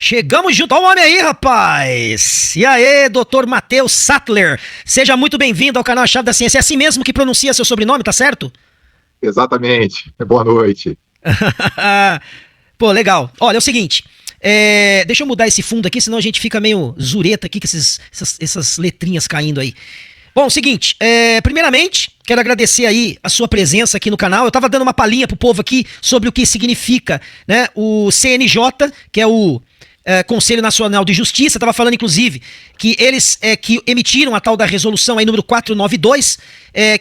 Chegamos junto ao homem aí, rapaz! E aí, doutor Matheus Sattler, seja muito bem-vindo ao canal A Chave da Ciência. É assim mesmo que pronuncia seu sobrenome, tá certo? Exatamente. Boa noite. Pô, legal. Olha, é o seguinte, deixa eu mudar esse fundo aqui, senão a gente fica meio zureta aqui com essas letrinhas caindo aí. Bom, é o seguinte, primeiramente, quero agradecer aí a sua presença aqui no canal. Eu tava dando uma palhinha pro povo aqui sobre o que significa, né, o CNJ, que é o Conselho Nacional de Justiça. Tava falando, inclusive, que eles que emitiram a tal da resolução aí, número 492,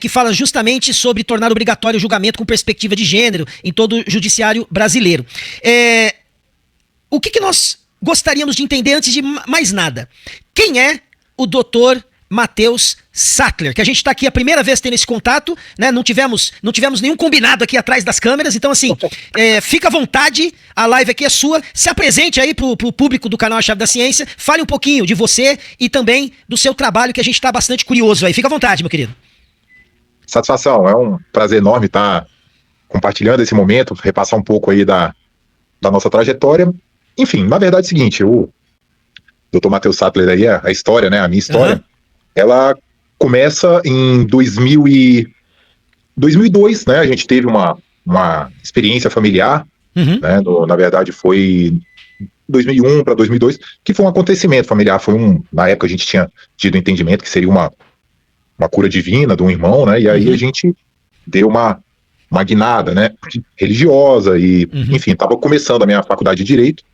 que fala justamente sobre tornar obrigatório o julgamento com perspectiva de gênero em todo o judiciário brasileiro. O que nós gostaríamos de entender antes de mais nada? Quem é o doutor Matheus Sattler, que a gente tá aqui a primeira vez tendo esse contato, né? Não tivemos nenhum combinado aqui atrás das câmeras, então assim, fica à vontade, a live aqui é sua, se apresente aí pro público do canal A Chave da Ciência, fale um pouquinho de você e também do seu trabalho, que a gente tá bastante curioso aí, fica à vontade, meu querido. Satisfação, é um prazer enorme estar compartilhando esse momento, repassar um pouco aí da nossa trajetória. Enfim, na verdade é o seguinte, o Dr. Matheus Sattler aí, a história, né, a minha história, ela começa em 2002, né? A gente teve uma experiência familiar, né? Na verdade foi 2001 para 2002, que foi um acontecimento familiar. Na época a gente tinha tido entendimento que seria uma cura divina de um irmão, né? E aí a gente deu uma guinada, né? Religiosa e, enfim, estava começando a minha faculdade de Direito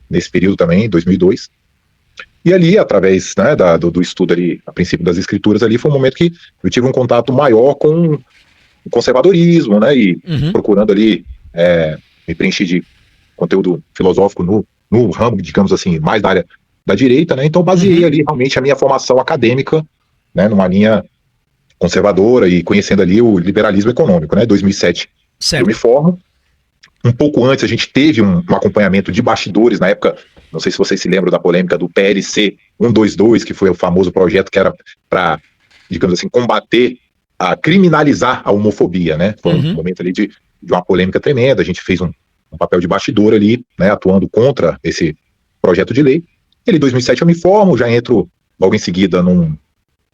nesse período também, 2002. E ali, através, né, do estudo ali, a princípio das escrituras ali, foi um momento que eu tive um contato maior com o conservadorismo, né, e procurando ali me preencher de conteúdo filosófico no ramo, digamos assim, mais da área da direita, né, então baseei ali realmente a minha formação acadêmica, né, numa linha conservadora e conhecendo ali o liberalismo econômico, né, 2007 eu me formo. Um pouco antes a gente teve um acompanhamento de bastidores, na época, não sei se vocês se lembram da polêmica do PLC 122, que foi o famoso projeto que era para, digamos assim, combater, criminalizar a homofobia, né? Foi um momento ali de uma polêmica tremenda, a gente fez um papel de bastidor ali, né, atuando contra esse projeto de lei. E em 2007 eu me formo, já entro logo em seguida num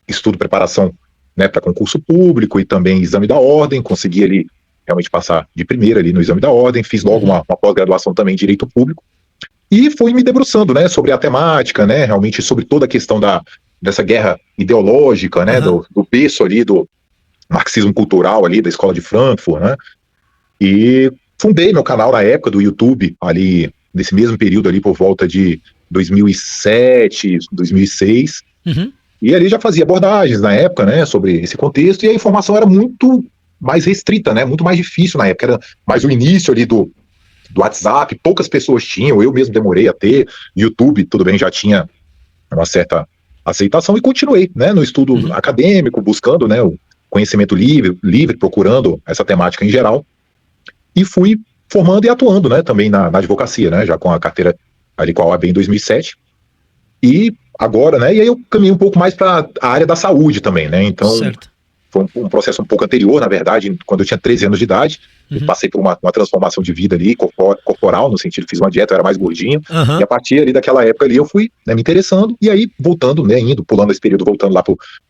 estudo, preparação, né, para concurso público e também exame da ordem, consegui ali realmente passar de primeira ali no exame da ordem, fiz logo uma pós-graduação também em Direito Público, e fui me debruçando, né, sobre a temática, né, realmente sobre toda a questão dessa guerra ideológica, né, do berço ali, do marxismo cultural ali, da Escola de Frankfurt, né, e fundei meu canal na época do YouTube, ali, nesse mesmo período ali, por volta de 2007, 2006, e ali já fazia abordagens na época, né, sobre esse contexto, e a informação era muito mais restrita, né, muito mais difícil na época, era mais o início ali do WhatsApp, poucas pessoas tinham, eu mesmo demorei a ter, YouTube, tudo bem, já tinha uma certa aceitação, e continuei, né, no estudo acadêmico, buscando, né, o conhecimento livre, procurando essa temática em geral, e fui formando e atuando, né, também na advocacia, né, já com a carteira ali com a OAB em 2007, e agora, né, e aí eu caminhei um pouco mais para a área da saúde também, né, então foi um processo um pouco anterior, na verdade, quando eu tinha 13 anos de idade, eu passei por uma transformação de vida ali, corporal, no sentido, fiz uma dieta, eu era mais gordinho, e a partir ali daquela época ali eu fui, né, me interessando, e aí voltando, né, pulando esse período, voltando lá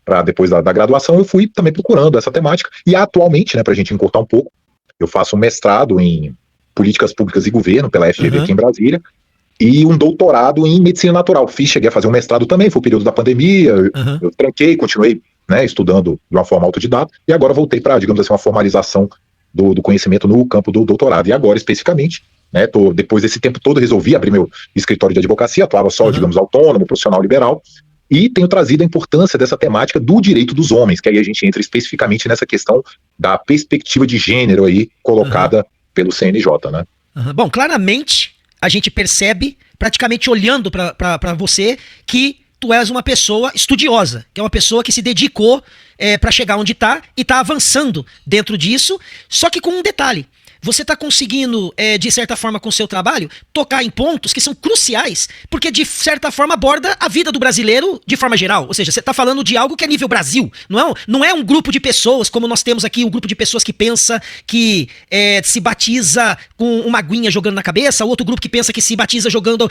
para depois da graduação, eu fui também procurando essa temática, e atualmente, né, pra gente encurtar um pouco, eu faço um mestrado em Políticas Públicas e Governo, pela FGV aqui em Brasília, e um doutorado em Medicina Natural. Cheguei a fazer um mestrado também, foi o período da pandemia, eu tranquei, continuei, né, estudando de uma forma autodidata, e agora voltei para, digamos assim, uma formalização do conhecimento no campo do doutorado. E agora, especificamente, né, depois desse tempo todo, resolvi abrir meu escritório de advocacia, atuava só, digamos, autônomo, profissional liberal, e tenho trazido a importância dessa temática do direito dos homens, que aí a gente entra especificamente nessa questão da perspectiva de gênero aí, colocada pelo CNJ, né? Bom, claramente, a gente percebe, praticamente olhando para você, que tu és uma pessoa estudiosa, que é uma pessoa que se dedicou para chegar onde está e está avançando dentro disso, só que com um detalhe. você está conseguindo, de certa forma, com o seu trabalho, tocar em pontos que são cruciais, porque de certa forma aborda a vida do brasileiro de forma geral. Ou seja, você está falando de algo que é nível Brasil. Não é um grupo de pessoas, como nós temos aqui, um grupo de pessoas que pensa que se batiza com uma aguinha jogando na cabeça, outro grupo que pensa que se batiza jogando,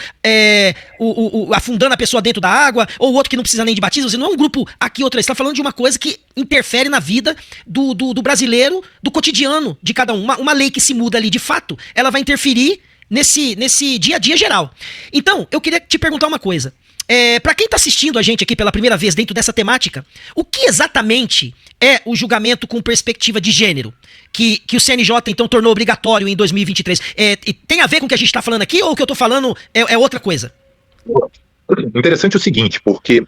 afundando a pessoa dentro da água, ou outro que não precisa nem de batismo. Você não é um grupo aqui, outro. Você está falando de uma coisa que interfere na vida do brasileiro, do cotidiano de cada um. Uma lei que se muda ali de fato, ela vai interferir nesse dia a dia geral. Então, eu queria te perguntar uma coisa. Para quem está assistindo a gente aqui pela primeira vez dentro dessa temática, o que exatamente é o julgamento com perspectiva de gênero que o CNJ então tornou obrigatório em 2023? Tem a ver com o que a gente está falando aqui ou o que eu estou falando é outra coisa? Interessante o seguinte, porque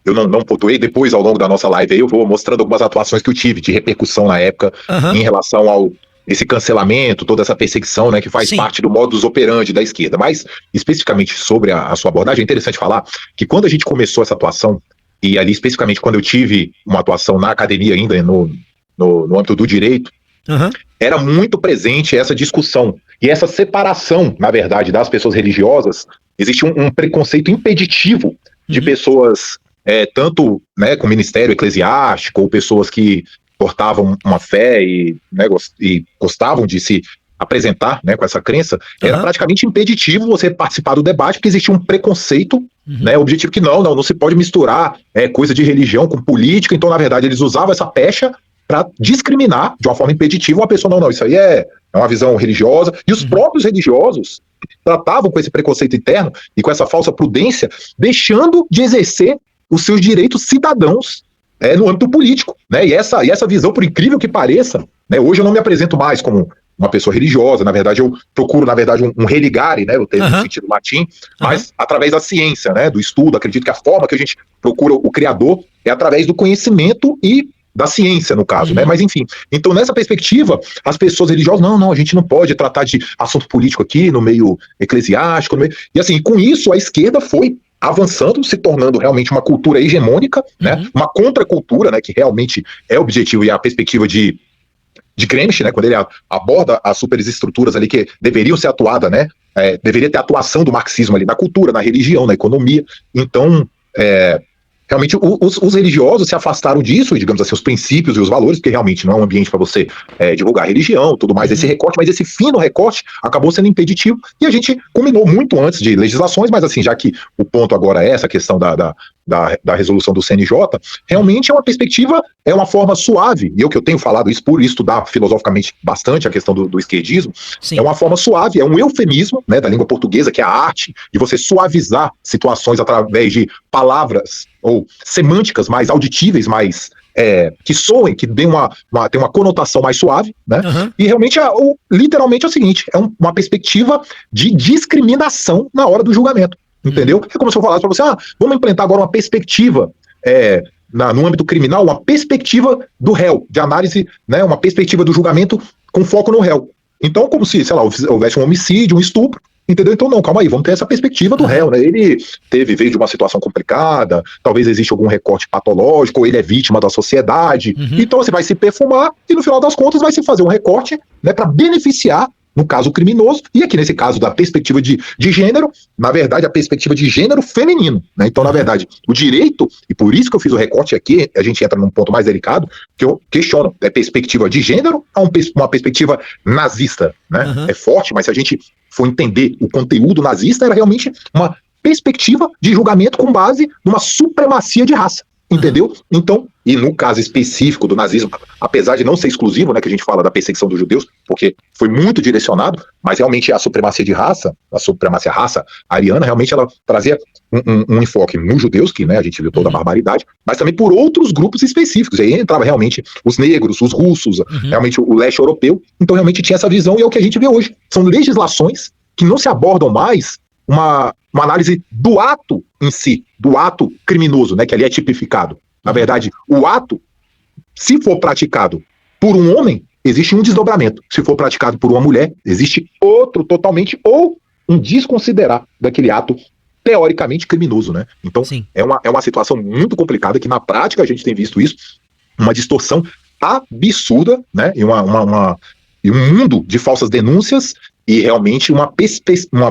eu não pontuei, depois ao longo da nossa live aí eu vou mostrando algumas atuações que eu tive de repercussão na época em relação ao esse cancelamento, toda essa perseguição, né, que faz parte do modus operandi da esquerda. Mas, especificamente sobre a sua abordagem, é interessante falar que quando a gente começou essa atuação, e ali especificamente quando eu tive uma atuação na academia ainda, no âmbito do direito, era muito presente essa discussão e essa separação, na verdade, das pessoas religiosas. Existe um preconceito impeditivo de pessoas, tanto, né, com ministério eclesiástico, ou pessoas que portavam uma fé e gostavam de se apresentar, né, com essa crença. Era praticamente impeditivo você participar do debate, porque existia um preconceito, né, objetivo que não se pode misturar coisa de religião com política. Então, na verdade, eles usavam essa pecha para discriminar de uma forma impeditiva uma pessoa. Não, isso aí é uma visão religiosa. E os próprios religiosos tratavam com esse preconceito interno e com essa falsa prudência, deixando de exercer os seus direitos cidadãos no âmbito político, né? E essa visão, por incrível que pareça, né, hoje eu não me apresento mais como uma pessoa religiosa. Na verdade, eu procuro, na verdade, um religare, né, o termo no sentido latim, mas através da ciência, né, do estudo. Acredito que a forma que a gente procura o Criador é através do conhecimento e da ciência, no caso, né? Mas enfim, então nessa perspectiva, as pessoas religiosas, não, a gente não pode tratar de assunto político aqui no meio eclesiástico, e assim, com isso a esquerda foi avançando, se tornando realmente uma cultura hegemônica, né? Uma contracultura, né, que realmente é o objetivo e a perspectiva de Gramsci, né, quando ele aborda as superestruturas ali que deveriam ser atuadas, né, deveria ter atuação do marxismo ali na cultura, na religião, na economia. Então, realmente os religiosos se afastaram disso, digamos assim, os princípios e os valores, porque realmente não é um ambiente para você divulgar religião, tudo mais, esse recorte, mas esse fino recorte acabou sendo impeditivo, e a gente combinou muito antes de legislações, mas assim, já que o ponto agora é essa questão da resolução do CNJ, realmente é uma perspectiva, é uma forma suave, e eu que eu tenho falado isso por estudar filosoficamente bastante a questão do esquerdismo, é uma forma suave, é um eufemismo, né, da língua portuguesa, que é a arte de você suavizar situações através de palavras ou semânticas mais auditíveis, mais que soem, que tem uma conotação mais suave, né? E realmente, literalmente é o seguinte, é uma perspectiva de discriminação na hora do julgamento, entendeu? É como se eu falasse para você, vamos implementar agora uma perspectiva no âmbito criminal, uma perspectiva do réu, de análise, né, uma perspectiva do julgamento com foco no réu. Então, como se, sei lá, houvesse um homicídio, um estupro, entendeu? Então, não, calma aí, vamos ter essa perspectiva do réu, né? Ele veio de uma situação complicada, talvez exista algum recorte patológico, ou ele é vítima da sociedade. Então, você vai se perfumar e, no final das contas, vai se fazer um recorte, né, para beneficiar, no caso criminoso, e aqui nesse caso da perspectiva de gênero, na verdade, a perspectiva de gênero feminino, né? Então, na verdade, o direito, e por isso que eu fiz o recorte aqui, a gente entra num ponto mais delicado, que eu questiono, perspectiva de gênero a uma perspectiva nazista, né? É forte, mas se a gente for entender o conteúdo nazista, era realmente uma perspectiva de julgamento com base numa supremacia de raça. Entendeu? Então, e no caso específico do nazismo, apesar de não ser exclusivo, né, que a gente fala da perseguição dos judeus, porque foi muito direcionado, mas realmente a supremacia de raça, a supremacia raça ariana, realmente ela trazia um enfoque nos judeus, que, né, a gente viu toda a barbaridade, mas também por outros grupos específicos. E aí entrava realmente os negros, os russos, realmente o leste europeu. Então realmente tinha essa visão, e é o que a gente vê hoje. São legislações que não se abordam mais uma análise do ato em si, do ato criminoso, né, que ali é tipificado. Na verdade, o ato, se for praticado por um homem, existe um desdobramento. Se for praticado por uma mulher, existe outro totalmente, ou um desconsiderar daquele ato teoricamente criminoso, né? Então, é uma situação muito complicada, que na prática a gente tem visto isso, uma distorção absurda, né, e e um mundo de falsas denúncias e realmente uma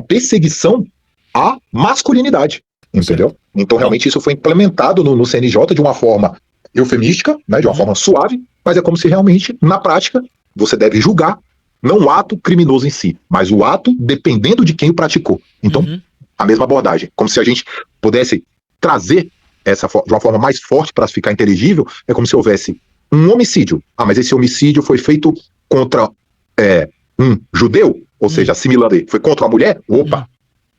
perseguição à masculinidade, entendeu? Certo. Então realmente isso foi implementado no CNJ de uma forma eufemística, né, de uma forma suave, mas é como se realmente, na prática, você deve julgar não o ato criminoso em si, mas o ato dependendo de quem o praticou. Então, a mesma abordagem, como se a gente pudesse trazer essa de uma forma mais forte para ficar inteligível, é como se houvesse um homicídio. Ah, mas esse homicídio foi feito contra um judeu, ou seja, assimilando ele, foi contra uma mulher? Opa!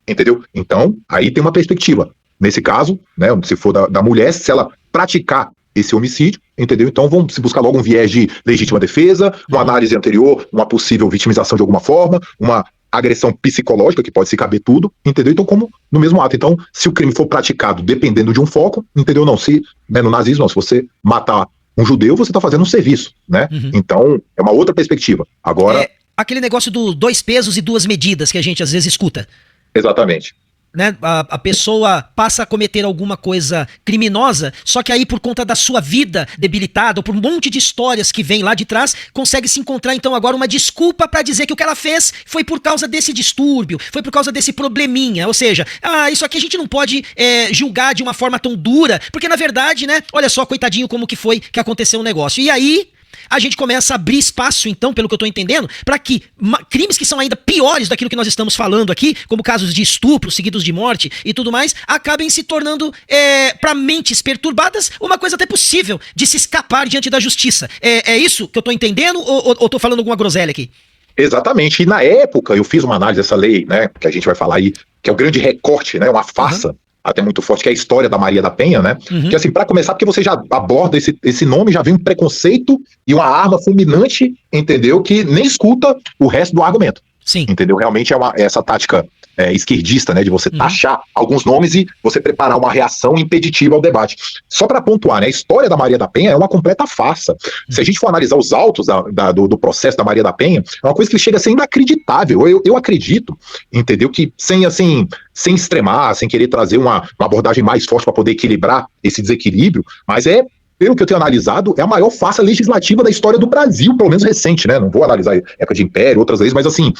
Entendeu? Então, aí tem uma perspectiva. Nesse caso, né, se for da mulher, se ela praticar esse homicídio, entendeu? Então vamos se buscar logo um viés de legítima defesa, uma análise anterior, uma possível vitimização de alguma forma, uma agressão psicológica, que pode se caber tudo, entendeu? Então, como no mesmo ato. Então, se o crime for praticado dependendo de um foco, entendeu? Não, se no nazismo, não, se você matar um judeu, você está fazendo um serviço, né? Então, é uma outra perspectiva. Agora... aquele negócio do 2 pesos e 2 medidas que a gente às vezes escuta. Exatamente. Né, a pessoa passa a cometer alguma coisa criminosa, só que aí por conta da sua vida debilitada, ou por um monte de histórias que vem lá de trás, consegue se encontrar então agora uma desculpa pra dizer que o que ela fez foi por causa desse distúrbio, foi por causa desse probleminha, ou seja, isso aqui a gente não pode julgar de uma forma tão dura, porque na verdade, né, olha só, coitadinho, como que foi que aconteceu o negócio. E aí a gente começa a abrir espaço, então, pelo que eu tô entendendo, para que crimes que são ainda piores daquilo que nós estamos falando aqui, como casos de estupro, seguidos de morte e tudo mais, acabem se tornando, para mentes perturbadas, uma coisa até possível de se escapar diante da justiça. É isso que eu tô entendendo ou tô falando alguma groselha aqui? Exatamente. E na época, eu fiz uma análise dessa lei, né, que a gente vai falar aí, que é o grande recorte, né, uma farsa, até muito forte, que é a história da Maria da Penha, né? Que assim, para começar, porque você já aborda esse nome, já vem um preconceito e uma arma fulminante, entendeu? Que nem escuta o resto do argumento. Sim. Entendeu? Realmente é essa tática esquerdista, né? De você taxar alguns nomes e você preparar uma reação impeditiva ao debate. Só para pontuar, né? A história da Maria da Penha é uma completa farsa. Se a gente for analisar os autos do processo da Maria da Penha, é uma coisa que chega a ser inacreditável. Eu acredito, entendeu? Que sem extremar, sem querer trazer uma abordagem mais forte para poder equilibrar esse desequilíbrio, mas pelo que eu tenho analisado, é a maior farsa legislativa da história do Brasil, pelo menos recente, né? Não vou analisar época de Império, outras leis, mas assim,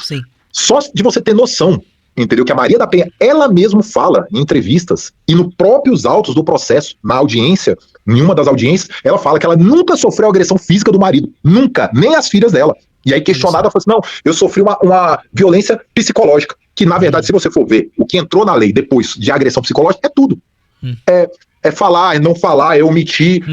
só de você ter noção, entendeu? Que a Maria da Penha, ela mesma fala em entrevistas e nos próprios autos do processo, na audiência, em uma das audiências, ela fala que ela nunca sofreu agressão física do marido. Nunca, nem as filhas dela. E aí, questionada, ela falou assim, não, eu sofri uma violência psicológica, que na verdade, se você for ver o que entrou na lei depois de agressão psicológica, é tudo. É falar, é não falar, é omitir,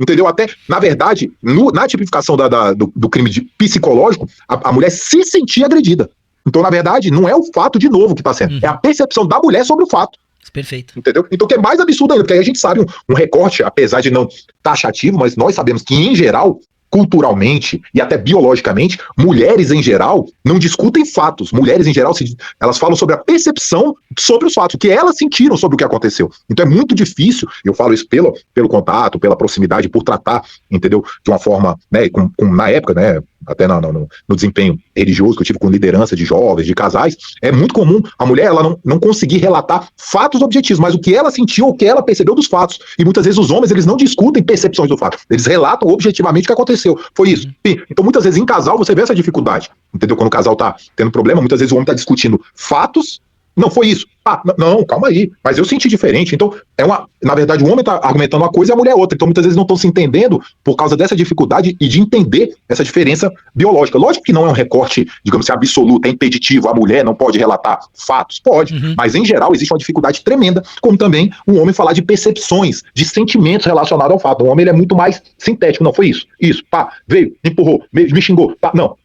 entendeu? Até, na verdade, na tipificação do crime psicológico, a mulher se sentia agredida. Então, na verdade, não é o fato de novo que está sendo, é a percepção da mulher sobre o fato. Perfeito. Entendeu? Então, que é mais absurdo ainda, porque aí a gente sabe um recorte, apesar de não taxativo, mas nós sabemos que, em geral, culturalmente e até biologicamente, mulheres em geral não discutem fatos. Mulheres em geral, elas falam sobre a percepção sobre os fatos, que elas sentiram sobre o que aconteceu. Então é muito difícil, eu falo isso pelo contato, pela proximidade, por tratar, entendeu? De uma forma, né, na época, né, até no desempenho religioso que eu tive com liderança de jovens, de casais, é muito comum a mulher ela não conseguir relatar fatos objetivos, mas o que ela sentiu, o que ela percebeu dos fatos. E muitas vezes os homens, eles não discutem percepções do fato, eles relatam objetivamente o que aconteceu. Foi isso. Então muitas vezes em casal você vê essa dificuldade, entendeu? Quando o casal tá tendo problema, muitas vezes o homem tá discutindo fatos. Não foi isso. Não, calma aí. Mas eu senti diferente. Então, na verdade, o homem está argumentando uma coisa e a mulher outra. Então, muitas vezes não estão se entendendo por causa dessa dificuldade e de entender essa diferença biológica. Lógico que não é um recorte, digamos assim, absoluto, é impeditivo. A mulher não pode relatar fatos. Pode. Mas, em geral, existe uma dificuldade tremenda, como também o homem falar de percepções, de sentimentos relacionados ao fato. O homem ele é muito mais sintético. Não, foi isso. Isso. Veio, me empurrou, me xingou. Não,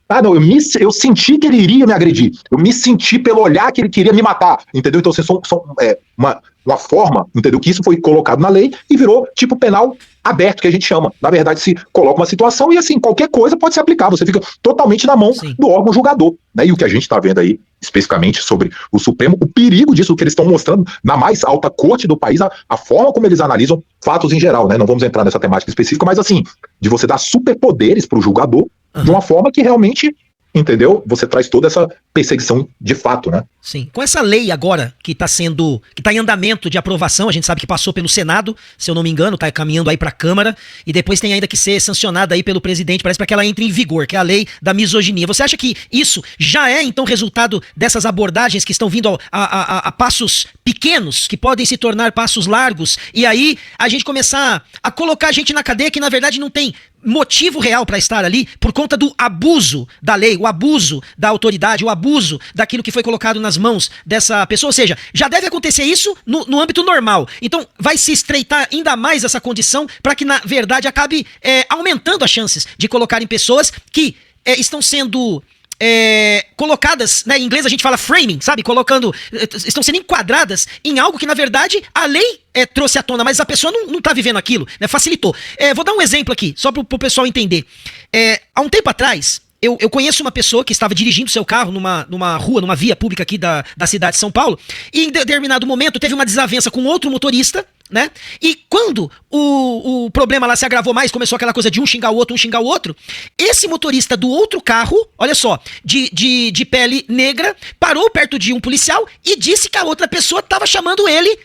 eu senti que ele iria me agredir. Eu me senti pelo olhar que ele queria me matar. Entendeu? Então, uma forma, entendeu? Que isso foi colocado na lei e virou tipo penal aberto, que a gente chama. Na verdade, se coloca uma situação e assim, qualquer coisa pode se aplicar. Você fica totalmente na mão do órgão julgador. Né? E o que a gente está vendo aí, especificamente sobre o Supremo, o perigo disso, que eles estão mostrando na mais alta corte do país, a forma como eles analisam fatos em geral. Né? Não vamos entrar nessa temática específica, mas assim, de você dar superpoderes para o julgador de uma forma que realmente, entendeu? Você traz toda essa perseguição de fato, né? Sim. Com essa lei agora que tá em andamento de aprovação, a gente sabe que passou pelo Senado, se eu não me engano, tá caminhando aí pra Câmara, e depois tem ainda que ser sancionada aí pelo presidente, parece, para que ela entre em vigor, que é a lei da misoginia. Você acha que isso já é, então, resultado dessas abordagens que estão vindo a passos pequenos, que podem se tornar passos largos, e aí a gente começar a colocar a gente na cadeia que, na verdade, não tem motivo real para estar ali por conta do abuso da lei, o abuso da autoridade, o abuso daquilo que foi colocado nas mãos dessa pessoa? Ou seja, já deve acontecer isso no âmbito normal. Então vai se estreitar ainda mais essa condição para que, na verdade, acabe aumentando as chances de colocarem pessoas que estão sendo colocadas, né, em inglês a gente fala framing, sabe? Estão sendo enquadradas em algo que, na verdade, a lei trouxe à tona, mas a pessoa não tá vivendo aquilo, né? Facilitou. Vou dar um exemplo aqui, só pro pessoal entender. Há um tempo atrás, eu conheço uma pessoa que estava dirigindo seu carro numa rua, numa via pública aqui da cidade de São Paulo, e em determinado momento teve uma desavença com outro motorista, né? E quando o problema lá se agravou mais, começou aquela coisa de um xingar o outro, esse motorista do outro carro, olha só, de pele negra, parou perto de um policial e disse que a outra pessoa estava chamando ele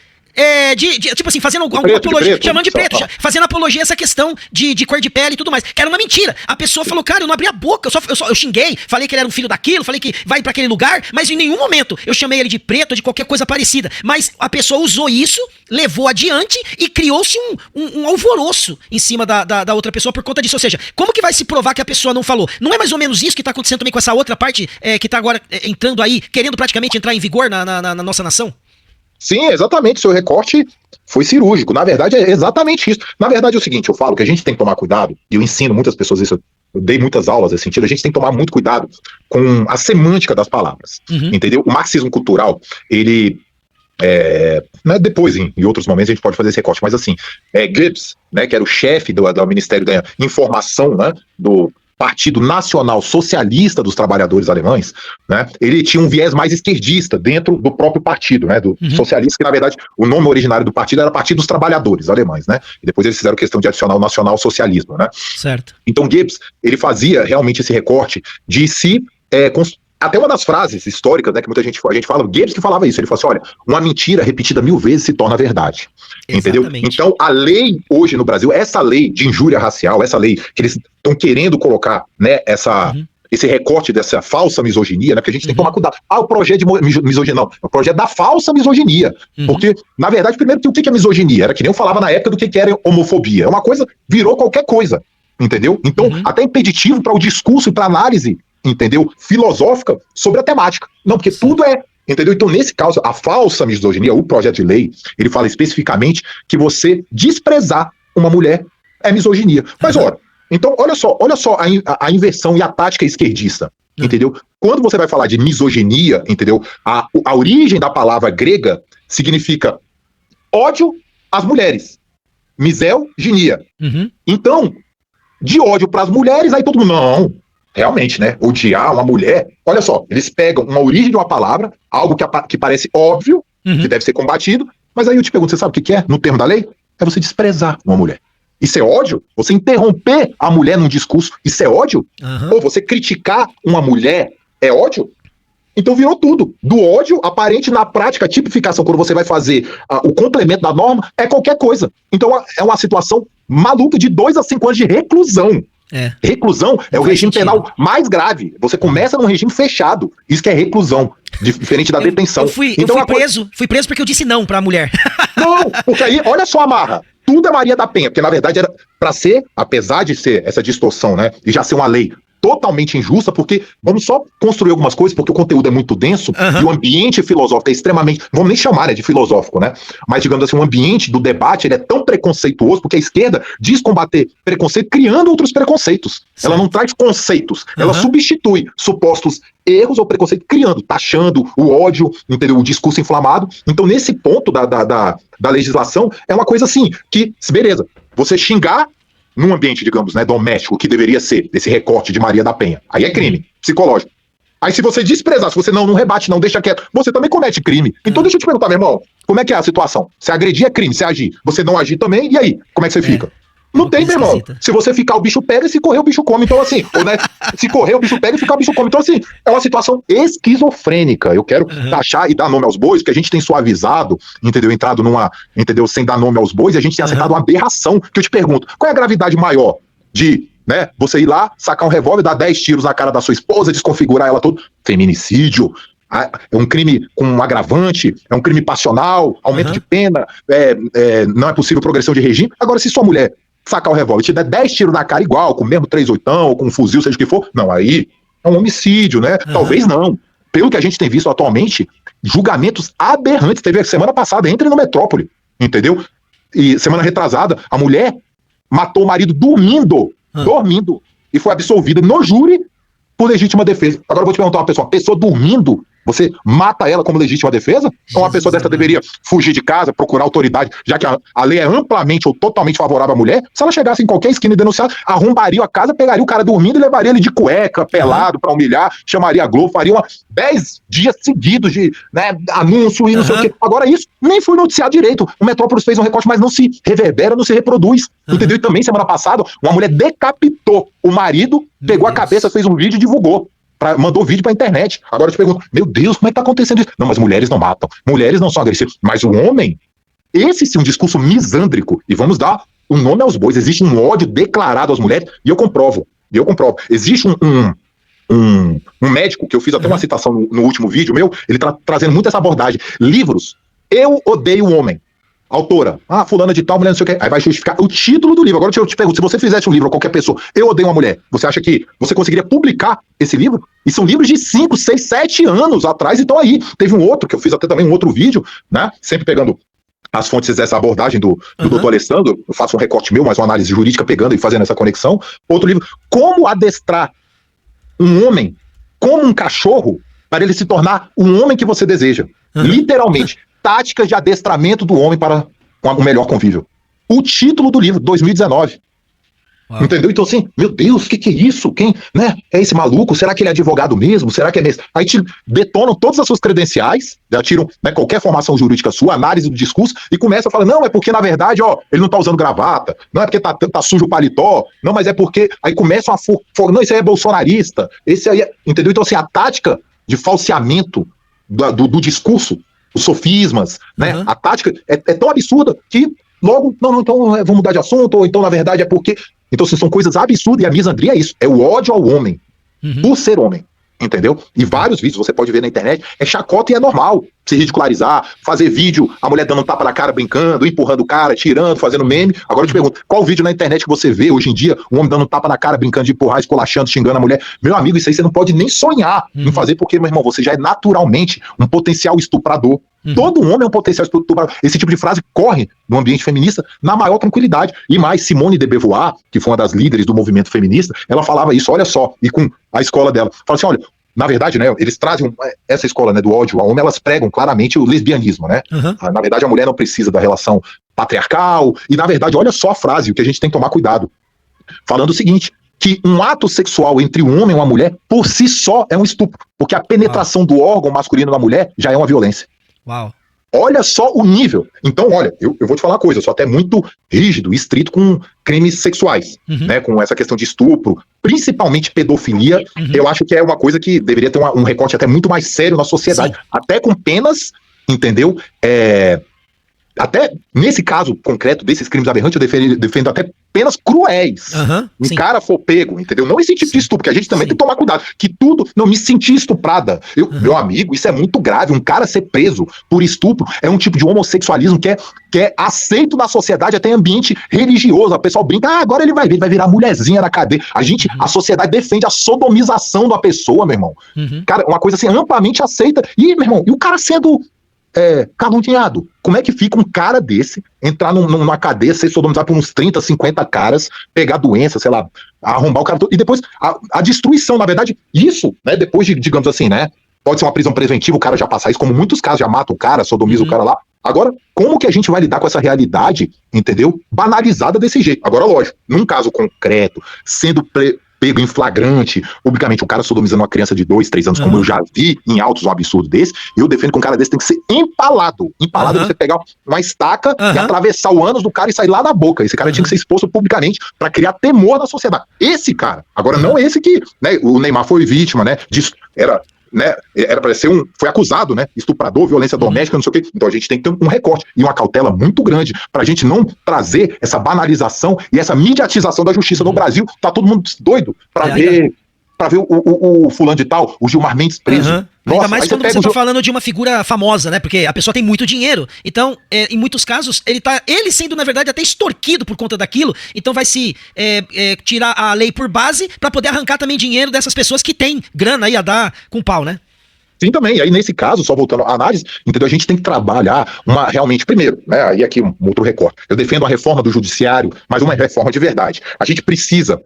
tipo assim, fazendo alguma apologia, chamando de preto, fazendo apologia a essa questão de cor de pele e tudo mais, que era uma mentira. A pessoa falou, cara, eu não abri a boca, eu xinguei, falei que ele era um filho daquilo, falei que vai pra aquele lugar, mas em nenhum momento eu chamei ele de preto ou de qualquer coisa parecida. Mas a pessoa usou isso, levou adiante e criou-se um alvoroço em cima da outra pessoa por conta disso. Ou seja, como que vai se provar que a pessoa não falou? Não é mais ou menos isso que tá acontecendo também com essa outra parte que tá agora entrando aí, querendo praticamente entrar em vigor na nossa nação? Sim, exatamente, seu recorte foi cirúrgico, na verdade é exatamente isso. Na verdade é o seguinte, eu falo que a gente tem que tomar cuidado, e eu ensino muitas pessoas isso, eu dei muitas aulas nesse sentido, a gente tem que tomar muito cuidado com a semântica das palavras, entendeu? O marxismo cultural, ele, né, depois em outros momentos a gente pode fazer esse recorte, mas assim, Goebbels, né, que era o chefe do Ministério da Informação, né, do Partido Nacional Socialista dos Trabalhadores Alemães, né, ele tinha um viés mais esquerdista dentro do próprio partido, né, do socialista, que na verdade o nome originário do partido era Partido dos Trabalhadores Alemães, né, e depois eles fizeram questão de adicionar o Nacional Socialismo, né. Certo. Então Goebbels, ele fazia realmente esse recorte de se até uma das frases históricas, né, que a gente fala, Goebbels que falava isso, ele falou assim, olha, uma mentira repetida 1000 vezes se torna verdade, entendeu? Então a lei hoje no Brasil, essa lei de injúria racial, essa lei que eles estão querendo colocar, né, esse recorte dessa falsa misoginia, né, porque a gente tem que tomar cuidado. O projeto de misoginia, não, é o projeto da falsa misoginia, porque, na verdade, primeiro, o que é misoginia? Era que nem eu falava na época do que era homofobia, é uma coisa, virou qualquer coisa, entendeu? Então, até impeditivo para o discurso e para análise, entendeu? Filosófica sobre a temática. Não, porque tudo entendeu? Então, nesse caso, a falsa misoginia, o projeto de lei, ele fala especificamente que você desprezar uma mulher é misoginia. Mas, então, olha só a inversão e a tática esquerdista, entendeu? Quando você vai falar de misoginia, entendeu? A origem da palavra grega significa ódio às mulheres. Misoginia. Então, de ódio para as mulheres, aí todo mundo, não, realmente, né? Odiar uma mulher. Olha só, eles pegam uma origem de uma palavra, algo que parece óbvio, que deve ser combatido, mas aí eu te pergunto, você sabe o que é, no termo da lei? É você desprezar uma mulher. Isso é ódio? Você interromper a mulher num discurso, isso é ódio? Ou você criticar uma mulher é ódio? Então virou tudo. Do ódio aparente na prática, a tipificação, quando você vai fazer o complemento da norma, é qualquer coisa. Então é uma situação maluca de 2 a 5 anos de reclusão. Reclusão é o regime penal mais grave. Você começa num regime fechado. Isso que é reclusão, diferente da detenção. Eu fui preso porque eu disse não pra mulher. Não, porque aí, olha só a marra. Tudo é Maria da Penha, porque na verdade era pra ser, apesar de ser essa distorção, né, e já ser uma lei totalmente injusta, porque vamos só construir algumas coisas, porque o conteúdo é muito denso, e o ambiente filosófico é extremamente, não vamos nem chamar, né, de filosófico, né, mas digamos assim, o ambiente do debate, ele é tão preconceituoso, porque a esquerda diz combater preconceito criando outros preconceitos. Ela não traz conceitos, ela substitui supostos erros ou preconceito, criando, taxando o ódio, entendeu? O discurso inflamado. Então, nesse ponto da legislação, é uma coisa assim, que, beleza, você xingar num ambiente, digamos, né, doméstico, que deveria ser esse recorte de Maria da Penha, aí é crime psicológico. Aí se você desprezar, se você não rebate, não deixa quieto, você também comete crime. Então deixa eu te perguntar, meu irmão, como é que é a situação? Se agredir é crime, se agir, você não agir também, e aí? Como é que você fica? Não tem, meu irmão. Se você ficar, o bicho pega, e se correr, o bicho come. Então, assim, ou, né, se correr, o bicho pega, e ficar, o bicho come. Então, assim, é uma situação esquizofrênica. Eu quero taxar e dar nome aos bois, porque a gente tem suavizado, entendeu? Entrado numa, entendeu? Sem dar nome aos bois, e a gente tem aceitado uma aberração. Que eu te pergunto, qual é a gravidade maior de, né, você ir lá, sacar um revólver, dar 10 tiros na cara da sua esposa, desconfigurar ela toda? Feminicídio. É um crime com um agravante, é um crime passional, aumento de pena, não é possível progressão de regime. Agora, se sua mulher sacar o revólver e te der 10 tiros na cara igual, com o mesmo 3/8, ou com um fuzil, seja o que for, não, aí é um homicídio, né? Talvez não. Pelo que a gente tem visto atualmente, julgamentos aberrantes. Teve a semana passada, entre no Metrópole, entendeu? E semana retrasada, a mulher matou o marido dormindo, e foi absolvida no júri por legítima defesa. Agora eu vou te perguntar uma pessoa dormindo, você mata ela como legítima defesa? Ou uma pessoa dessa deveria fugir de casa, procurar autoridade, já que a lei é amplamente ou totalmente favorável à mulher? Se ela chegasse em qualquer esquina e denunciasse, arrombaria a casa, pegaria o cara dormindo e levaria ele de cueca, pelado, pra humilhar, chamaria a Globo, faria 10 dias seguidos de, né, anúncio e não sei o quê. Agora isso nem foi noticiado direito. O Metrópolis fez um recorte, mas não se reverbera, não se reproduz. Entendeu? E também, semana passada, uma mulher decapitou o marido, pegou a cabeça, fez um vídeo e divulgou. Mandou vídeo pra internet. Agora eu te pergunto, meu Deus, como é que tá acontecendo isso? Não, mas mulheres não matam, mulheres não são agressivas, mas o homem, esse sim, um discurso misândrico, e vamos dar o nome aos bois, existe um ódio declarado às mulheres, e eu comprovo, existe um médico, que eu fiz até uma citação no último vídeo meu, ele tá trazendo muito essa abordagem, livros, Eu Odeio o Homem, autora, fulana de tal, mulher não sei o que, aí vai justificar o título do livro. Agora eu te pergunto, se você fizesse um livro, ou qualquer pessoa, Eu Odeio uma Mulher, você acha que você conseguiria publicar esse livro? E são livros de 5, 6, 7 anos atrás, então aí, teve um outro, que eu fiz até também um outro vídeo, né, sempre pegando as fontes dessa abordagem do doutor Alessandro, eu faço um recorte meu, mas uma análise jurídica pegando e fazendo essa conexão. Outro livro, Como Adestrar um Homem como um Cachorro para ele se tornar um homem que você deseja. Literalmente, táticas de adestramento do homem para um melhor convívio. O título do livro, 2019. Uau. Entendeu? Então assim, meu Deus, o que é isso? Quem, né? É esse maluco? Será que ele é advogado mesmo? Será que é mesmo? Aí te detonam todas as suas credenciais, já tiram, né, qualquer formação jurídica sua, análise do discurso, e começa a falar, não, é porque na verdade, ele não tá usando gravata, não é porque tá sujo o paletó, não, mas é porque, aí começam não, esse aí é bolsonarista, esse aí é, entendeu? Então assim, a tática de falseamento do discurso, os sofismas, né? A tática é tão absurda que logo, não, então vamos mudar de assunto, ou então na verdade é porque... Então, assim, são coisas absurdas, e a misandria é isso, é o ódio ao homem, por ser homem, entendeu? E vários vídeos você pode ver na internet, é chacota e é normal se ridicularizar, fazer vídeo, a mulher dando um tapa na cara, brincando, empurrando o cara, tirando, fazendo meme. Agora eu te pergunto, qual vídeo na internet que você vê hoje em dia, um homem dando um tapa na cara, brincando de empurrar, esculachando, xingando a mulher? Meu amigo, isso aí você não pode nem sonhar em fazer, porque, meu irmão, você já é naturalmente um potencial estuprador. Todo homem é um potencial estuprador. Esse tipo de frase corre no ambiente feminista na maior tranquilidade. E mais, Simone de Beauvoir, que foi uma das líderes do movimento feminista, ela falava isso, olha só, e com a escola dela. Fala assim, olha, na verdade, né, eles trazem essa escola, né, do ódio ao homem, elas pregam claramente o lesbianismo, né? Na verdade, a mulher não precisa da relação patriarcal, e na verdade, olha só a frase, o que a gente tem que tomar cuidado. Falando o seguinte, que um ato sexual entre um homem e uma mulher, por si só, é um estupro, porque a penetração do órgão masculino na mulher já é uma violência. Uau. Olha só o nível. Então, olha, eu vou te falar uma coisa, eu sou até muito rígido e estrito com crimes sexuais, né, com essa questão de estupro, principalmente pedofilia, eu acho que é uma coisa que deveria ter um recorte até muito mais sério na sociedade, até com penas, entendeu? Até nesse caso concreto desses crimes aberrantes, eu defendo até penas cruéis. Um cara for pego, entendeu? Não esse tipo de estupro, que a gente também tem que tomar cuidado. Que tudo, não me sentir estuprada. Meu amigo, isso é muito grave. Um cara ser preso por estupro é um tipo de homossexualismo que é aceito na sociedade, até em ambiente religioso. O pessoal brinca, agora ele vai virar mulherzinha na cadeia. A sociedade defende a sodomização da pessoa, meu irmão. Cara, uma coisa assim, amplamente aceita. E, meu irmão, e o cara sendo caluniado? Como é que fica um cara desse entrar numa cadeia, ser sodomizado por uns 30, 50 caras, pegar doença, sei lá, arrombar o cara todo, e depois a destruição, na verdade, isso, né, depois de, digamos assim, né, pode ser uma prisão preventiva, o cara já passa isso, como muitos casos já mata o cara, sodomiza o cara lá. Agora, como que a gente vai lidar com essa realidade, entendeu, banalizada desse jeito? Agora, lógico, num caso concreto, sendo pego em flagrante, publicamente, o cara sodomizando uma criança de 2, 3 anos, como eu já vi em autos um absurdo desse, eu defendo que um cara desse tem que ser empalado. Empalado é você pegar uma estaca e atravessar o ânus do cara e sair lá na boca. Esse cara tinha que ser exposto publicamente pra criar temor na sociedade. Esse cara, agora não esse que, né, o Neymar foi vítima, né, disso, era para ser foi acusado, né, estuprador, violência doméstica, não sei o quê. Então a gente tem que ter um recorte e uma cautela muito grande pra gente não trazer essa banalização e essa mediatização da justiça no Brasil. Tá todo mundo doido pra ver o fulano de tal, o Gilmar Mendes preso. Nossa, ainda mais quando você tá falando de uma figura famosa, né? Porque a pessoa tem muito dinheiro. Então, em muitos casos, ele sendo, na verdade, até extorquido por conta daquilo. Então vai se tirar a lei por base pra poder arrancar também dinheiro dessas pessoas que têm grana aí a dar com pau, né? Sim, também. E aí, nesse caso, só voltando à análise, entendeu? A gente tem que trabalhar realmente, primeiro, né? Aí aqui um outro recorte. Eu defendo a reforma do judiciário, mas uma reforma de verdade. A gente precisa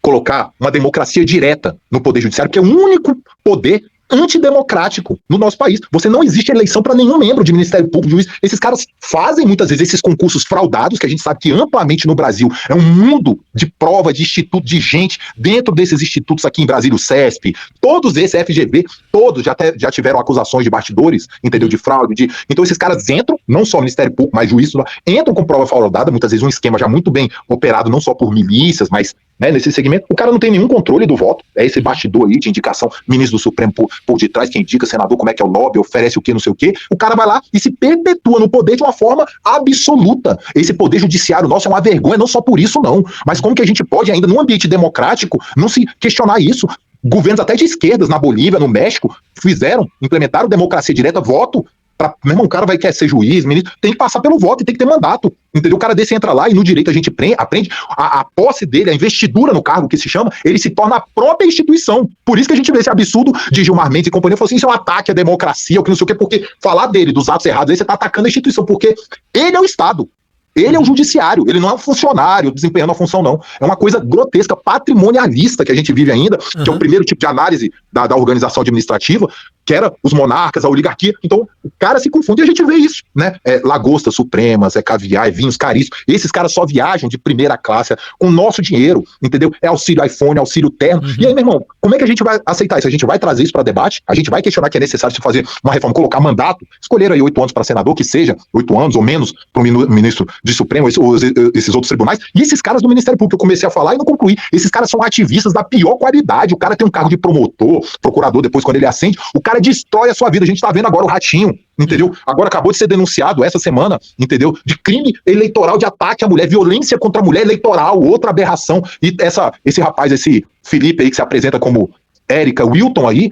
colocar uma democracia direta no poder judiciário, que é o único poder antidemocrático no nosso país. Você não existe eleição para nenhum membro de Ministério Público, juiz. Esses caras fazem muitas vezes esses concursos fraudados, que a gente sabe que amplamente no Brasil é um mundo de prova, de instituto, de gente dentro desses institutos aqui em Brasília, o CESP, todos esses, FGV, todos já tiveram acusações de bastidores, entendeu? De fraude. Então esses caras entram, não só Ministério Público, mas juízes, entram com prova fraudada, muitas vezes um esquema já muito bem operado, não só por milícias, mas nesse segmento, o cara não tem nenhum controle do voto, é esse bastidor aí de indicação, ministro do Supremo por detrás, que indica, senador, como é que é o lobby, oferece o que, não sei o que, o cara vai lá e se perpetua no poder de uma forma absoluta. Esse poder judiciário nosso é uma vergonha, não só por isso não, mas como que a gente pode ainda, num ambiente democrático, não se questionar isso? Governos até de esquerdas, na Bolívia, no México, implementaram democracia direta, voto. Meu irmão, o cara quer ser juiz, ministro, tem que passar pelo voto e tem que ter mandato, entendeu? O cara desse entra lá e no direito a gente aprende a posse dele, a investidura no cargo que se chama, ele se torna a própria instituição. Por isso que a gente vê esse absurdo de Gilmar Mendes e companhia, falou assim, isso é um ataque à democracia, o que não sei o quê, porque falar dele, dos atos errados, aí você tá atacando a instituição, porque ele é o Estado. Ele é o judiciário, ele não é um funcionário desempenhando a função, não. É uma coisa grotesca, patrimonialista que a gente vive ainda, que é o primeiro tipo de análise da organização administrativa, que era os monarcas, a oligarquia. Então, o cara se confunde e a gente vê isso, né? Lagostas supremas, caviar, vinhos caríssimos. Esses caras só viajam de primeira classe com o nosso dinheiro, entendeu? É auxílio iPhone, auxílio terno. E aí, meu irmão, como é que a gente vai aceitar isso? A gente vai trazer isso para debate? A gente vai questionar que é necessário se fazer uma reforma, colocar mandato, escolher aí 8 anos para senador, que seja 8 anos ou menos para o ministro de Supremo, esses outros tribunais. E esses caras do Ministério Público, eu comecei a falar e não concluí. Esses caras são ativistas da pior qualidade. O cara tem um cargo de promotor, procurador, depois quando ele ascende, o cara destrói a sua vida. A gente tá vendo agora o Ratinho, entendeu? Agora acabou de ser denunciado essa semana, entendeu? De crime eleitoral, de ataque à mulher, violência contra a mulher eleitoral, outra aberração. E esse rapaz, esse Felipe aí que se apresenta como Érica Wilton aí,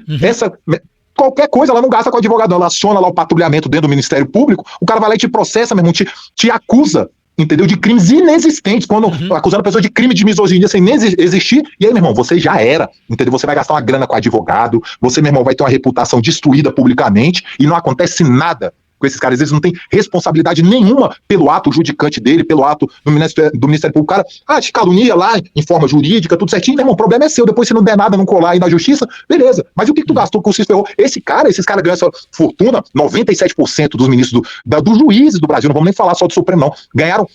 qualquer coisa, ela não gasta com advogado, ela aciona lá o patrulhamento dentro do Ministério Público, o cara vai lá e te processa, meu irmão, te acusa, entendeu? De crimes inexistentes, quando acusando a pessoa de crime de misoginia sem nem existir, e aí, meu irmão, você já era, entendeu? Você vai gastar uma grana com advogado, você, meu irmão, vai ter uma reputação destruída publicamente, e não acontece nada com esses caras. Eles não têm responsabilidade nenhuma pelo ato judicante dele, pelo ato do Ministério Público. O cara, te calunia lá, em forma jurídica, tudo certinho, meu irmão, o problema é seu, depois se não der nada, não colar aí na justiça, beleza, mas o que tu gastou com o ferrou? Esses caras ganham essa fortuna, 97% dos ministros, dos juízes do Brasil, não vamos nem falar só do Supremo não, ganharam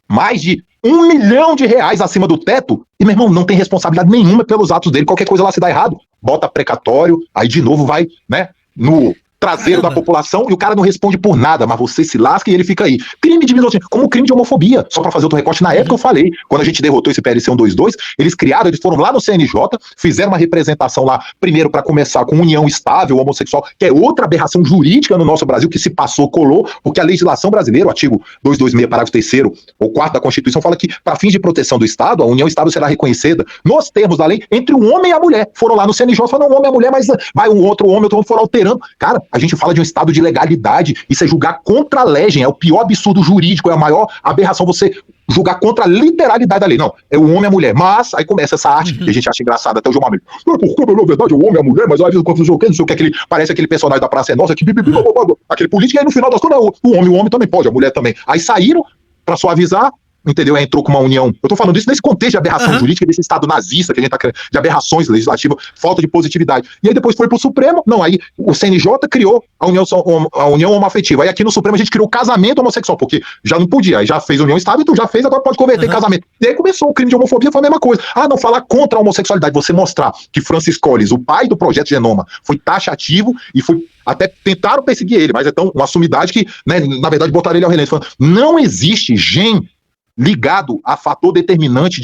mais de R$1 milhão acima do teto, e meu irmão, não tem responsabilidade nenhuma pelos atos dele, qualquer coisa lá se dá errado, bota precatório, aí de novo vai, né, no traseiro da população, e o cara não responde por nada, mas você se lasca e ele fica aí. Crime de misoginia, como crime de homofobia, só pra fazer outro recorte, na época eu falei, quando a gente derrotou esse PLC 122, eles foram lá no CNJ, fizeram uma representação lá, primeiro pra começar com união estável, homossexual, que é outra aberração jurídica no nosso Brasil, que se passou, colou, porque a legislação brasileira, o artigo 226, parágrafo 3º ou 4º da Constituição, fala que, para fins de proteção do Estado, a união estável será reconhecida, nos termos da lei, entre o homem e a mulher. Foram lá no CNJ, falaram, não, homem e a mulher, mas vai um outro homem, outro homem, foram alterando. Cara, a gente fala de um estado de legalidade, isso é julgar contra a legem, é o pior absurdo jurídico, é a maior aberração você julgar contra a literalidade da lei. Não, é o homem e a mulher, mas aí começa essa arte que a gente acha engraçada, até o Gilmar Mendes. Porque, na verdade, o homem e a mulher, mas aí não sei o que, parece aquele personagem da Praça é Nossa, aquele político, e aí no final das contas, o homem pode, a mulher também. Aí saíram pra suavizar, entendeu? Entrou com uma união. Eu tô falando isso nesse contexto de aberração jurídica, desse Estado nazista que a gente tá criando, de aberrações legislativas, falta de positividade. E aí depois foi pro Supremo, não, aí o CNJ criou a união homoafetiva. Aí aqui no Supremo a gente criou o casamento homossexual, porque já não podia, aí já fez união estável, então já fez, agora pode converter em casamento. E aí começou o crime de homofobia, foi a mesma coisa. Ah, não, falar contra a homossexualidade, você mostrar que Francis Collins, o pai do projeto Genoma, foi taxativo e foi até tentaram perseguir ele, mas é tão uma sumidade que, né, na verdade, botaram ele ao relento, falando, não existe gene ligado a fator determinante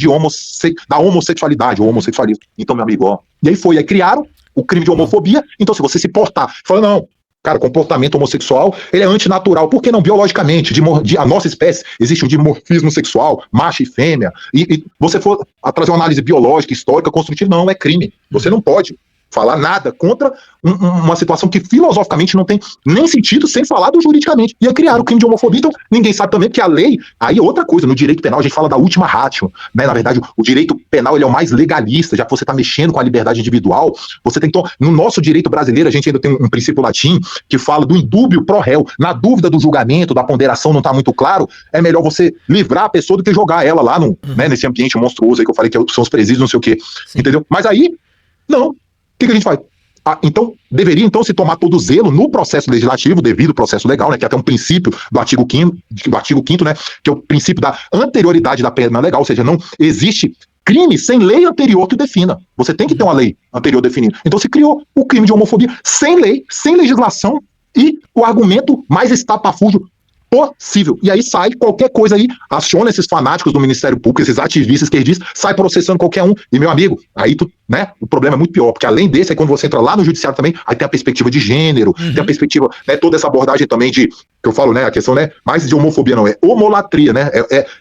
da homossexualidade, ou homossexualismo. Então, meu amigo, ó, e aí criaram o crime de homofobia, então se você se portar, fala, não, cara, comportamento homossexual, ele é antinatural, por que não biologicamente? A nossa espécie existe um dimorfismo sexual, macho e fêmea, e você for trazer uma análise biológica, histórica, construtiva, não, é crime, você não pode falar nada contra uma situação que filosoficamente não tem nem sentido sem falar do juridicamente. E aí criaram o crime de homofobia, então ninguém sabe também que a lei, aí é outra coisa, no direito penal a gente fala da última ratio, né? Na verdade o direito penal ele é o mais legalista, já que você está mexendo com a liberdade individual, você tem, então, no nosso direito brasileiro a gente ainda tem um princípio latim que fala do indúbio pro réu, na dúvida do julgamento, da ponderação não está muito claro, é melhor você livrar a pessoa do que jogar ela lá né, nesse ambiente monstruoso aí que eu falei que são os presídios, não sei o quê, entendeu? Mas aí, não. O que a gente faz? Então, deveria então se tomar todo o zelo no processo legislativo, devido ao processo legal, né, que é até um princípio do artigo 5º, né, que é o princípio da anterioridade da pena legal, ou seja, não existe crime sem lei anterior que o defina. Você tem que ter uma lei anterior definindo. Então se criou o crime de homofobia sem lei, sem legislação e o argumento mais estapafúrdio possível. E aí sai qualquer coisa aí, aciona esses fanáticos do Ministério Público, esses ativistas esquerdistas, sai processando qualquer um. E, meu amigo, aí né, o problema é muito pior, porque além desse, aí quando você entra lá no judiciário também, aí tem a perspectiva de gênero, tem a perspectiva, né, toda essa abordagem também de, que eu falo, né, a questão, né, mais de homofobia não, é homolatria, né,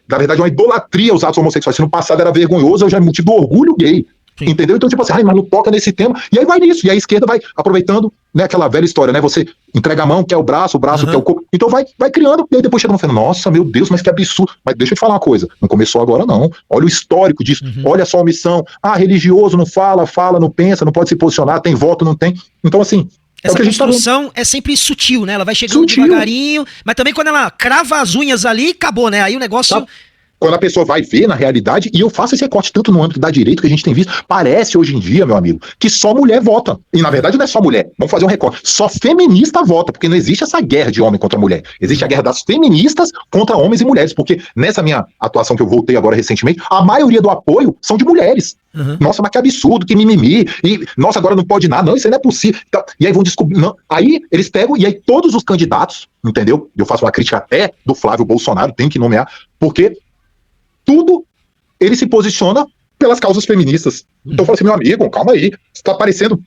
na verdade é uma idolatria aos atos homossexuais. Se no passado era vergonhoso, hoje é motivo do orgulho gay. Sim. Entendeu? Então, tipo assim, mas não toca nesse tema, e aí vai nisso, e a esquerda vai aproveitando, né, aquela velha história, né, você entrega a mão, quer o braço quer o corpo, então vai criando, e aí depois chega no final, nossa, meu Deus, mas que absurdo, mas deixa eu te falar uma coisa, não começou agora não, olha o histórico disso, olha só a omissão, religioso não fala, não pensa, não pode se posicionar, tem voto, não tem, então assim, essa construção é sempre sutil, né, ela vai chegando devagarinho, mas também quando ela crava as unhas ali, acabou, né, aí o negócio... Tá. Quando a pessoa vai ver na realidade, e eu faço esse recorte tanto no âmbito da direita que a gente tem visto, parece hoje em dia, meu amigo, que só mulher vota. E na verdade não é só mulher, vamos fazer um recorte. Só feminista vota, porque não existe essa guerra de homem contra mulher. Existe a guerra das feministas contra homens e mulheres, porque nessa minha atuação que eu voltei agora recentemente, a maioria do apoio são de mulheres. Nossa, mas que absurdo, que mimimi, e nossa, agora não pode nada, não, isso aí não é possível. Então, e aí vão descobrir, não, aí eles pegam, e aí todos os candidatos, entendeu? Eu faço uma crítica até do Flávio Bolsonaro, tem que nomear, porque tudo ele se posiciona pelas causas feministas. Então eu falo assim, meu amigo, calma aí, está parecendo,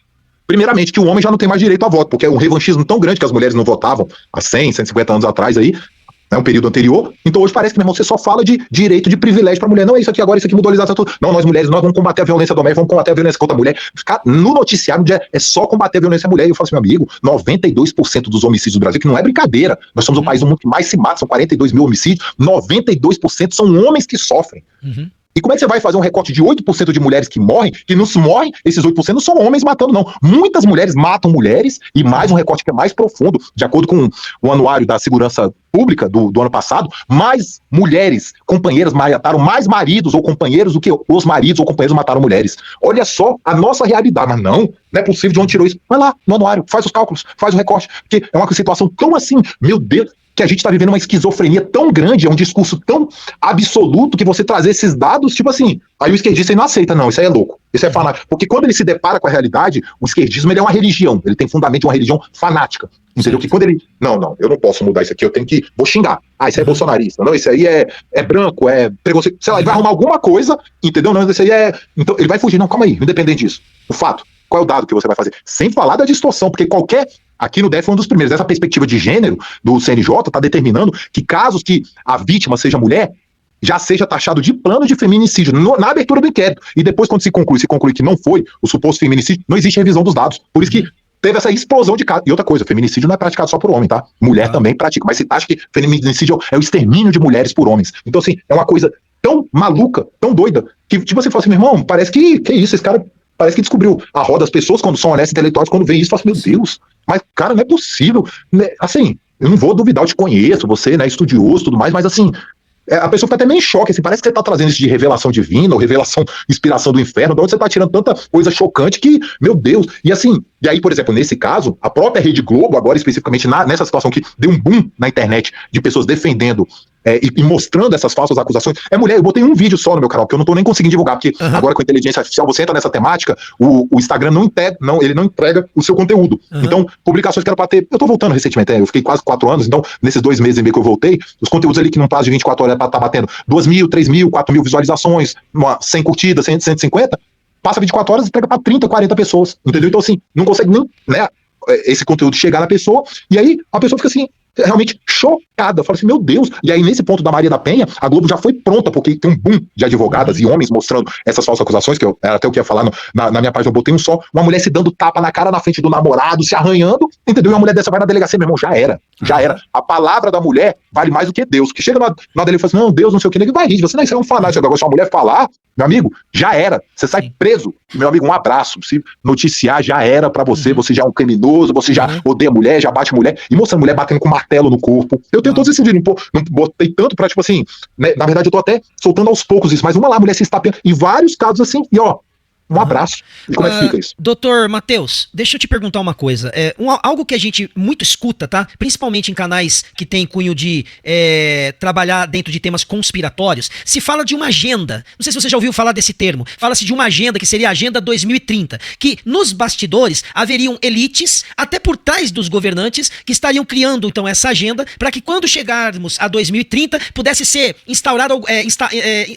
primeiramente, que o homem já não tem mais direito a voto, porque é um revanchismo tão grande que as mulheres não votavam há 100, 150 anos atrás aí, né, um período anterior, então hoje parece que, meu irmão, você só fala de direito de privilégio para mulher, não é isso aqui agora, isso aqui mudou, tudo. Não, nós mulheres, nós vamos combater a violência doméstica, vamos combater a violência contra a mulher, ficar no noticiário é só combater a violência à mulher, e eu falo assim, meu amigo, 92% dos homicídios do Brasil, que não é brincadeira, nós somos o país do mundo que mais se mata, são 42 mil homicídios, 92% são homens que sofrem. E como é que você vai fazer um recorte de 8% de mulheres que morrem, que não se morrem, esses 8% não são homens matando, não. Muitas mulheres matam mulheres, e mais um recorte que é mais profundo, de acordo com o anuário da segurança pública do ano passado, mais mulheres, companheiras mataram mais maridos ou companheiros do que os maridos ou companheiros mataram mulheres. Olha só a nossa realidade, mas não é possível, de onde tirou isso? Vai lá no anuário, faz os cálculos, faz o recorte, porque é uma situação tão assim, meu Deus, que a gente está vivendo uma esquizofrenia tão grande, é um discurso tão absoluto que você trazer esses dados, tipo assim, aí o esquerdista não aceita, não, isso aí é louco, isso é fanático, porque quando ele se depara com a realidade, o esquerdismo ele é uma religião, ele tem fundamento de uma religião fanática, entendeu? Que quando ele, não, eu não posso mudar isso aqui, eu tenho que, vou xingar, isso aí é bolsonarista, não, isso aí é branco, é preconceito, sei lá, ele vai arrumar alguma coisa, entendeu? Não, isso aí então ele vai fugir, não, calma aí, independente disso, o fato, qual é o dado que você vai fazer? Sem falar da distorção, porque aqui no DF foi um dos primeiros. Essa perspectiva de gênero do CNJ está determinando que casos que a vítima seja mulher, já seja taxado de plano de feminicídio na abertura do inquérito. E depois, quando se conclui que não foi o suposto feminicídio, não existe revisão dos dados. Por isso que teve essa explosão de casos. E outra coisa, feminicídio não é praticado só por homem, tá? Mulher também pratica. Mas se acha que feminicídio é o extermínio de mulheres por homens. Então, assim, é uma coisa tão maluca, tão doida, que tipo, você fala assim, meu irmão, parece que isso, esse cara parece que descobriu a roda das pessoas quando são honestas intelectuais, quando vem isso, fala assim, meu Deus, mas, cara, não é possível, né? Assim, eu não vou duvidar, eu te conheço, você, né, estudioso e tudo mais, mas assim, a pessoa fica até meio em choque, assim, parece que você tá trazendo isso de revelação divina, ou revelação, inspiração do inferno, de onde você tá tirando tanta coisa chocante que, meu Deus, e assim, e aí, por exemplo, nesse caso, a própria Rede Globo, agora especificamente nessa situação que deu um boom na internet de pessoas defendendo e mostrando essas falsas acusações, mulher, eu botei um vídeo só no meu canal, que eu não tô nem conseguindo divulgar, porque agora com a inteligência artificial, você entra nessa temática, o Instagram ele não entrega o seu conteúdo. Então, publicações que era pra ter, eu tô voltando recentemente, eu fiquei quase 4 anos, então, nesses 2 meses e meio que eu voltei, os conteúdos ali que num prazo de 24 horas era pra estar batendo 2.000, 3.000, 4.000 visualizações, 100 curtidas, 100, 150, passa 24 horas e entrega pra 30, 40 pessoas, entendeu? Então, assim, não consegue nem, né, esse conteúdo chegar na pessoa, e aí a pessoa fica assim, realmente chocada, fala assim, meu Deus, e aí nesse ponto da Maria da Penha, a Globo já foi pronta, porque tem um boom de advogadas e homens mostrando essas falsas acusações, que era até o que eu ia falar na minha página, eu botei um só, uma mulher se dando tapa na cara na frente do namorado, se arranhando, entendeu? E uma mulher dessa vai na delegacia, meu irmão, já era, a palavra da mulher vale mais do que Deus, que chega na delegacia e fala assim, não, Deus não sei o que, ele vai rir, você não, isso é um fanático, agora se uma mulher falar, meu amigo, já era, você sai preso, meu amigo, um abraço, se noticiar já era pra você, você já é um criminoso, você já odeia mulher, já bate mulher, e mostrando mulher batendo com martelo no corpo, eu tenho todos esses vídeos, não botei tanto pra, tipo assim, né, na verdade eu tô até soltando aos poucos isso, mas uma lá, mulher se estapeando, em vários casos assim, e ó, um abraço. E como é que fica isso? Doutor Matheus, deixa eu te perguntar uma coisa. Algo que a gente muito escuta, tá? Principalmente em canais que tem cunho de trabalhar dentro de temas conspiratórios, se fala de uma agenda. Não sei se você já ouviu falar desse termo. Fala-se de uma agenda que seria a Agenda 2030. Que nos bastidores haveriam elites, até por trás dos governantes, que estariam criando então essa agenda para que quando chegarmos a 2030 pudesse ser instaurado,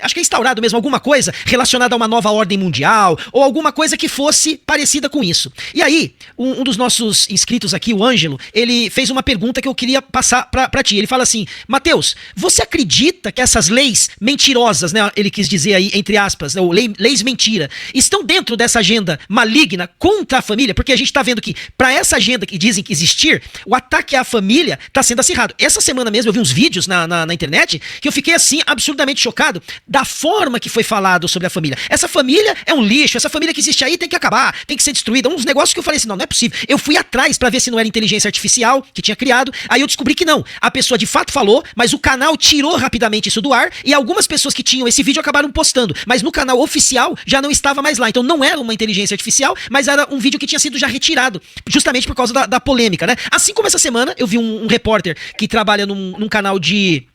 acho que é instaurado mesmo alguma coisa relacionada a uma nova ordem mundial, ou alguma coisa que fosse parecida com isso. E aí, um dos nossos inscritos aqui, o Ângelo, ele fez uma pergunta que eu queria passar pra ti. Ele fala assim, Matheus, você acredita que essas leis mentirosas, né, ele quis dizer aí, entre aspas, ou leis mentira, estão dentro dessa agenda maligna contra a família? Porque a gente tá vendo que, para essa agenda que dizem que existir, o ataque à família tá sendo acirrado. Essa semana mesmo eu vi uns vídeos na internet que eu fiquei assim, absurdamente chocado da forma que foi falado sobre a família. Essa família é um lixo, essa família que existe aí tem que acabar, tem que ser destruída. Uns negócios que eu falei assim, não é possível. Eu fui atrás pra ver se não era inteligência artificial que tinha criado, aí eu descobri que não. A pessoa de fato falou, mas o canal tirou rapidamente isso do ar, e algumas pessoas que tinham esse vídeo acabaram postando, mas no canal oficial já não estava mais lá. Então não era uma inteligência artificial, mas era um vídeo que tinha sido já retirado, justamente por causa da polêmica, né? Assim como essa semana eu vi um repórter que trabalha num canal de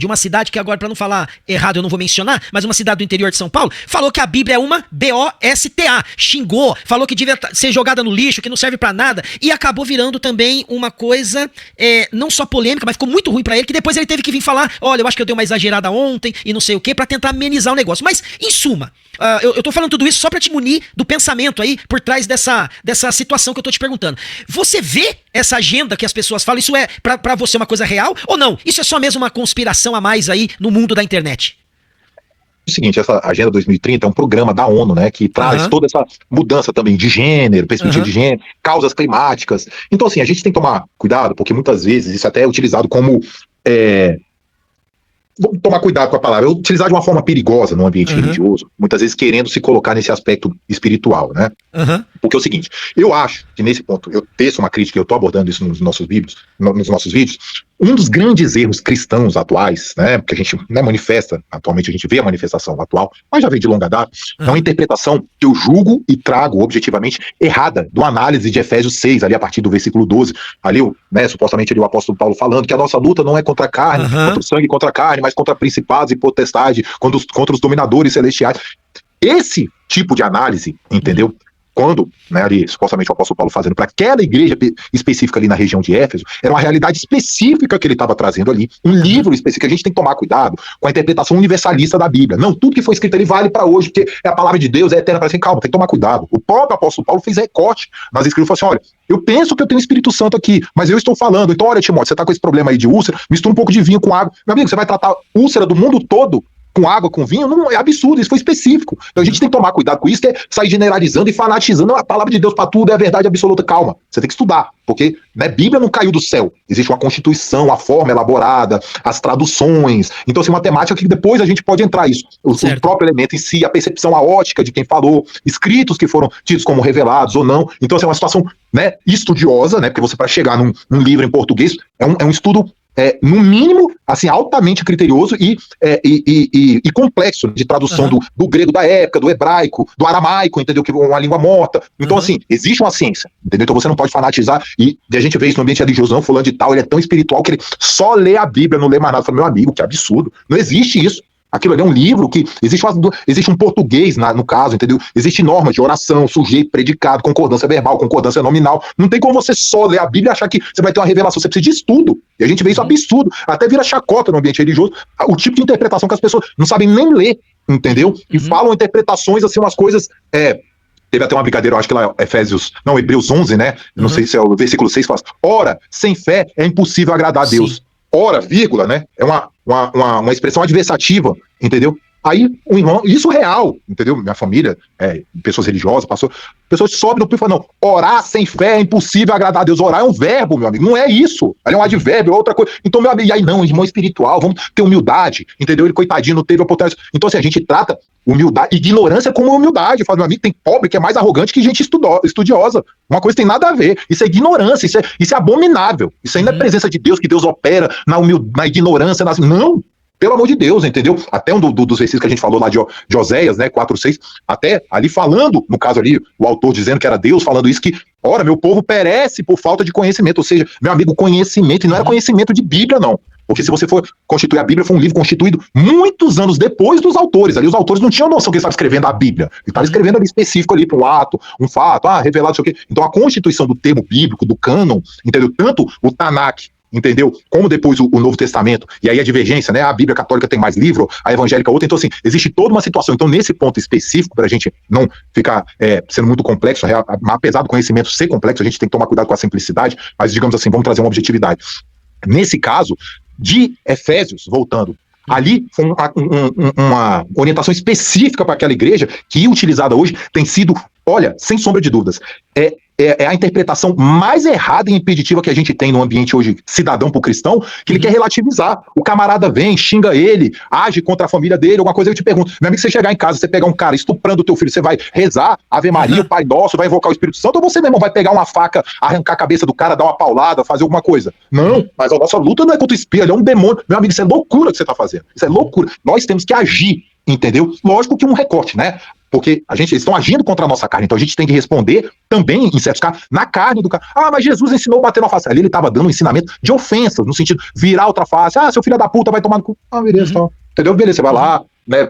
uma cidade que agora, pra não falar errado, eu não vou mencionar, mas uma cidade do interior de São Paulo, falou que a Bíblia é uma BOSTA, xingou, falou que devia ser jogada no lixo, que não serve pra nada, e acabou virando também uma coisa, não só polêmica, mas ficou muito ruim pra ele, que depois ele teve que vir falar, olha, eu acho que eu dei uma exagerada ontem, e não sei o que, pra tentar amenizar o negócio. Mas, em suma, eu tô falando tudo isso só pra te munir do pensamento aí, por trás dessa situação que eu tô te perguntando. Você vê essa agenda que as pessoas falam, isso é pra você uma coisa real, ou não? Isso é só mesmo uma conspiração a mais aí no mundo da internet? O seguinte, essa Agenda 2030 é um programa da ONU, né, que traz toda essa mudança também de gênero, perspectiva de gênero, causas climáticas. Então, assim, a gente tem que tomar cuidado, porque muitas vezes isso até é utilizado como... Vamos tomar cuidado com a palavra, utilizar de uma forma perigosa no ambiente religioso, muitas vezes querendo se colocar nesse aspecto espiritual, né? Porque é o seguinte, eu acho que nesse ponto, eu teço uma crítica, eu estou abordando isso nos nossos vídeos, um dos grandes erros cristãos atuais, né, que a gente manifesta, atualmente a gente vê a manifestação atual, mas já vem de longa data, é uma interpretação que eu julgo e trago objetivamente errada, do análise de Efésios 6, ali a partir do versículo 12, ali, né, supostamente ali o apóstolo Paulo falando que a nossa luta não é contra a carne, contra o sangue e contra a carne, mas contra principados e potestades, contra os dominadores celestiais. Esse tipo de análise, entendeu? Quando, né, ali, supostamente o apóstolo Paulo fazendo para aquela igreja específica ali na região de Éfeso, era uma realidade específica que ele estava trazendo ali, um livro específico. A gente tem que tomar cuidado com a interpretação universalista da Bíblia. Não, tudo que foi escrito ali vale para hoje, porque é a palavra de Deus, é eterna para sempre. Calma, tem que tomar cuidado. O próprio apóstolo Paulo fez recorte nas escrituras e falou assim, olha, eu penso que eu tenho o Espírito Santo aqui, mas eu estou falando, então olha, Timóteo, você está com esse problema aí de úlcera, mistura um pouco de vinho com água. Meu amigo, você vai tratar úlcera do mundo todo com água, com vinho, não é absurdo, isso foi específico. Então a gente tem que tomar cuidado com isso, que é sair generalizando e fanatizando a palavra de Deus para tudo, é a verdade absoluta. Calma, você tem que estudar, porque, né, Bíblia não caiu do céu, existe uma constituição, a forma elaborada, as traduções, então assim, uma temática que depois a gente pode entrar isso, o próprio elemento em si, a percepção, a ótica de quem falou, escritos que foram tidos como revelados ou não, então assim, é uma situação, né, estudiosa, né, porque você para chegar num livro em português, é um estudo no mínimo, assim, altamente criterioso e complexo de tradução do grego da época, do hebraico, do aramaico, entendeu? Que é uma língua morta. Então, assim, existe uma ciência, entendeu? Então você não pode fanatizar, e a gente vê isso no ambiente religioso, não, fulano de tal, ele é tão espiritual que ele só lê a Bíblia, não lê mais nada. Eu falo, meu amigo, que absurdo. Não existe isso. Aquilo ali é um livro que existe um português no caso, entendeu? Existe normas de oração, sujeito, predicado, concordância verbal, concordância nominal. Não tem como você só ler a Bíblia e achar que você vai ter uma revelação. Você precisa de estudo. E a gente vê isso absurdo. Até vira chacota no ambiente religioso, o tipo de interpretação que as pessoas não sabem nem ler, entendeu? E falam interpretações, assim, umas coisas... Teve até uma brincadeira, eu acho que lá Hebreus 11, né? Não sei se é o versículo 6, fala: ora, sem fé é impossível agradar a Deus. Sim. Ora, vírgula, né? É uma expressão adversativa, entendeu? Aí, um irmão, isso real, entendeu? Minha família, pessoas religiosas, pessoas sobem no púlpito e falam, não, orar sem fé é impossível agradar a Deus. Orar é um verbo, meu amigo, não é isso. É um advérbio, é outra coisa. Então, meu amigo, e aí não, irmão espiritual, vamos ter humildade, entendeu? Ele, coitadinho, não teve oportunidade. Então, assim, a gente trata humildade, ignorância como humildade. Fala, meu amigo, tem pobre que é mais arrogante que gente estudiosa. Uma coisa tem nada a ver. Isso é ignorância, isso é abominável. Isso aí não é presença de Deus, que Deus opera na ignorância. Não. Pelo amor de Deus, entendeu? Até um dos versículos que a gente falou lá de Oséias, né, 4:6, até ali falando, no caso ali, o autor dizendo que era Deus falando isso, que, ora, meu povo perece por falta de conhecimento. Ou seja, meu amigo, conhecimento, e não era conhecimento de Bíblia, não. Porque se você for constituir a Bíblia, foi um livro constituído muitos anos depois dos autores. Ali os autores não tinham noção que eles estavam escrevendo a Bíblia. Eles estavam escrevendo ali específico ali para um fato, revelado, não sei o quê. Então a constituição do termo bíblico, do cânon, entendeu? Tanto o Tanakh, entendeu? Como depois o Novo Testamento, e aí a divergência, né? A Bíblia católica tem mais livro, a evangélica outra, então assim, existe toda uma situação. Então nesse ponto específico, para a gente não ficar sendo muito complexo, apesar do conhecimento ser complexo, a gente tem que tomar cuidado com a simplicidade, mas digamos assim, vamos trazer uma objetividade. Nesse caso, de Efésios, voltando, ali foi uma orientação específica para aquela igreja que, utilizada hoje, tem sido, olha, sem sombra de dúvidas, é a interpretação mais errada e impeditiva que a gente tem no ambiente hoje, cidadão pro cristão, que ele quer relativizar. O camarada vem, xinga ele, age contra a família dele, alguma coisa. Eu te pergunto, meu amigo, você chegar em casa, você pegar um cara estuprando o teu filho, você vai rezar Ave Maria, o Pai Nosso, vai invocar o Espírito Santo, ou você, meu irmão, vai pegar uma faca, arrancar a cabeça do cara, dar uma paulada, fazer alguma coisa? Não, mas a nossa luta não é contra o espírito, ele é um demônio. Meu amigo, isso é loucura que você tá fazendo. Isso é loucura. Nós temos que agir, entendeu? Lógico que um recorte, né? Porque eles estão agindo contra a nossa carne, então a gente tem que responder também, em certos casos, na carne do cara. Mas Jesus ensinou a bater na face. Ali ele estava dando um ensinamento de ofensas, no sentido, virar outra face. Seu filho da puta vai tomar no cu. Beleza, então. Entendeu? Beleza, você vai lá, né?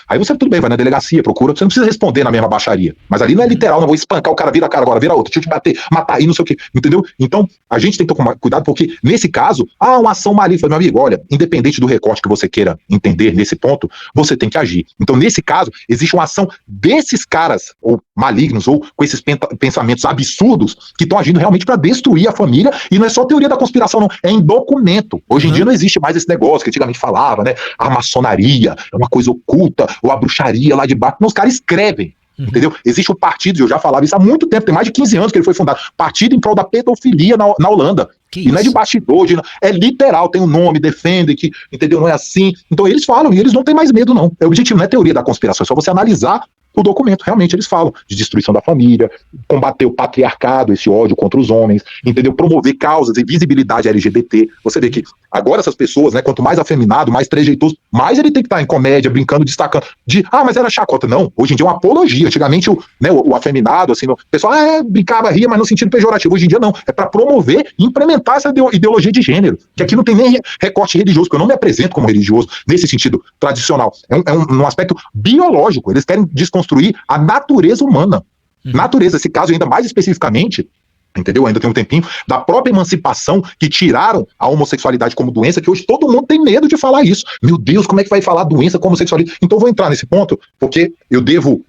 Aí você, tudo bem, vai na delegacia, procura, você não precisa responder na mesma baixaria, mas ali não é literal, não vou espancar o cara, vira a cara agora, vira outro, deixa eu te bater, matar aí, não sei o que, entendeu? Então, a gente tem que tomar cuidado, porque nesse caso, uma ação maligna, meu amigo, olha, independente do recorte que você queira entender nesse ponto, você tem que agir. Então, nesse caso, existe uma ação desses caras, ou malignos, ou com esses pensamentos absurdos, que estão agindo realmente para destruir a família, e não é só teoria da conspiração, não, é em documento. Hoje em dia não existe mais esse negócio que antigamente falava, né, a maçonaria é uma coisa oculta, ou a bruxaria lá de baixo. Não, os caras escrevem, entendeu? Existe um partido, eu já falava isso há muito tempo, tem mais de 15 anos que ele foi fundado, partido em prol da pedofilia na Holanda. E não é de bastidor, é literal, tem um nome, defende, que, entendeu? Não é assim. Então eles falam, e eles não têm mais medo, não. O objetivo não é teoria da conspiração, é só você analisar o documento. Realmente eles falam de destruição da família, combater o patriarcado, esse ódio contra os homens, entendeu? Promover causas e visibilidade LGBT. Você vê que agora essas pessoas, né, quanto mais afeminado, mais trejeitoso, mais ele tem que estar em comédia, brincando, destacando, mas era chacota. Não, hoje em dia é uma apologia. Antigamente o afeminado, assim, o pessoal brincava, ria, mas no sentido pejorativo. Hoje em dia não, é para promover e implementar essa ideologia de gênero, que aqui não tem nem recorte religioso, porque eu não me apresento como religioso nesse sentido tradicional. É um aspecto biológico. Eles querem desconstruir a natureza humana. Natureza, esse caso ainda mais especificamente, entendeu? Ainda tem um tempinho, da própria emancipação, que tiraram a homossexualidade como doença, que hoje todo mundo tem medo de falar isso. Meu Deus, como é que vai falar doença como homossexualidade? Então eu vou entrar nesse ponto, porque eu devo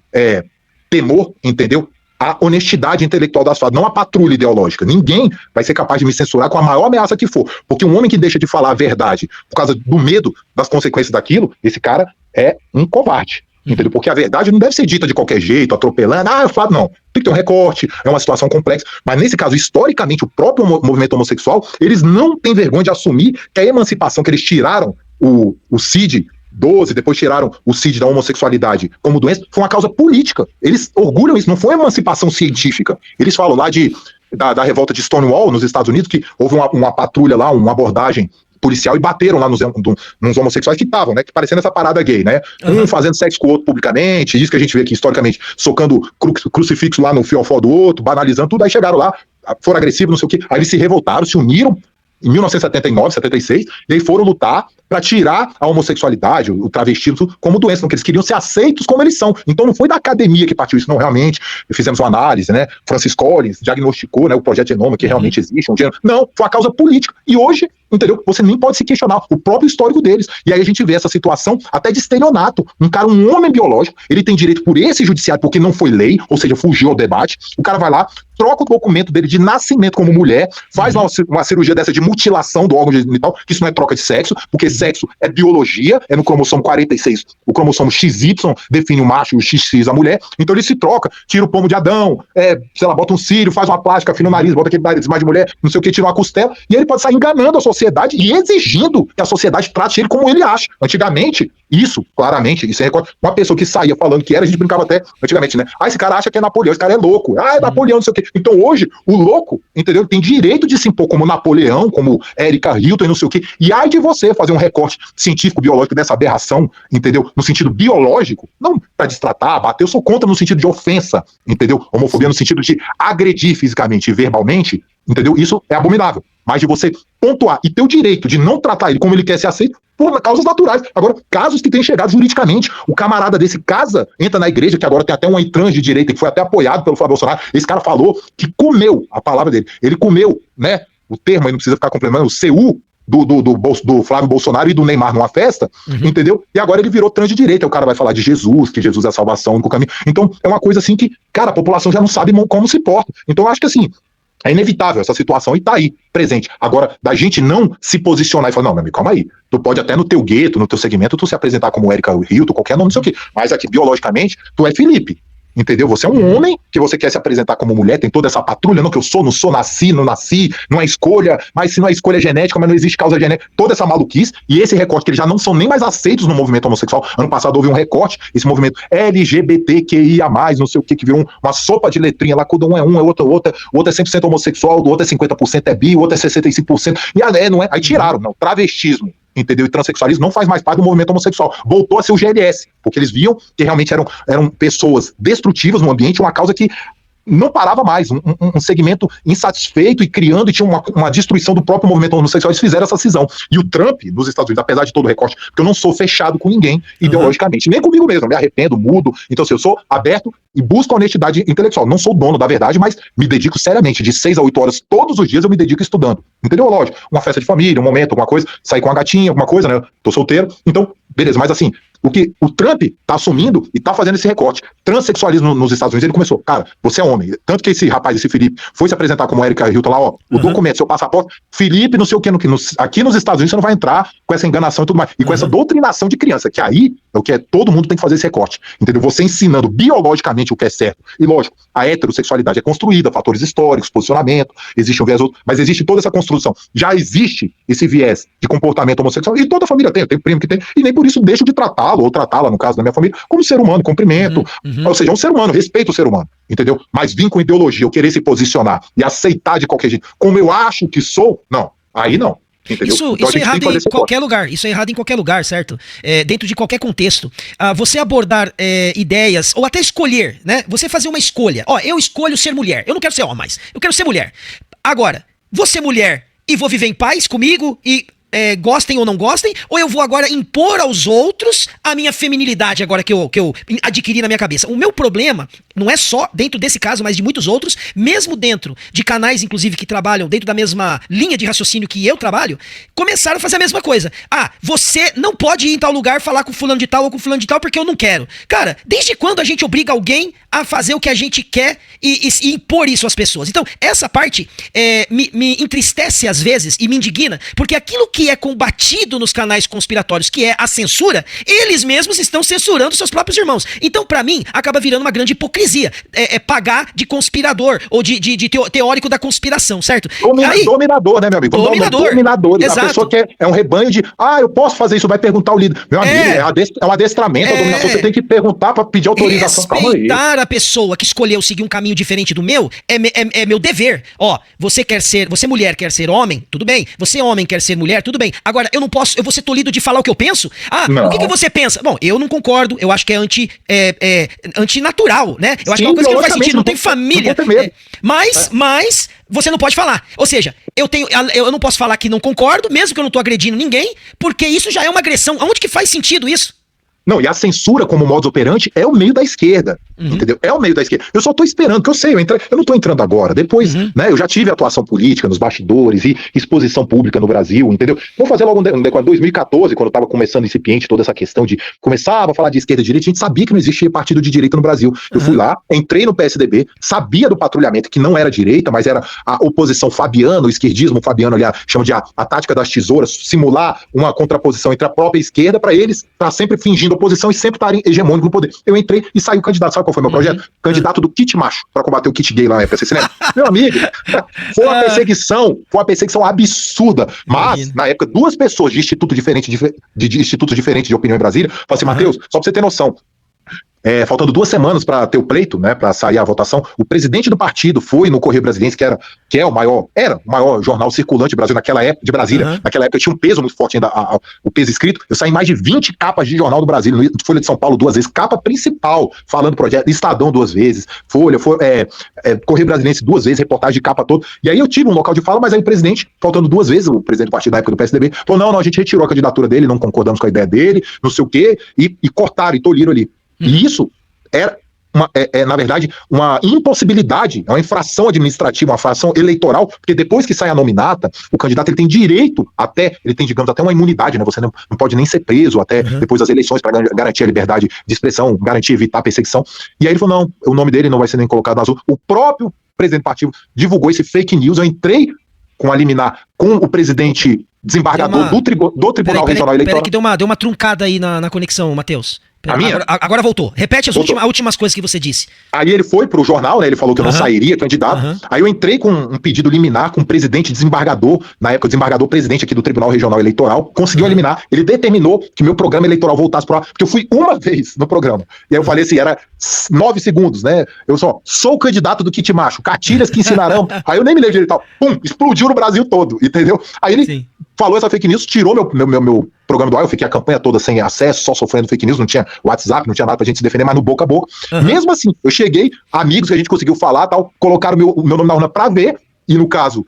temor, entendeu? A honestidade intelectual das falas, não a patrulha ideológica. Ninguém vai ser capaz de me censurar com a maior ameaça que for, porque um homem que deixa de falar a verdade por causa do medo das consequências daquilo, esse cara é um covarde. Entendeu? Porque a verdade não deve ser dita de qualquer jeito, atropelando, eu falo, não, tem que ter um recorte, é uma situação complexa, mas nesse caso, historicamente, o próprio movimento homossexual, eles não têm vergonha de assumir que a emancipação, que eles tiraram o CID 12, depois tiraram o CID da homossexualidade como doença, foi uma causa política. Eles orgulham isso, não foi uma emancipação científica. Eles falam lá da revolta de Stonewall nos Estados Unidos, que houve uma patrulha lá, uma abordagem policial e bateram lá nos homossexuais que estavam, né? Que parecendo essa parada gay, né? Um fazendo sexo com o outro publicamente, isso que a gente vê aqui historicamente, socando crucifixo lá no fiofó do outro, banalizando tudo, aí chegaram lá, foram agressivos, não sei o quê, aí eles se revoltaram, se uniram em 1979, 76, e aí foram lutar para tirar a homossexualidade, o travestismo como doença, porque eles queriam ser aceitos como eles são. Então não foi da academia que partiu isso, não, realmente. Fizemos uma análise, né? Francis Collins diagnosticou, né, o projeto Genoma, que realmente existe um gênero. Não, foi a causa política. E hoje, entendeu? Você nem pode se questionar o próprio histórico deles. E aí a gente vê essa situação até de estelionato. Um cara, um homem biológico, ele tem direito por esse judiciário, porque não foi lei, ou seja, fugiu ao debate. O cara vai lá, troca o documento dele de nascimento como mulher, faz uma cirurgia dessa de mutilação do órgão genital, que isso não é troca de sexo, porque sexo é biologia, é no cromossomo 46, o cromossomo XY define o macho e o XX a mulher, então ele se troca, tira o pomo de Adão, sei lá, bota um cílio, faz uma plástica, afina o nariz, bota aquele nariz mais de mulher, não sei o que, tira uma costela, e ele pode sair enganando a sociedade e exigindo que a sociedade trate ele como ele acha. Antigamente, isso, claramente, isso é recorde. Uma pessoa que saía falando que era, a gente brincava até antigamente, né? Esse cara acha que é Napoleão, esse cara é louco. É Napoleão, não sei o quê. Então hoje, o louco, entendeu? Tem direito de se impor como Napoleão, como Erika Hilton e não sei o quê. E ai de você fazer um recorte científico, biológico dessa aberração, entendeu? No sentido biológico, não para destratar, bater. Eu sou contra no sentido de ofensa, entendeu? Homofobia no sentido de agredir fisicamente e verbalmente, entendeu? Isso é abominável. Mas de você pontuar e ter o direito de não tratar ele como ele quer ser aceito por causas naturais. Agora, casos que têm chegado juridicamente, o camarada desse casa, entra na igreja, que agora tem até um trans de direita, que foi até apoiado pelo Flávio Bolsonaro, esse cara falou que comeu, a palavra dele, ele comeu, né, o termo aí não precisa ficar complementando, o CU do Flávio Bolsonaro e do Neymar numa festa, entendeu? E agora ele virou trans de direita, o cara vai falar de Jesus, que Jesus é a salvação, o único caminho. Então, é uma coisa assim que, cara, a população já não sabe como se porta. Então, eu acho que assim, é inevitável essa situação e tá aí, presente. Agora, da gente não se posicionar e falar, não, meu amigo, calma aí. Tu pode até no teu gueto, no teu segmento, tu se apresentar como Erika Hilton, qualquer nome, não sei o quê. Mas aqui, biologicamente, tu é Felipe. Entendeu? Você é um homem que você quer se apresentar como mulher, tem toda essa patrulha, não que eu sou, não sou, nasci, não é escolha, mas se não é escolha genética, mas não existe causa genética, toda essa maluquice, e esse recorte que eles já não são nem mais aceitos no movimento homossexual. Ano passado houve um recorte, esse movimento LGBTQIA+, não sei o que virou uma sopa de letrinha lá, quando um é outro é 100% homossexual, o outro é 50% é bi, o outro é 65%, e não é, aí tiraram, não, travestismo. Entendeu? E transexualismo não faz mais parte do movimento homossexual. Voltou a ser o GLS, porque eles viam que realmente eram pessoas destrutivas no ambiente, uma causa que não parava mais, um segmento insatisfeito e criando, e tinha uma destruição do próprio movimento homossexual. Eles fizeram essa cisão. E o Trump, nos Estados Unidos, apesar de todo o recorte, porque eu não sou fechado com ninguém ideologicamente, nem comigo mesmo, eu me arrependo, mudo. Então, assim, eu sou aberto e busco a honestidade intelectual. Não sou dono da verdade, mas me dedico seriamente. De 6 a 8 horas todos os dias eu me dedico estudando. Entendeu? Lógico, uma festa de família, um momento, alguma coisa, sair com a gatinha, alguma coisa, né? Tô solteiro. Então, beleza, mas assim, o que o Trump tá assumindo e tá fazendo esse recorte. Transexualismo nos Estados Unidos, ele começou, cara, você é homem. Tanto que esse rapaz, esse Felipe, foi se apresentar como Erika Hilton lá, ó, o documento, seu passaporte, Felipe, não sei o que, aqui nos Estados Unidos você não vai entrar com essa enganação e tudo mais. E com essa doutrinação de criança, que aí é o que todo mundo tem que fazer esse recorte. Entendeu? Você ensinando biologicamente o que é certo. E lógico, a heterossexualidade é construída, fatores históricos, posicionamento, existe um viés outro, mas existe toda essa construção. Já existe esse viés de comportamento homossexual, e toda a família tem, eu tenho primo que tem, e nem por isso deixo de tratá-lo, ou tratá-la, no caso da minha família, como ser humano, cumprimento, ou seja, um ser humano, respeito o ser humano, entendeu? Mas vir com ideologia, eu querer se posicionar e aceitar de qualquer jeito, como eu acho que sou, não, aí não. Entendeu? Isso é errado em qualquer lugar. Isso é errado em qualquer lugar, certo? Dentro de qualquer contexto. Você abordar ideias, ou até escolher, né? Você fazer uma escolha. Ó, eu escolho ser mulher. Eu não quero ser homem mais. Eu quero ser mulher. Agora, vou ser mulher e vou viver em paz comigo e... gostem ou não gostem, ou eu vou agora impor aos outros a minha feminilidade agora que eu adquiri na minha cabeça. O meu problema não é só dentro desse caso, mas de muitos outros, mesmo dentro de canais, inclusive, que trabalham dentro da mesma linha de raciocínio que eu trabalho, começaram a fazer a mesma coisa. Você não pode ir em tal lugar falar com fulano de tal ou com fulano de tal porque eu não quero. Cara, desde quando a gente obriga alguém a fazer o que a gente quer e impor isso às pessoas? Então, essa parte me entristece às vezes e me indigna, porque aquilo que é combatido nos canais conspiratórios, que é a censura, eles mesmos estão censurando seus próprios irmãos. Então, pra mim, acaba virando uma grande hipocrisia. Pagar de conspirador ou de teórico da conspiração, certo? Dominador, né, meu amigo? Dominador. Exato. A pessoa que é um rebanho de, eu posso fazer isso, vai perguntar ao líder. Meu amigo, é um adestramento, a dominação, você tem que perguntar pra pedir autorização. Respeitar a pessoa que escolheu seguir um caminho diferente do meu é meu dever. Ó, você mulher quer ser homem, tudo bem. Você homem quer ser mulher, tudo bem. Agora, eu vou ser tolhido de falar o que eu penso? Não. O que você pensa? Bom, eu não concordo, eu acho que é antinatural, né? Eu acho que é uma coisa que não faz sentido, não tem família. Mas você não pode falar. Ou seja, eu não posso falar que não concordo, mesmo que eu não tô agredindo ninguém, porque isso já é uma agressão. Aonde que faz sentido isso? Não, e a censura como modus operandi é o meio da esquerda, entendeu? É o meio da esquerda. Eu só tô esperando, que eu sei, eu não tô entrando agora. Depois, né, eu já tive atuação política nos bastidores e exposição pública no Brasil, entendeu? Vou fazer logo em 2014, quando eu tava começando incipiente toda essa questão de... Começava a falar de esquerda e direita, a gente sabia que não existia partido de direita no Brasil. Eu fui lá, entrei no PSDB, sabia do patrulhamento, que não era direita, mas era a oposição fabiana, o esquerdismo fabiano, aliás, chama de a tática das tesouras, simular uma contraposição entre a própria esquerda para eles, para sempre fingindo oposição e sempre estarem hegemônicos no poder. Eu entrei e saí o candidato. Sabe qual foi meu projeto? Candidato do kit macho, para combater o kit gay lá na época. Você lembra? Meu amigo, foi uma perseguição absurda. Mas, na época, duas pessoas de institutos diferentes de opinião em Brasília falaram assim, Matheus, só pra você ter noção, faltando 2 semanas para ter o pleito, né, para sair a votação, o presidente do partido foi no Correio Brasiliense, que era o maior jornal circulante do Brasil naquela época, de Brasília. Naquela época tinha um peso muito forte ainda, o peso escrito. Eu saí em mais de 20 capas de jornal do Brasil, no Folha de São Paulo 2 vezes, capa principal, falando do projeto, Estadão 2 vezes, Correio Brasiliense 2 vezes, reportagem de capa toda. E aí eu tive um local de fala, mas aí o presidente, faltando 2 vezes, o presidente do partido da época do PSDB, falou, não, a gente retirou a candidatura dele, não concordamos com a ideia dele, não sei o quê, e cortaram e tolhiram ali. E isso era, na verdade, uma impossibilidade, é uma infração administrativa, uma infração eleitoral, porque depois que sai a nominata, o candidato ele tem direito ele tem, digamos, até uma imunidade, né? Você não pode nem ser preso até depois das eleições para garantir a liberdade de expressão, garantir evitar a perseguição. E aí ele falou, não, o nome dele não vai ser nem colocado na azul. O próprio presidente do partido divulgou esse fake news. Eu entrei com a liminar com o presidente desembargador do Tribunal Regional Eleitoral. Peraí que deu uma truncada aí na conexão, Matheus. Agora voltou. Repete as últimas coisas que você disse. Aí ele foi pro jornal, né? Ele falou que eu não sairia candidato. Aí eu entrei com um pedido liminar com o presidente desembargador, na época o desembargador presidente aqui do Tribunal Regional Eleitoral, conseguiu eliminar. Ele determinou que meu programa eleitoral voltasse pro ar, porque eu fui uma vez no programa. E aí eu falei assim, era 9 segundos, né? Eu sou o candidato do kit macho, cartilhas que ensinarão. Aí eu nem me lembro direito, tal. Pum, explodiu no Brasil todo, entendeu? Aí ele falou essa fake news, tirou meu programa do ar, eu fiquei a campanha toda sem acesso, só sofrendo fake news, não tinha WhatsApp, não tinha nada pra gente se defender, mas no boca a boca. Mesmo assim, eu cheguei, amigos que a gente conseguiu falar, tal, colocaram o meu nome na urna pra ver, e no caso,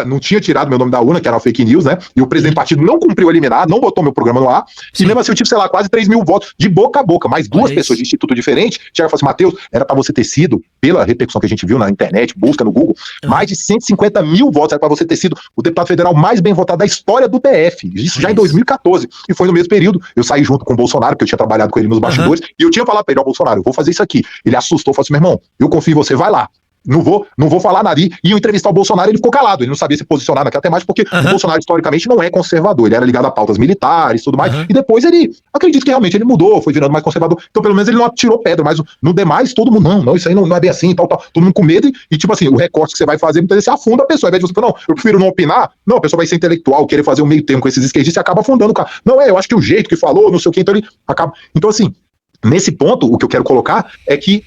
não tinha tirado meu nome da urna, que era uma fake news, né? E o presidente do partido não cumpriu eliminar, não botou meu programa no ar, e mesmo assim eu tive, sei lá, quase 3 mil votos de boca a boca, mais 2 pessoas de instituto diferente, chegaram e falaram assim, Matheus, era pra você ter sido, pela repercussão que a gente viu na internet, busca no Google, mais de 150 mil votos, era pra você ter sido o deputado federal mais bem votado da história do DF, isso já em 2014, e foi no mesmo período, eu saí junto com o Bolsonaro, porque eu tinha trabalhado com ele nos bastidores, e eu tinha falado pra ele, Bolsonaro, eu vou fazer isso aqui, ele assustou, falou assim, meu irmão, eu confio em você, vai lá. Não vou falar nada. E eu entrevistar o Bolsonaro, ele ficou calado, ele não sabia se posicionar naquela temática, porque o Bolsonaro historicamente não é conservador, ele era ligado a pautas militares e tudo mais, e depois ele, acredito que realmente ele mudou, foi virando mais conservador, então pelo menos ele não atirou pedra, mas no demais todo mundo, não, isso aí não é bem assim, tal, todo mundo com medo, e tipo assim, o recorte que você vai fazer, muitas vezes você afunda a pessoa, ao invés de você falar, não, eu prefiro não opinar, não, a pessoa vai ser intelectual, querer fazer um meio termo com esses esquerdistas e acaba afundando o cara, não, eu acho que o jeito que falou, não sei o que, então ele acaba, então assim, nesse ponto, o que eu quero colocar é que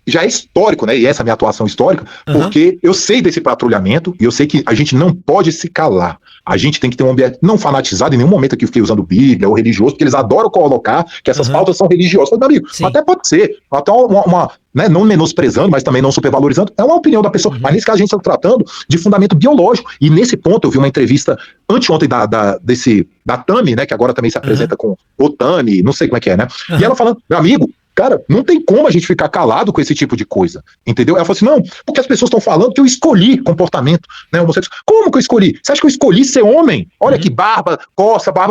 já é histórico, né? E essa é a minha atuação histórica, porque eu sei desse patrulhamento e eu sei que a gente não pode se calar. A gente tem que ter um ambiente não fanatizado em nenhum momento aqui eu fiquei usando Bíblia ou religioso, porque eles adoram colocar que essas pautas são religiosas. Mas, meu amigo, até pode ser, até uma né, não menosprezando, mas também não supervalorizando, é uma opinião da pessoa. Mas nesse caso a gente está tratando de fundamento biológico. E nesse ponto eu vi uma entrevista anteontem da Tami, né? Que agora também se apresenta com o Tami, não sei como é que é, né? E ela falando, meu amigo, cara, não tem como a gente ficar calado com esse tipo de coisa, entendeu? Ela falou assim, não, porque as pessoas estão falando que eu escolhi comportamento, né, homossexual. Como que eu escolhi? Você acha que eu escolhi ser homem? Olha que barba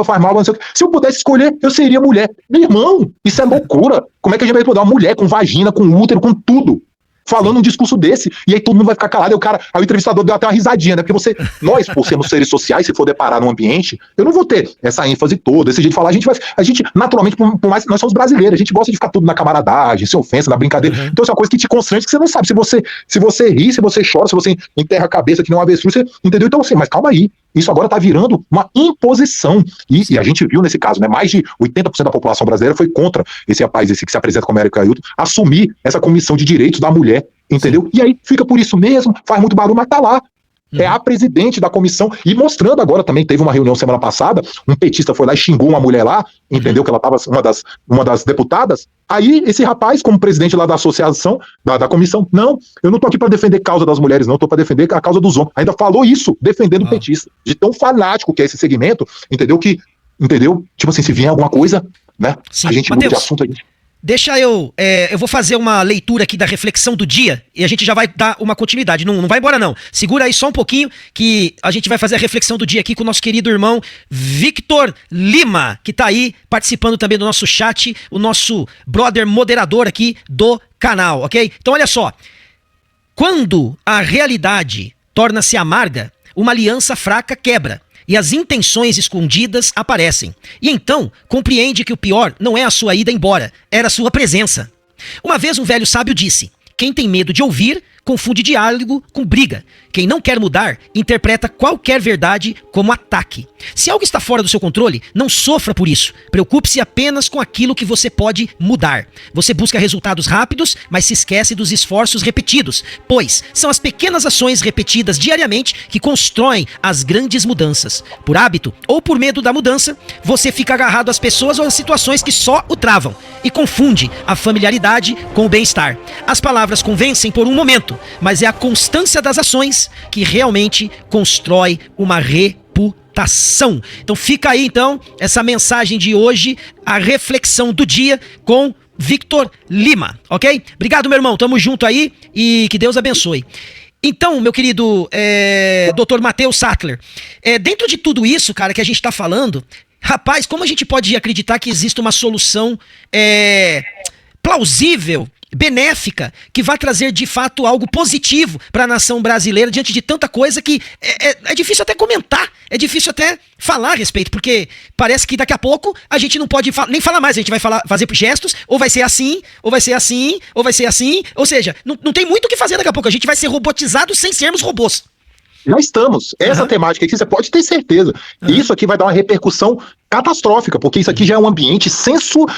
faz mal, não sei o que. Se eu pudesse escolher, eu seria mulher. Meu irmão, isso é loucura. Como é que a gente vai mudar uma mulher com vagina, com útero, com tudo? Falando um discurso desse, e aí todo mundo vai ficar calado, aí o entrevistador deu até uma risadinha, né, porque nós, por sermos seres sociais, se for deparar num ambiente, eu não vou ter essa ênfase toda, esse jeito de falar, a gente naturalmente, por mais que nós somos brasileiros, a gente gosta de ficar tudo na camaradagem, sem ofensa, na brincadeira, então isso é uma coisa que te constrange, que você não sabe, se você ri, se você chora, se você enterra a cabeça que não é uma avestruz, você entendeu? Então assim, mas calma aí, isso agora tá virando uma imposição, e a gente viu nesse caso, né, mais de 80% da população brasileira foi contra esse rapaz, esse que se apresenta como Érico Ailton, assumir essa comissão de direitos da mulher, entendeu? E aí fica por isso mesmo, faz muito barulho, mas tá lá. é a presidente da comissão, e mostrando agora também, teve uma reunião semana passada, um petista foi lá e xingou uma mulher lá, entendeu, que ela estava uma das deputadas, aí esse rapaz, como presidente lá da associação, da comissão, não, eu não tô aqui para defender a causa das mulheres, não, eu tô para defender a causa dos homens, ainda falou isso, defendendo o petista, de tão fanático que é esse segmento, entendeu, tipo assim, se vier alguma coisa, né, sim, a gente muda de assunto, a gente... Deixa eu vou fazer uma leitura aqui da reflexão do dia e a gente já vai dar uma continuidade. Não vai embora não. Segura aí só um pouquinho que a gente vai fazer a reflexão do dia aqui com o nosso querido irmão Victor Lima, que tá aí participando também do nosso chat, o nosso brother moderador aqui do canal, ok? Então olha só, quando a realidade torna-se amarga, uma aliança fraca quebra. E as intenções escondidas aparecem. E então, compreende que o pior não é a sua ida embora, era a sua presença. Uma vez um velho sábio disse: quem tem medo de ouvir, confunde diálogo com briga. Quem não quer mudar, interpreta qualquer verdade como ataque. Se algo está fora do seu controle, não sofra por isso. Preocupe-se apenas com aquilo que você pode mudar. Você busca resultados rápidos, mas se esquece dos esforços repetidos, pois são as pequenas ações repetidas diariamente que constroem as grandes mudanças. Por hábito ou por medo da mudança, você fica agarrado às pessoas ou às situações que só o travam e confunde a familiaridade com o bem-estar. As palavras convencem por um momento, mas é a constância das ações que realmente constrói uma reputação. Então fica aí então essa mensagem de hoje, a reflexão do dia com Victor Lima, ok? Obrigado, meu irmão, tamo junto aí e que Deus abençoe. Então, meu querido Dr. Matheus Sattler, dentro de tudo isso, cara, que a gente tá falando, rapaz, como a gente pode acreditar que existe uma solução plausível, benéfica, que vai trazer de fato algo positivo para a nação brasileira diante de tanta coisa que é difícil até comentar, é difícil até falar a respeito, porque parece que daqui a pouco a gente não pode nem falar mais, a gente vai fazer gestos, ou vai ser assim, ou vai ser assim, ou vai ser assim, ou seja, não tem muito o que fazer daqui a pouco, a gente vai ser robotizado sem sermos robôs. Já estamos. Essa temática aqui, você pode ter certeza. Isso aqui vai dar uma repercussão catastrófica, porque isso aqui já é um ambiente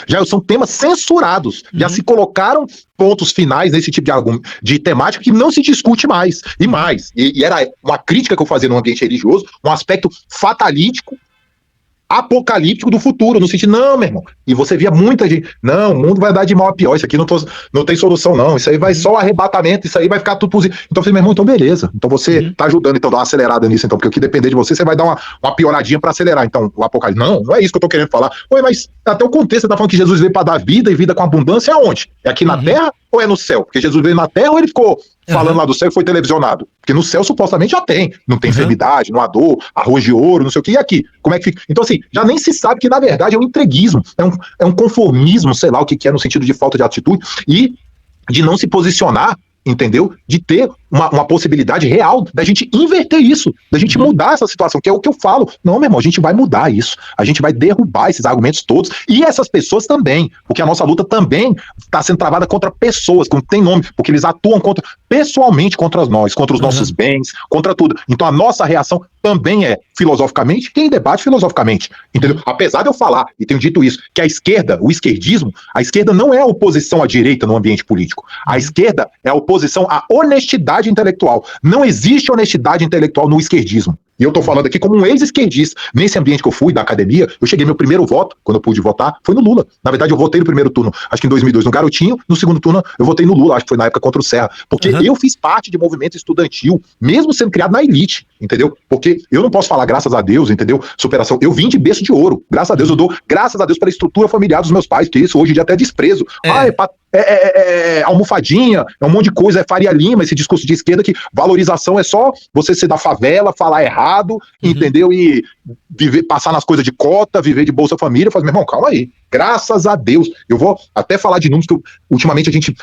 já são temas censurados. Já se colocaram pontos finais nesse tipo de temática que não se discute mais. E era uma crítica que eu fazia no ambiente religioso, um aspecto fatalítico, apocalíptico do futuro, no sentido, não, meu irmão, e você via muita gente, não, o mundo vai dar de mal a pior, isso aqui não tem solução não, isso aí vai só arrebatamento, isso aí vai ficar tudo positivo. Então eu falei, meu irmão, então beleza, então você tá ajudando, então dá uma acelerada nisso, então, porque o que depender de você, você vai dar uma pioradinha pra acelerar, então o apocalipse, não é isso que eu tô querendo falar. Ué, mas até o contexto, você tá falando que Jesus veio pra dar vida e vida com abundância, aonde? É aqui na terra ou é no céu? Porque Jesus veio na terra ou ele ficou falando lá do céu e foi televisionado? Porque no céu supostamente já não tem enfermidade, não há dor, arroz de ouro, não sei o que, e aqui? Como é que fica? Então assim, já nem se sabe que na verdade é um entreguismo, é um conformismo, sei lá o que é, no sentido de falta de atitude e de não se posicionar, entendeu? De ter uma possibilidade real da gente inverter isso, da gente mudar essa situação, que é o que eu falo. Não, meu irmão, a gente vai mudar isso, a gente vai derrubar esses argumentos todos e essas pessoas também, porque a nossa luta também está sendo travada contra pessoas, que não tem nome, porque eles atuam pessoalmente contra nós, contra os nossos bens, contra tudo. Então a nossa reação também é filosoficamente, quem debate filosoficamente, entendeu? Apesar de eu falar, e tenho dito isso, que a esquerda, o esquerdismo, a esquerda não é a oposição à direita no ambiente político, a esquerda é a oposição à honestidade intelectual. Não existe honestidade intelectual no esquerdismo. E eu tô falando aqui como um ex-esquerdista. Nesse ambiente que eu fui, da academia, eu cheguei, meu primeiro voto, quando eu pude votar, foi no Lula. Na verdade, eu votei no primeiro turno, acho que em 2002, no Garotinho. No segundo turno, eu votei no Lula, acho que foi na época contra o Serra. Porque eu fiz parte de movimento estudantil, mesmo sendo criado na elite, entendeu? Porque eu não posso falar graças a Deus, entendeu? Superação. Eu vim de berço de ouro. Graças a Deus, eu dou graças a Deus pela estrutura familiar dos meus pais, que isso hoje em dia até desprezo. Almofadinha, é um monte de coisa, é Faria Lima, esse discurso de esquerda que valorização é só você ser da favela, falar errado, entendeu? E passar nas coisas de cota, viver de Bolsa Família. Eu falo, meu irmão, calma aí. Graças a Deus. Eu vou até falar de números que ultimamente a gente,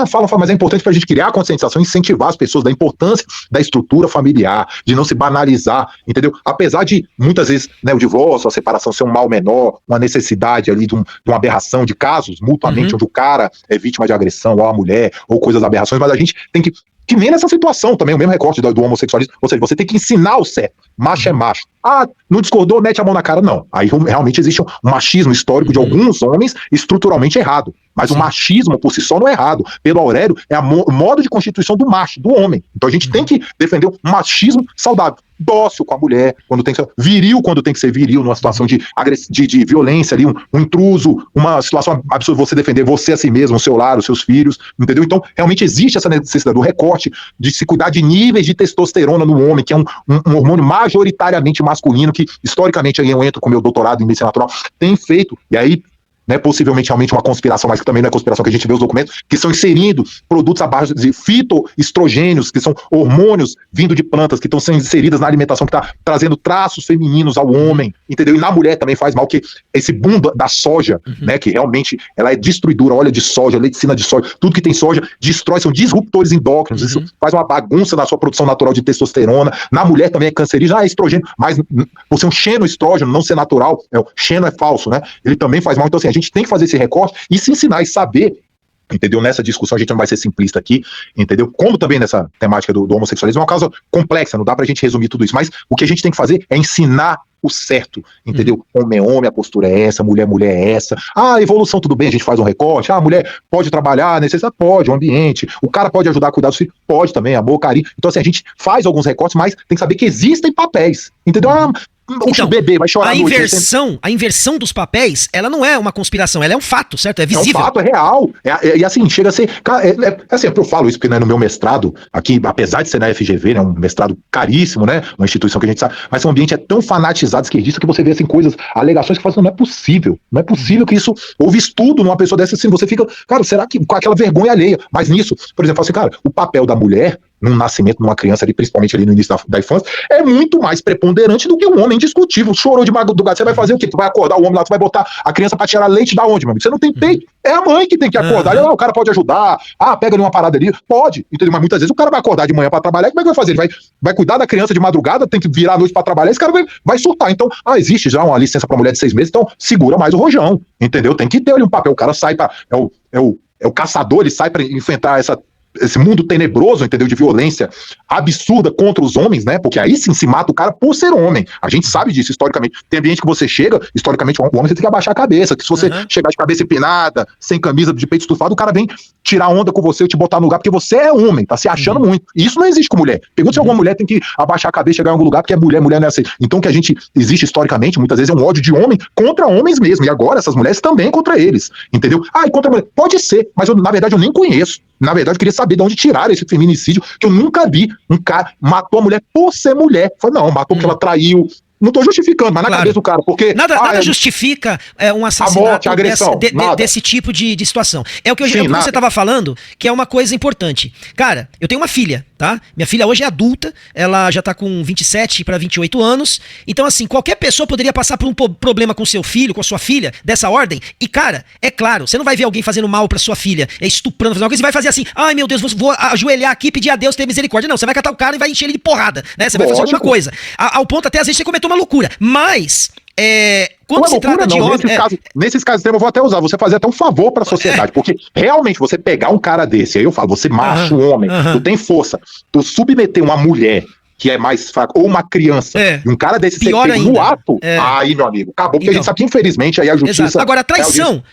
fala, mas é importante pra gente criar a conscientização, incentivar as pessoas da importância da estrutura familiar, de não se banalizar, entendeu? Apesar de, muitas vezes, o divórcio, a separação ser um mal menor, uma necessidade ali de uma aberração de casos, mutuamente, onde o cara é vítima de agressão, ou a mulher, ou coisas aberrações, mas a gente tem que nem nessa situação também, o mesmo recorte do homossexualismo, ou seja, você tem que ensinar o certo, macho é macho, não discordou, mete a mão na cara, não. Aí realmente existe um machismo histórico de alguns homens estruturalmente errado. Mas o machismo por si só não é errado. Pedro Aurélio é o modo de constituição do macho, do homem. Então a gente tem que defender o machismo saudável. Dócil com a mulher, quando tem que ser viril, quando tem que ser viril, numa situação de violência ali, um intruso, uma situação absurda, você defender você a si mesmo, o seu lar, os seus filhos, entendeu? Então, realmente existe essa necessidade do recorte, de se cuidar de níveis de testosterona no homem, que é um hormônio majoritariamente masculino, que historicamente aí eu entro com meu doutorado em medicina natural, tem feito, e aí né, possivelmente realmente uma conspiração, mas que também não é conspiração, que a gente vê os documentos, que são inserindo produtos à base de fitoestrogênios, que são hormônios vindo de plantas, que estão sendo inseridas na alimentação, que está trazendo traços femininos ao homem, entendeu? E na mulher também faz mal, que esse boom da soja, né, que realmente ela é destruidora, óleo de soja, leticina de soja, tudo que tem soja destrói, são disruptores endócrinos, isso faz uma bagunça na sua produção natural de testosterona, na mulher também é cancerígeno, é estrogênio, mas por ser um xenoestrógeno, não ser natural, o xeno é falso, né, ele também faz mal, então assim, a gente tem que fazer esse recorte e se ensinar e saber, entendeu? Nessa discussão a gente não vai ser simplista aqui, entendeu? Como também nessa temática do homossexualismo é uma causa complexa, não dá pra gente resumir tudo isso, mas o que a gente tem que fazer é ensinar o certo, entendeu? Homem é homem, a postura é essa, mulher é essa. Evolução, tudo bem, a gente faz um recorte. A mulher pode trabalhar, necessita, pode, o ambiente. O cara pode ajudar a cuidar dos filhos, pode também, amor, carinho. Então, assim, a gente faz alguns recortes, mas tem que saber que existem papéis, entendeu? Então, o bebê vai chorar a inversão dos papéis, ela não é uma conspiração, ela é um fato, certo? É visível. É um fato, é real. E assim, chega a ser... assim, eu falo isso porque no meu mestrado, aqui, apesar de ser na FGV, né, um mestrado caríssimo, né, uma instituição que a gente sabe, mas o ambiente é tão fanatizado esquerdista que você vê assim, coisas, alegações que falam assim, não é possível que isso... Houve estudo numa pessoa dessa, assim, você fica, cara, será que com aquela vergonha alheia? Mas nisso, por exemplo, assim, cara, o papel da mulher num nascimento, numa criança ali, principalmente ali no início da infância, é muito mais preponderante do que um homem indiscutível. Chorou de madrugada, você vai fazer o quê? Tu vai acordar o homem lá, tu vai botar a criança pra tirar leite da onde, meu amigo? Você não tem peito. É a mãe que tem que acordar. O cara pode ajudar. Pega ali uma parada ali. Pode. Entendeu? Mas muitas vezes o cara vai acordar de manhã pra trabalhar, como é que vai fazer? Ele vai cuidar da criança de madrugada, tem que virar a noite pra trabalhar, esse cara vai surtar. Então, existe já uma licença pra mulher de 6 meses, então segura mais o rojão. Entendeu? Tem que ter ali um papel. O cara sai pra... É o caçador, ele sai pra enfrentar esse mundo tenebroso, entendeu, de violência absurda contra os homens, né, porque aí sim se mata o cara por ser homem, a gente sabe disso historicamente, tem ambiente que você chega, historicamente o homem você tem que abaixar a cabeça, que se você chegar de cabeça empinada, sem camisa, de peito estufado, o cara vem tirar onda com você e te botar no lugar, porque você é homem, tá se achando muito, e isso não existe com mulher, pergunta se alguma mulher tem que abaixar a cabeça e chegar em algum lugar, porque é mulher não é assim, então que a gente existe historicamente, muitas vezes é um ódio de homem contra homens mesmo, e agora essas mulheres também contra eles, entendeu? E contra a mulher, pode ser, mas na verdade eu nem conheço. Na verdade, eu queria saber de onde tiraram esse feminicídio, que eu nunca vi. Um cara matou a mulher por ser mulher. Falei, não, matou porque ela traiu. Não tô justificando, mas na cabeça do cara, porque... Nada justifica um assassinato, a morte, a agressão, desse tipo de situação. É o que você tava falando, que é uma coisa importante. Cara, eu tenho uma filha, tá? Minha filha hoje é adulta, ela já tá com 27 para 28 anos, então assim, qualquer pessoa poderia passar por um problema com seu filho, com a sua filha, dessa ordem, e cara, é claro, você não vai ver alguém fazendo mal pra sua filha, estuprando, fazendo alguma coisa, e vai fazer assim, ai meu Deus, vou ajoelhar aqui e pedir a Deus ter misericórdia. Não, você vai catar o cara e vai encher ele de porrada, né? Você vai fazer alguma coisa. Ao ponto até às vezes você cometeu uma loucura, mas quando se trata de homem... Nesses casos eu vou até usar, você fazer até um favor pra sociedade, porque realmente você pegar um cara desse, aí eu falo, você macho, homem, tu tem força, tu submeter uma mulher que é mais fraco, ou uma criança, e um cara desse pior ainda. No ato, aí, meu amigo, acabou, porque a gente sabe que, infelizmente, aí a justiça... Exato. Agora, a traição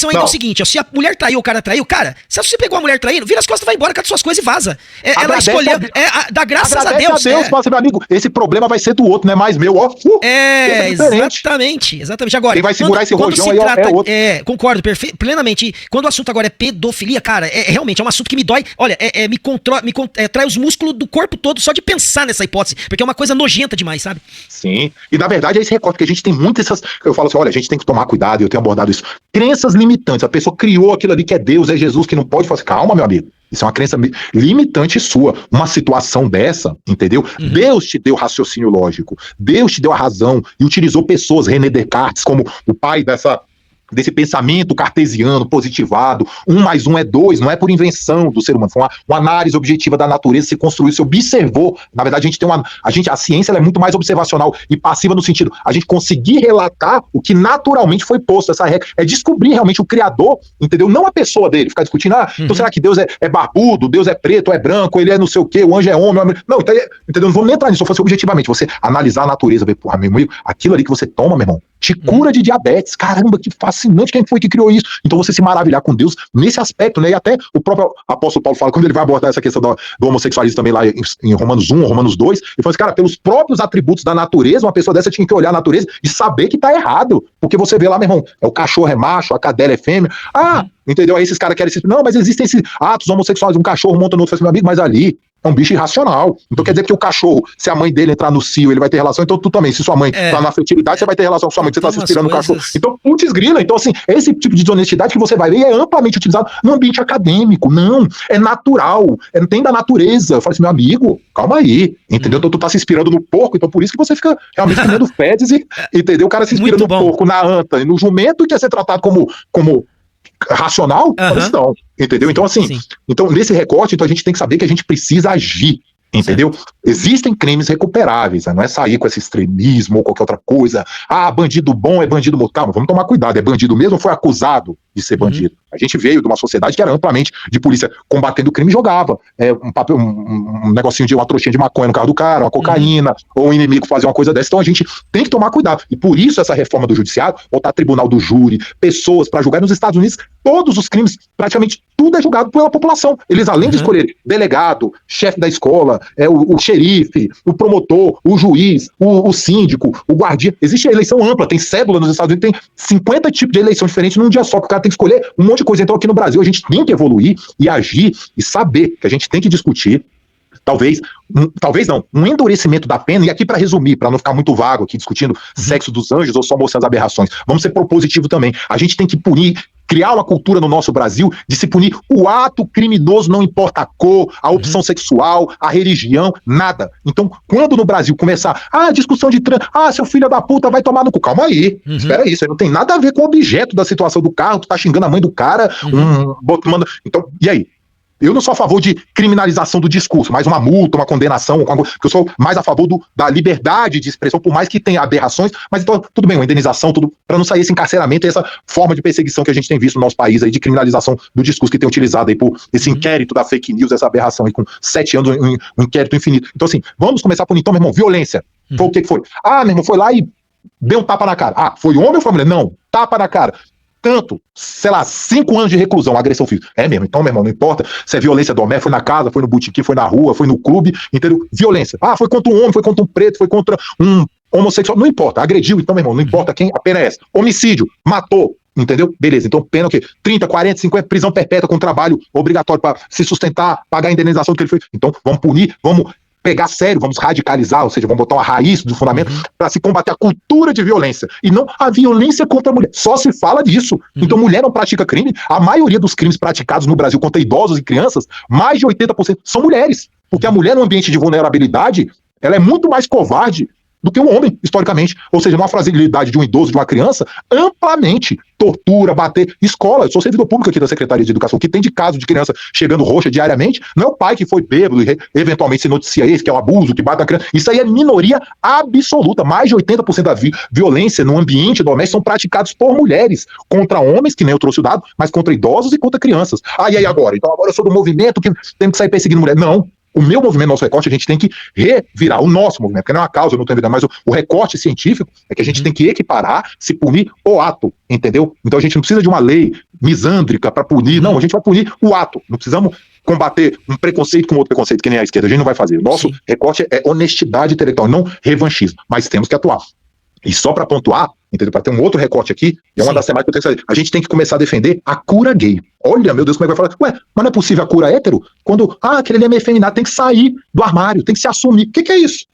ainda é o seguinte, ó, se a mulher traiu, o cara traiu, cara, se você pegou a mulher traindo, vira as costas, vai embora, cata suas coisas e vaza. Ela escolheu, dá graças a Deus. Mas, meu amigo, esse problema vai ser do outro, não é mais meu, ó. Exatamente. Agora, quem vai segurar esse rojão aí é outro. Concordo plenamente. Quando o assunto agora é pedofilia, cara, realmente é um assunto que me dói, olha, trai os músculos do corpo todo só de pensar nessa hipótese, porque é uma coisa nojenta demais, sabe? Sim, e na verdade é esse recorte que a gente tem muitas essas, eu falo assim, olha, a gente tem que tomar cuidado, eu tenho abordado isso, crenças limitantes, a pessoa criou aquilo ali que é Deus, é Jesus, que não pode fazer, calma, meu amigo, isso é uma crença limitante sua, uma situação dessa, entendeu? Deus te deu raciocínio lógico, Deus te deu a razão e utilizou pessoas, René Descartes, como o pai dessa desse pensamento cartesiano, positivado, 1 mais 1 é 2, não é por invenção do ser humano, foi uma análise objetiva da natureza, se construiu, se observou. Na verdade, a ciência ela é muito mais observacional e passiva no sentido, a gente conseguir relatar o que naturalmente foi posto, essa regra, é descobrir realmente o criador, entendeu? Não a pessoa dele, ficar discutindo, então será que Deus é barbudo, Deus é preto, é branco, ele é não sei o quê, o anjo é homem, não, então, entendeu? Não vamos nem entrar nisso, só objetivamente, você analisar a natureza, ver, porra, meu amigo, aquilo ali que você toma, meu irmão, te cura de diabetes, caramba, que fascinante, quem foi que criou isso? Então você se maravilhar com Deus nesse aspecto, né? E até o próprio apóstolo Paulo fala, quando ele vai abordar essa questão do homossexualismo também lá em Romanos 1, Romanos 2, ele fala assim, cara, pelos próprios atributos da natureza, uma pessoa dessa tinha que olhar a natureza e saber que tá errado, porque você vê lá, meu irmão, o cachorro é macho, a cadela é fêmea, entendeu? Aí esses caras querem não, mas existem esses atos homossexuais, um cachorro monta no outro, meu amigo, mas ali é um bicho irracional. Então quer dizer que o cachorro, se a mãe dele entrar no cio, ele vai ter relação, então tu também, se sua mãe tá na fertilidade, você vai ter relação com sua mãe, você tá se inspirando no cachorro. Então, putz grila, então assim, esse tipo de desonestidade que você vai ver é amplamente utilizado no ambiente acadêmico, não, é natural, tem da natureza. Eu falo assim, meu amigo, calma aí, entendeu? Então tu tá se inspirando no porco, então por isso que você fica realmente comendo fezes e, entendeu? O cara se inspira no porco, na anta e no jumento e quer ser tratado como racional? Não, entendeu? Então assim, então nesse recorte, então a gente tem que saber que a gente precisa agir, entendeu? Existem crimes recuperáveis, não é sair com esse extremismo ou qualquer outra coisa, bandido bom é bandido morto. Calma, vamos tomar cuidado, é bandido mesmo ou foi acusado de ser bandido? A gente veio de uma sociedade que era amplamente de polícia combatendo o crime, jogava um negocinho de uma trouxinha de maconha no carro do cara, uma cocaína, ou um inimigo fazia uma coisa dessa. Então a gente tem que tomar cuidado. E por isso essa reforma do judiciário, botar tribunal do júri, pessoas para julgar. Nos Estados Unidos, todos os crimes, praticamente tudo é julgado pela população. Eles, além de escolher delegado, chefe da escola, o xerife, o promotor, o juiz, o síndico, o guardiã, existe a eleição ampla, tem cédula nos Estados Unidos, tem 50 tipos de eleição diferentes num dia só, que o cara tem que escolher um monte de coisa. Então aqui no Brasil a gente tem que evoluir e agir e saber que a gente tem que discutir, talvez não, um endurecimento da pena, e aqui para resumir, para não ficar muito vago aqui discutindo sexo dos anjos ou só mostrando as aberrações, vamos ser propositivo também, a gente tem que punir, criar uma cultura no nosso Brasil de se punir o ato criminoso, não importa a cor, a opção sexual, a religião, nada. Então, quando no Brasil começar, discussão de seu filho da puta vai tomar no cu, calma aí, espera aí, isso aí não tem nada a ver com o objeto da situação do carro, tu tá xingando a mãe do cara, então, e aí? Eu não sou a favor de criminalização do discurso, mas uma multa, uma condenação, porque eu sou mais a favor da liberdade de expressão, por mais que tenha aberrações, mas então, tudo bem, uma indenização, tudo, para não sair esse encarceramento e essa forma de perseguição que a gente tem visto no nosso país aí, de criminalização do discurso que tem utilizado aí por esse inquérito da fake news, essa aberração aí com 7 anos, um inquérito infinito. Então assim, vamos começar a punir, então, meu irmão, violência. Foi o que foi? Meu irmão, foi lá e deu um tapa na cara. Foi homem ou foi mulher? Não, tapa na cara. Tanto, 5 anos de reclusão, agressão física. Mesmo, então, meu irmão, não importa se é violência doméstica, foi na casa, foi no botequim, foi na rua, foi no clube, entendeu? Violência. Foi contra um homem, foi contra um preto, foi contra um homossexual, não importa, agrediu, então, meu irmão, não importa quem, a pena é essa. Homicídio, matou, entendeu? Beleza, então pena o quê? 30, 40, 50, prisão perpétua com trabalho obrigatório para se sustentar, pagar a indenização do que ele fez. Então, vamos punir, vamos pegar sério, vamos radicalizar, ou seja, vamos botar uma raiz do fundamento para se combater a cultura de violência, e não a violência contra a mulher. Só se fala disso. Então, mulher não pratica crime. A maioria dos crimes praticados no Brasil contra idosos e crianças, mais de 80% são mulheres. Porque a mulher, no ambiente de vulnerabilidade, ela é muito mais covarde do que um homem, historicamente. Ou seja, numa fragilidade de um idoso, de uma criança, amplamente. Tortura, bater. Escola, eu sou servidor público aqui da Secretaria de Educação, que tem de caso de criança chegando roxa diariamente, não é o pai que foi bêbado e eventualmente se noticia esse, que é o abuso, que bate na criança. Isso aí é minoria absoluta. Mais de 80% da violência no ambiente doméstico são praticados por mulheres, contra homens, que nem eu trouxe o dado, mas contra idosos e contra crianças. E aí agora? Então agora eu sou do movimento que tem que sair perseguindo mulher. Não. O meu movimento, nosso recorte, a gente tem que revirar o nosso movimento, porque não é uma causa, eu não tenho vida, mas o recorte científico é que a gente tem que equiparar, se punir o ato, entendeu? Então a gente não precisa de uma lei misândrica para punir, não, a gente vai punir o ato, não precisamos combater um preconceito com outro preconceito, que nem a esquerda, a gente não vai fazer. O nosso recorte é honestidade intelectual, não revanchismo, mas temos que atuar. E só para pontuar, entendeu? Para ter um outro recorte aqui, é uma das temáticas que eu tenho que fazer. A gente tem que começar a defender a cura gay. Olha, meu Deus, como é que vai falar? Mas não é possível a cura hétero? Quando, aquele ali é meio efeminado, tem que sair do armário, tem que se assumir. O que é isso?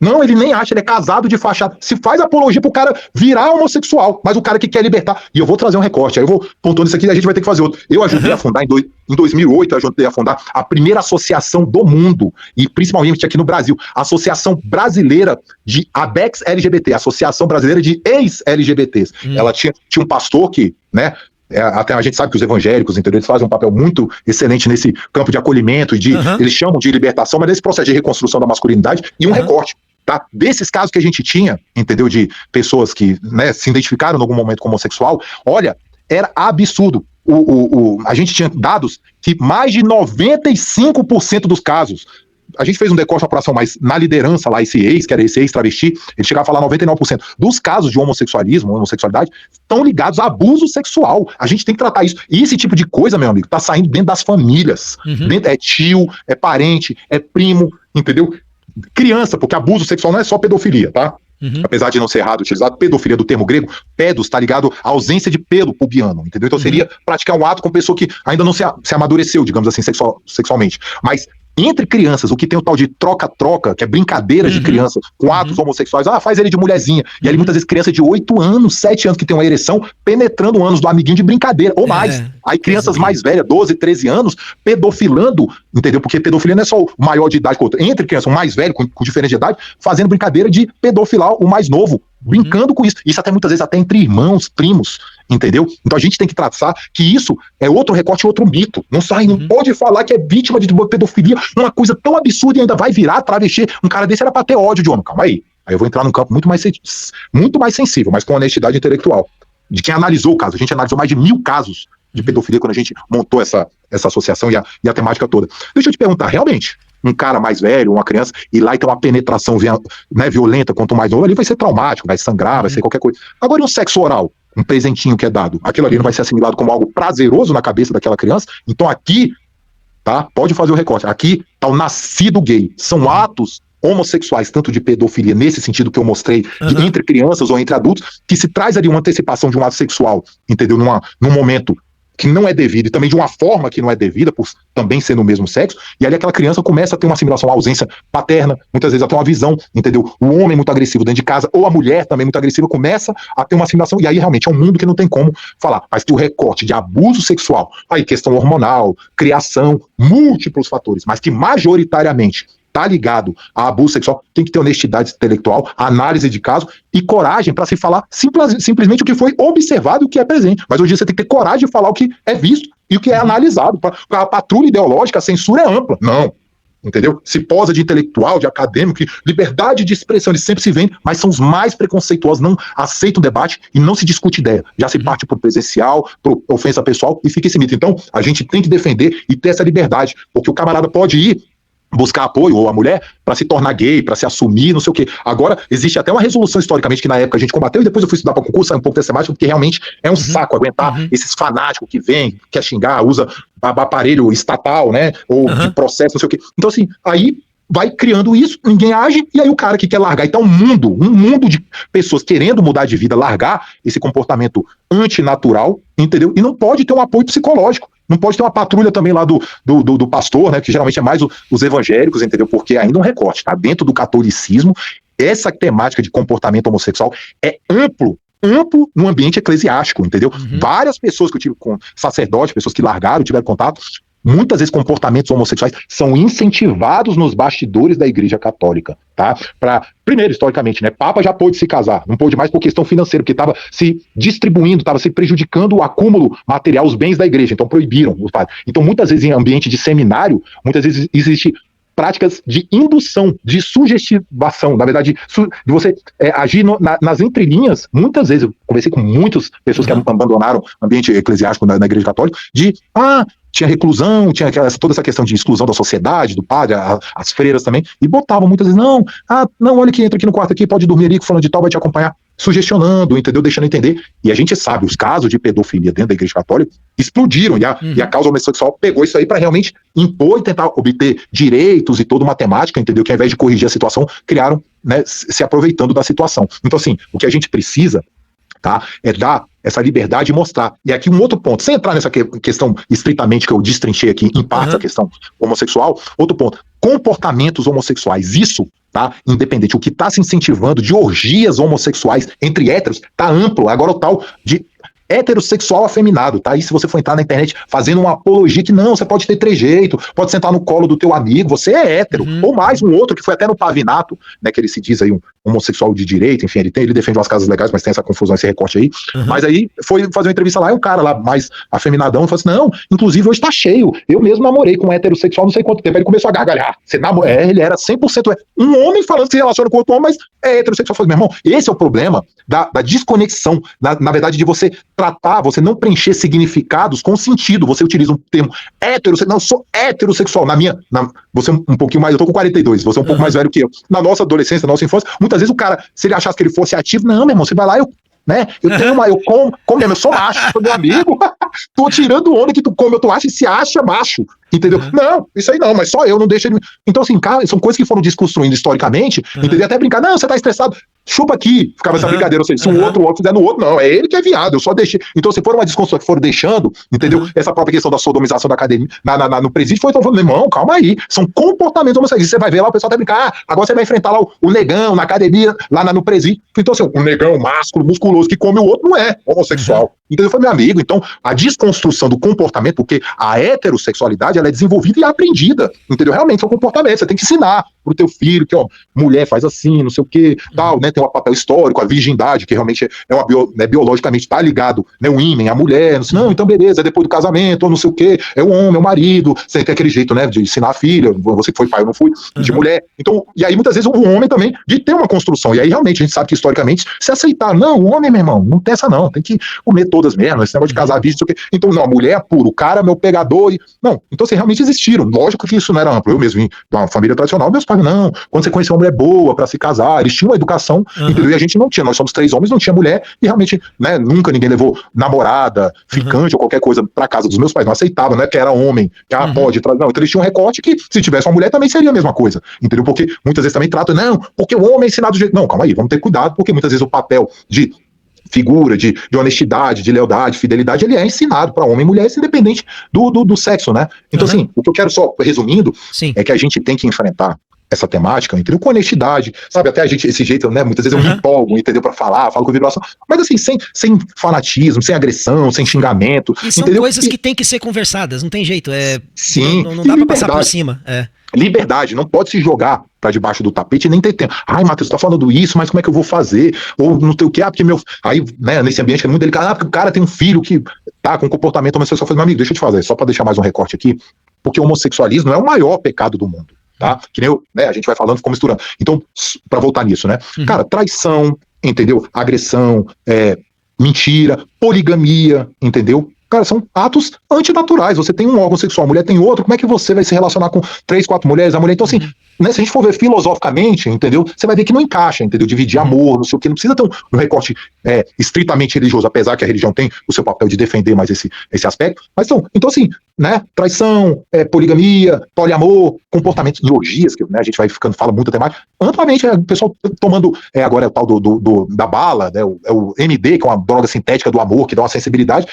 Não, ele nem acha, ele é casado de fachada. Se faz apologia pro cara virar homossexual, mas o cara que quer libertar. E eu vou trazer um recorte, aí eu vou pontuando isso aqui e a gente vai ter que fazer outro. Eu ajudei a fundar, em 2008, eu ajudei a fundar a primeira associação do mundo, e principalmente aqui no Brasil, a Associação Brasileira de ABEX LGBT, Associação Brasileira de Ex-LGBTs. Ela tinha um pastor que, né, até a gente sabe que os evangélicos, entendeu? Eles fazem um papel muito excelente nesse campo de acolhimento, eles chamam de libertação, mas nesse processo de reconstrução da masculinidade, e um recorte. Tá? Desses casos que a gente tinha, entendeu, de pessoas que, né, se identificaram em algum momento como homossexual, olha, era absurdo. A gente tinha dados que mais de 95% dos casos, a gente fez um decorte de apuração, mas na liderança lá, esse ex, que era esse ex-travesti, ele chegava a falar 99% dos casos de homossexualismo, homossexualidade, estão ligados a abuso sexual. A gente tem que tratar isso. E esse tipo de coisa, meu amigo, tá saindo dentro das famílias. É tio, é parente, é primo, entendeu? Criança, porque abuso sexual não é só pedofilia, tá? Apesar de não ser errado utilizado, pedofilia do termo grego, pedos, tá ligado à ausência de pelo pubiano, entendeu? Então seria praticar um ato com pessoa que ainda não se amadureceu, digamos assim, sexualmente. Mas entre crianças, o que tem o tal de troca-troca, que é brincadeira de criança com atos homossexuais, faz ele de mulherzinha. E ali muitas vezes criança de 8 anos, 7 anos que tem uma ereção, penetrando o ânus do amiguinho de brincadeira, ou mais. Aí crianças mais velhas, 12, 13 anos, pedofilando, entendeu? Porque pedofilia não é só o maior de idade com o outro. Entre crianças, o mais velho, com diferença de idade, fazendo brincadeira de pedofilar o mais novo, brincando com isso. Isso até muitas vezes até entre irmãos, primos, entendeu? Então a gente tem que traçar que isso é outro recorte, outro mito. Não pode falar que é vítima de pedofilia, uma coisa tão absurda e ainda vai virar travesti. Um cara desse era pra ter ódio de homem. Calma aí. Aí eu vou entrar num campo muito mais sensível, mas com honestidade intelectual. De quem analisou o caso. A gente analisou mais de 1000 casos de pedofilia quando a gente montou essa associação e a temática toda. Deixa eu te perguntar, realmente, um cara mais velho, uma criança, ir lá e ter uma penetração violenta, quanto mais novo, ali vai ser traumático, vai sangrar, vai ser qualquer coisa. Agora, e um sexo oral? Um presentinho que é dado. Aquilo ali não vai ser assimilado como algo prazeroso na cabeça daquela criança. Então aqui, tá? Pode fazer o recorte. Aqui tá o nascido gay. São atos homossexuais, tanto de pedofilia, nesse sentido que eu mostrei, entre crianças ou entre adultos, que se traz ali uma antecipação de um ato sexual, entendeu? Num momento que não é devido, e também de uma forma que não é devida, por também ser no mesmo sexo, e ali aquela criança começa a ter uma assimilação, uma ausência paterna, muitas vezes até uma visão, entendeu? O homem muito agressivo dentro de casa, ou a mulher também muito agressiva, começa a ter uma assimilação, e aí realmente é um mundo que não tem como falar, mas que o recorte de abuso sexual, aí questão hormonal, criação, múltiplos fatores, mas que majoritariamente tá ligado a abuso sexual, tem que ter honestidade intelectual, análise de caso e coragem para se falar simplesmente o que foi observado e o que é presente. Mas hoje em dia você tem que ter coragem de falar o que é visto e o que é analisado. A patrulha ideológica, a censura é ampla. Não. Entendeu? Se posa de intelectual, de acadêmico, liberdade de expressão, eles sempre se vendem, mas são os mais preconceituosos, não aceitam o debate e não se discute ideia. Já se parte por presencial, por ofensa pessoal e fica esse mito. Então, a gente tem que defender e ter essa liberdade, porque o camarada pode ir buscar apoio, ou a mulher, para se tornar gay, para se assumir, não sei o quê. Agora, existe até uma resolução historicamente que na época a gente combateu, e depois eu fui estudar para concurso, sabe, um pouco dessa temática, porque realmente é um saco aguentar esses fanáticos que vêm, quer xingar, usa aparelho estatal, né, ou de processo, não sei o quê. Então, assim, aí vai criando isso, ninguém age, e aí o cara que quer largar, então um mundo de pessoas querendo mudar de vida, largar esse comportamento antinatural, entendeu? E não pode ter um apoio psicológico. Não pode ter uma patrulha também lá do pastor, né? Que geralmente é mais os evangélicos, entendeu? Porque ainda um recorte, tá? Dentro do catolicismo, essa temática de comportamento homossexual é amplo no ambiente eclesiástico, entendeu? Várias pessoas que eu tive com sacerdotes, pessoas que largaram, tiveram contato, muitas vezes comportamentos homossexuais são incentivados nos bastidores da Igreja Católica, tá? Primeiro, historicamente, né? Papa já pôde se casar, não pôde mais por questão financeira, porque estava se distribuindo, estava se prejudicando o acúmulo material, os bens da igreja, então proibiram os padres. Então, muitas vezes em ambiente de seminário, muitas vezes existe práticas de indução, de sugestivação, na verdade, de você agir nas entrelinhas. Muitas vezes, eu conversei com muitas pessoas que abandonaram o ambiente eclesiástico na Igreja Católica, tinha reclusão, tinha toda essa questão de exclusão da sociedade, do padre, as freiras também, e botavam muitas vezes, não, olha que entra aqui no quarto aqui, pode dormir ali, que fulano de tal vai te acompanhar, sugestionando, entendeu, deixando entender, e a gente sabe, os casos de pedofilia dentro da Igreja Católica explodiram, e a causa homossexual pegou isso aí para realmente impor e tentar obter direitos e toda uma temática, entendeu, que ao invés de corrigir a situação, criaram, né, se aproveitando da situação. Então assim, o que a gente precisa, tá, é dar essa liberdade e mostrar. E aqui um outro ponto, sem entrar nessa questão estritamente que eu destrinchei aqui, em parte a questão homossexual, outro ponto, comportamentos homossexuais, isso tá? Independente. O que está se incentivando de orgias homossexuais entre héteros tá amplo. Agora o tal de heterossexual afeminado, tá? E se você for entrar na internet fazendo uma apologia que não, você pode ter trejeito, pode sentar no colo do teu amigo, você é hétero. Ou mais um outro que foi até no Pavinato, né, que ele se diz aí um homossexual de direita, enfim, ele defende umas casas legais, mas tem essa confusão, esse recorte aí. Mas aí foi fazer uma entrevista lá e um cara lá mais afeminadão falou assim, não, inclusive hoje tá cheio, eu mesmo namorei com um heterossexual não sei quanto tempo, aí ele começou a gargalhar, ele era 100% um homem falando que se relaciona com outro homem, mas é heterossexual. Eu falei, meu irmão, esse é o problema da desconexão, na verdade de você tratar, você não preencher significados com sentido, você utiliza um termo heterossexual, não, eu sou heterossexual, você um pouquinho mais, eu tô com 42, você é um pouco mais velho que eu, na nossa adolescência, na nossa infância, muitas vezes o cara, se ele achasse que ele fosse ativo, não, meu irmão, você vai lá, eu tenho eu como mesmo, eu sou macho, sou meu amigo, tô tirando onda que tu come, tu acha e se acha macho, entendeu? Não, isso aí não, mas só eu não deixo ele... Então assim, cara, são coisas que foram desconstruindo historicamente, entendeu? Até brincar, não, você tá estressado, chupa aqui, ficava essa brincadeira, ou seja, se o outro fizer no outro, não, é ele que é viado, eu só deixei. Então se for uma desconstrução que foram deixando, entendeu? Essa própria questão da sodomização da academia, no presídio, foi falando, meu irmão, calma aí, são comportamentos homossexuais, você vai ver lá, o pessoal até brincar, agora você vai enfrentar lá o negão na academia, lá no presídio, então assim, um negão másculo, musculoso, que come o outro, não é homossexual, entendeu? Foi meu amigo. Então a desconstrução do comportamento, porque a heterossexualidade, ela é desenvolvida e aprendida, entendeu? Realmente são comportamentos, você tem que ensinar pro teu filho que, ó, mulher faz assim, não sei o que, tal, né, tem um papel histórico, a virgindade, que realmente é uma biologicamente tá ligado, né, o ímen, a mulher, não, então beleza, é depois do casamento, ou não sei o que, é o homem, é o marido, você tem aquele jeito, né, de ensinar a filha, você que foi pai, eu não fui, de mulher, então, e aí muitas vezes o homem também, de ter uma construção, e aí realmente a gente sabe que historicamente, se aceitar, não, o homem, meu irmão, não tem essa não, tem que comer todas mesmo, esse negócio de casar virgem, não sei o que, então não, a mulher é puro, o cara é meu pegador, não, então assim, realmente existiram, lógico que isso não era amplo, eu mesmo vim de uma família tradicional, meus pais, não, quando você conhecer uma mulher boa pra se casar, eles tinham uma educação, entendeu? E a gente não tinha, nós somos 3 homens, não tinha mulher, e realmente, né, nunca ninguém levou namorada, ficante ou qualquer coisa pra casa dos meus pais, não aceitava, não é que era homem, que pode, não, então eles tinham um recorte que se tivesse uma mulher também seria a mesma coisa, entendeu? Porque muitas vezes também tratam, não, porque o homem é ensinado do jeito, não, calma aí, vamos ter cuidado, porque muitas vezes o papel de figura, de honestidade, de lealdade, fidelidade, ele é ensinado para homem e mulher, independente do sexo, né? Então, assim, o que eu quero só, resumindo, é que a gente tem que enfrentar essa temática, entendeu? Com honestidade, sabe? Até a gente, esse jeito, né? Muitas vezes eu me empolgo, entendeu? Pra falar, falo com vibração, mas assim, sem fanatismo, sem agressão, sem xingamento. E são entendeu? coisas que tem que ser conversadas, não tem jeito. Sim. Não dá pra passar por cima. Liberdade, não pode se jogar pra debaixo do tapete e nem ter tempo. Ai, Matheus, tá falando isso, mas como é que eu vou fazer? Ou não sei o que, porque meu... Aí, né, nesse ambiente é muito delicado, porque o cara tem um filho que tá com comportamento homossexual. Eu falei, meu amigo, deixa eu te fazer, só pra deixar mais um recorte aqui, porque o homossexualismo não é o maior pecado do mundo. Tá? Que nem eu, né, a gente vai falando, ficou misturando. Então, pra voltar nisso, né? Cara, traição, entendeu? Agressão, mentira, poligamia, entendeu? Cara, são atos antinaturais. Você tem um órgão sexual, a mulher tem outro, como é que você vai se relacionar com 3, 4 mulheres? A mulher, então assim, né, se a gente for ver filosoficamente, entendeu? Você vai ver que não encaixa, entendeu? Dividir amor, não sei o que, não precisa ter um recorte estritamente religioso, apesar que a religião tem o seu papel de defender mais esse aspecto. Mas então assim, né, traição, poligamia, poliamor, comportamentos de orgias, que, né, a gente vai fala muito até mais, amplamente, o pessoal tomando, agora é o tal da bala, né, o MD, que é uma droga sintética do amor, que dá uma sensibilidade.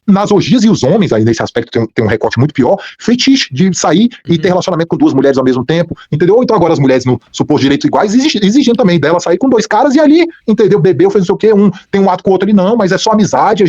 Nas orgias, e os homens, aí nesse aspecto tem um recorte muito pior, fetiche de sair e ter relacionamento com 2 mulheres ao mesmo tempo, entendeu? Ou então agora as mulheres no suposto direitos iguais exigindo também dela sair com 2 caras e ali, entendeu? Bebeu, fez não sei o quê, um tem um ato com o outro ali, não, mas é só amizade,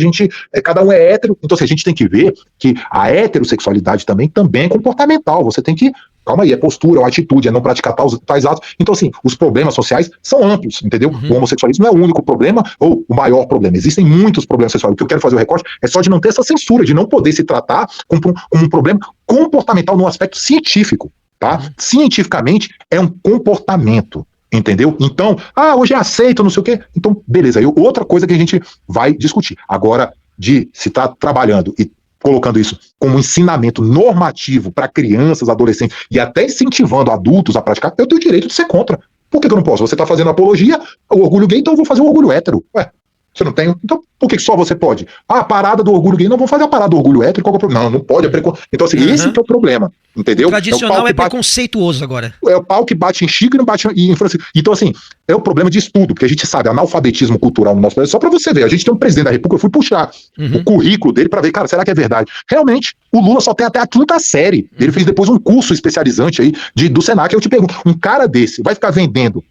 cada um é hétero. Então assim, a gente tem que ver que a heterossexualidade também é comportamental, você tem que calma aí, é postura, é uma atitude, é não praticar tais atos. Então, assim, os problemas sociais são amplos, entendeu? O homossexualismo não é o único problema ou o maior problema. Existem muitos problemas sexuais. O que eu quero fazer o recorte é só de não ter essa censura, de não poder se tratar como um problema comportamental no aspecto científico, tá? Cientificamente, é um comportamento. Entendeu? Então, hoje é aceito, não sei o quê. Então, beleza. Aí outra coisa que a gente vai discutir. Agora, de se tá trabalhando e colocando isso como ensinamento normativo para crianças, adolescentes e até incentivando adultos a praticar, eu tenho o direito de ser contra. Por que eu não posso? Você está fazendo apologia ao orgulho gay, então eu vou fazer o orgulho hétero. Ué, Você não tem? Então, por que só você pode? A parada do orgulho gay, não vamos fazer a parada do orgulho hétero, qual é o problema? Não pode, Então, assim, esse que é o problema, entendeu? O tradicional é preconceituoso agora. É o pau que bate em Chico e não bate em Francisco. Então, assim, é o problema de estudo, porque a gente sabe, analfabetismo cultural no nosso país, só pra você ver, a gente tem um presidente da República, eu fui puxar o currículo dele pra ver, cara, será que é verdade? Realmente, o Lula só tem até a 5ª série. Ele fez depois um curso especializante aí do Senac. Eu te pergunto, um cara desse vai ficar vendendo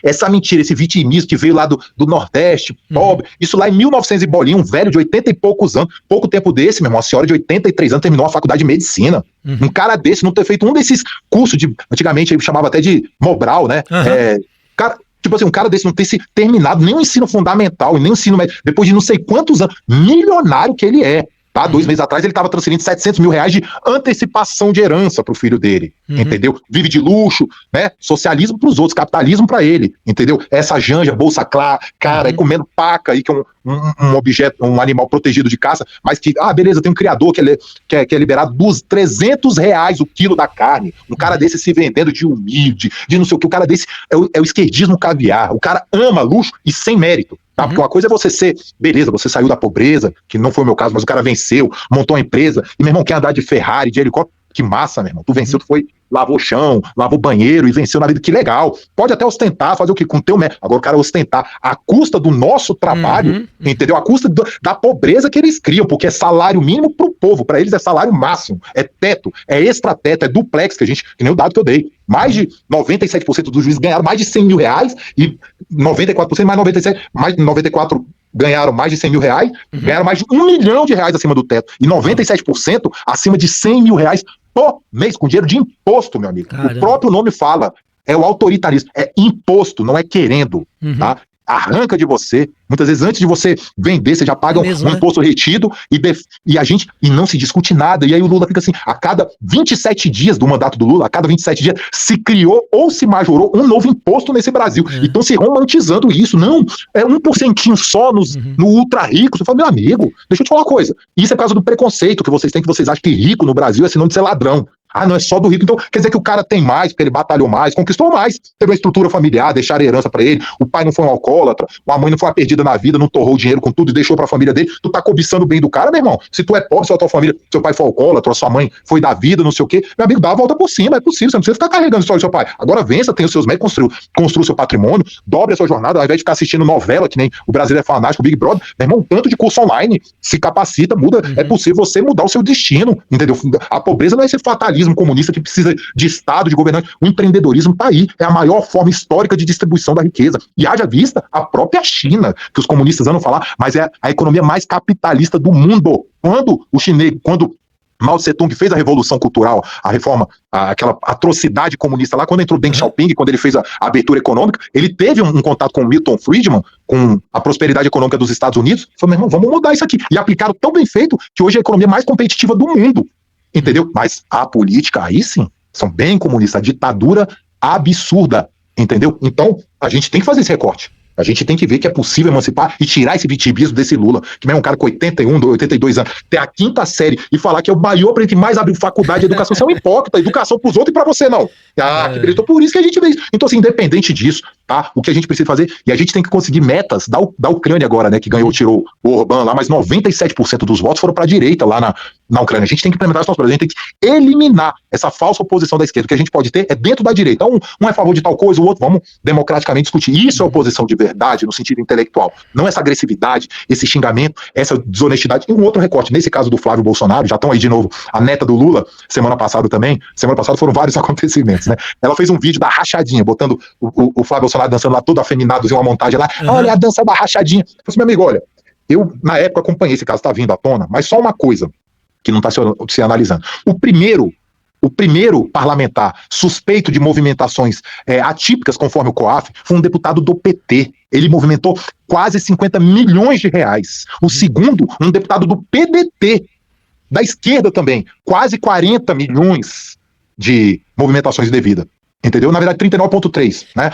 essa mentira, esse vitimismo que veio lá do Nordeste, pobre, isso lá em 1900 e bolinha, um velho de 80 e poucos anos, pouco tempo desse, meu irmão, uma senhora de 83 anos terminou a faculdade de medicina. Um cara desse não ter feito um desses cursos de, antigamente ele chamava até de Mobral, né? Cara, tipo assim, um cara desse não ter se terminado nem o ensino fundamental e nem o ensino médio, depois de não sei quantos anos, milionário que ele é. Tá? 2 meses atrás ele estava transferindo 700 mil reais de antecipação de herança pro filho dele, entendeu? Vive de luxo, né? Socialismo pros outros, capitalismo pra ele, entendeu? Essa janja, bolsa cara, e comendo paca aí, que é um objeto, um animal protegido de caça, mas que, beleza, tem um criador que é liberado dos 300 reais o quilo da carne, um cara desse se vendendo de humilde, de não sei o que, o cara desse é o esquerdismo caviar, o cara ama luxo e sem mérito. Tá? Porque uma coisa é você ser, beleza, você saiu da pobreza, que não foi o meu caso, mas o cara venceu, montou uma empresa, e meu irmão quer andar de Ferrari, de helicóptero, que massa, meu irmão, tu venceu, tu foi, lavou chão, lavou banheiro e venceu na vida, que legal, pode até ostentar, fazer o que com o teu mérito, agora o cara ostentar à custa do nosso trabalho, entendeu? À custa da pobreza que eles criam, porque é salário mínimo pro povo, pra eles é salário máximo, é teto, é extra-teto, é duplex, que nem o dado que eu dei. Mais de 97% dos juízes ganharam mais de 100 mil reais e 94% mais 97%, mais de 94% ganharam mais de 100 mil reais, ganharam mais de 1 milhão de reais acima do teto e 97% acima de 100 mil reais por mês, com dinheiro de imposto, meu amigo. Caramba. O próprio nome fala, é o autoritarismo, é imposto, não é querendo, tá? Arranca de você, muitas vezes antes de você vender, você já paga um imposto retido e não se discute nada, e aí o Lula fica assim, a cada 27 dias do mandato do Lula, a cada 27 dias se criou ou se majorou um novo imposto nesse Brasil, então se romantizando isso, não, é 1% só no ultra rico, você fala, meu amigo, deixa eu te falar uma coisa, isso é por causa do preconceito que vocês têm, que vocês acham que rico no Brasil é sinônimo de ser ladrão. Não é só do rico, então quer dizer que o cara tem mais, porque ele batalhou mais, conquistou mais, teve uma estrutura familiar, deixaram herança pra ele, o pai não foi um alcoólatra, a mãe não foi uma perdida na vida, não torrou o dinheiro com tudo e deixou pra família dele, tu tá cobiçando o bem do cara, meu irmão, se tu é pobre, se a tua família, seu pai foi alcoólatra, sua mãe foi da vida, não sei o quê, meu amigo, dá a volta por cima, é possível, você não precisa ficar carregando a história do seu pai, agora vença, tenha os seus meios, construa o seu patrimônio, dobre a sua jornada, ao invés de ficar assistindo novela, que nem o Brasil é fanático, o Big Brother, meu irmão, tanto de curso online, se capacita, muda, é possível você mudar o seu destino, entendeu? A pobreza não é esse fatalismo comunista que precisa de Estado, de governante. O empreendedorismo está aí, é a maior forma histórica de distribuição da riqueza. E haja vista a própria China, que os comunistas amam falar, mas é a economia mais capitalista do mundo. Quando Mao Tse-tung fez a revolução cultural, a reforma, aquela atrocidade comunista lá, quando entrou Deng Xiaoping, quando ele fez a abertura econômica, ele teve um contato com o Milton Friedman, com a prosperidade econômica dos Estados Unidos, falou, meu irmão, vamos mudar isso aqui. E aplicaram tão bem feito que hoje é a economia mais competitiva do mundo. Entendeu? Mas a política, aí sim, são bem comunistas, a ditadura absurda, entendeu? Então, a gente tem que fazer esse recorte. A gente tem que ver que é possível emancipar e tirar esse vitimismo desse Lula, que é um cara com 81, 82 anos, ter a 5ª série e falar que é o maior para que mais abriu faculdade de educação, você é um hipócrita, educação pros outros e pra você não. Que beleza, por isso que a gente vê isso. Então, assim, independente disso, tá? O que a gente precisa fazer, e a gente tem que conseguir metas da Ucrânia agora, né, que tirou o Orbán lá, mas 97% dos votos foram pra direita lá na Ucrânia. A gente tem que implementar isso, a gente tem que eliminar essa falsa oposição da esquerda. O que a gente pode ter é dentro da direita. Um é a favor de tal coisa, o outro, vamos democraticamente discutir. Isso é oposição de verdade, no sentido intelectual. Não essa agressividade, esse xingamento, essa desonestidade. E um outro recorte, nesse caso do Flávio Bolsonaro, já estão aí de novo, a neta do Lula, semana passada foram vários acontecimentos, né? Ela fez um vídeo da rachadinha, botando o Flávio Bolsonaro dançando lá todo afeminado, uma montagem lá, olha a dança da rachadinha. Eu falei assim, meu amigo, olha, eu na época acompanhei esse caso, tá vindo à tona, mas só uma coisa que não está se analisando. O primeiro parlamentar suspeito de movimentações atípicas, conforme o COAF, foi um deputado do PT. Ele movimentou quase 50 milhões de reais. O segundo, um deputado do PDT, da esquerda também, quase 40 milhões de movimentações indevidas. Entendeu? Na verdade, 39,3, né?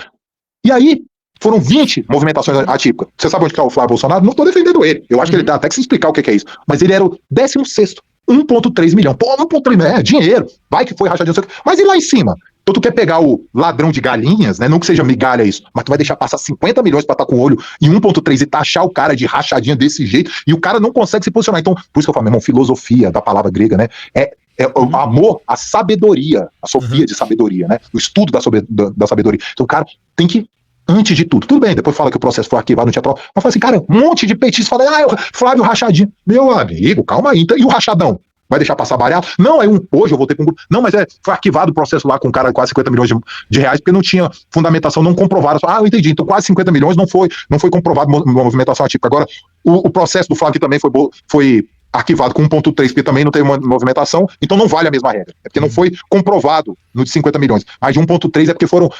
E aí, foram 20 movimentações atípicas. Você sabe onde está o Flávio Bolsonaro? Não estou defendendo ele. Eu acho que ele tem até que se explicar o que é isso. Mas ele era o 16º. 1,3 milhão. Pô, 1,3 milhão. É dinheiro. Vai que foi rachadinho. Mas e lá em cima? Então tu quer pegar o ladrão de galinhas, né? Não que seja migalha isso, mas tu vai deixar passar 50 milhões pra estar com o olho em 1,3 e taxar o cara de rachadinha desse jeito, e o cara não consegue se posicionar. Então, por isso que eu falo, meu irmão, filosofia, da palavra grega, né? É o amor, a sabedoria, a sofia de sabedoria, né? O estudo da sabedoria. Então o cara tem que, antes de tudo bem, depois fala que o processo foi arquivado no teatro, mas fala assim, cara, um monte de petista fala, o Flávio Rachadinho. Meu amigo, calma aí, então, e o Rachadão? Vai deixar passar barato? Não, hoje eu vou ter com um grupo. Não, mas foi arquivado o processo lá com um cara de quase 50 milhões de reais, porque não tinha fundamentação, não comprovaram. Eu entendi. Então quase 50 milhões não foi comprovado movimentação atípica. Agora, o processo do Flávio também foi arquivado com 1,3, porque também não tem uma movimentação, então não vale a mesma regra. É porque não foi comprovado no de 50 milhões. Mas de 1,3 é porque foram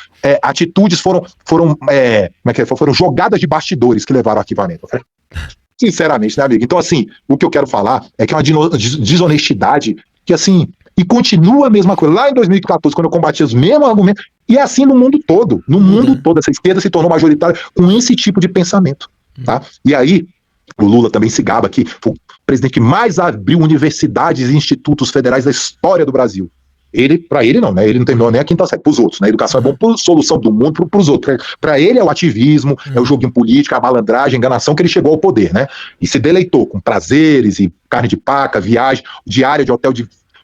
atitudes, foram jogadas de bastidores que levaram ao arquivamento. Sinceramente, né, amigo? Então, assim, o que eu quero falar é que é uma desonestidade que, assim, e continua a mesma coisa. Lá em 2014, quando eu combati os mesmos argumentos, e é assim no mundo todo. No mundo todo, essa esquerda se tornou majoritária com esse tipo de pensamento, tá? E aí, o Lula também se gaba que foi o presidente que mais abriu universidades e institutos federais da história do Brasil. Para ele não, né? Ele não terminou nem a quinta série, pros outros, né? A educação é bom por solução do mundo, pros outros. Para ele é o ativismo, é o joguinho político, a malandragem, a enganação que ele chegou ao poder, né? E se deleitou com prazeres e carne de paca, viagem, diária de hotel,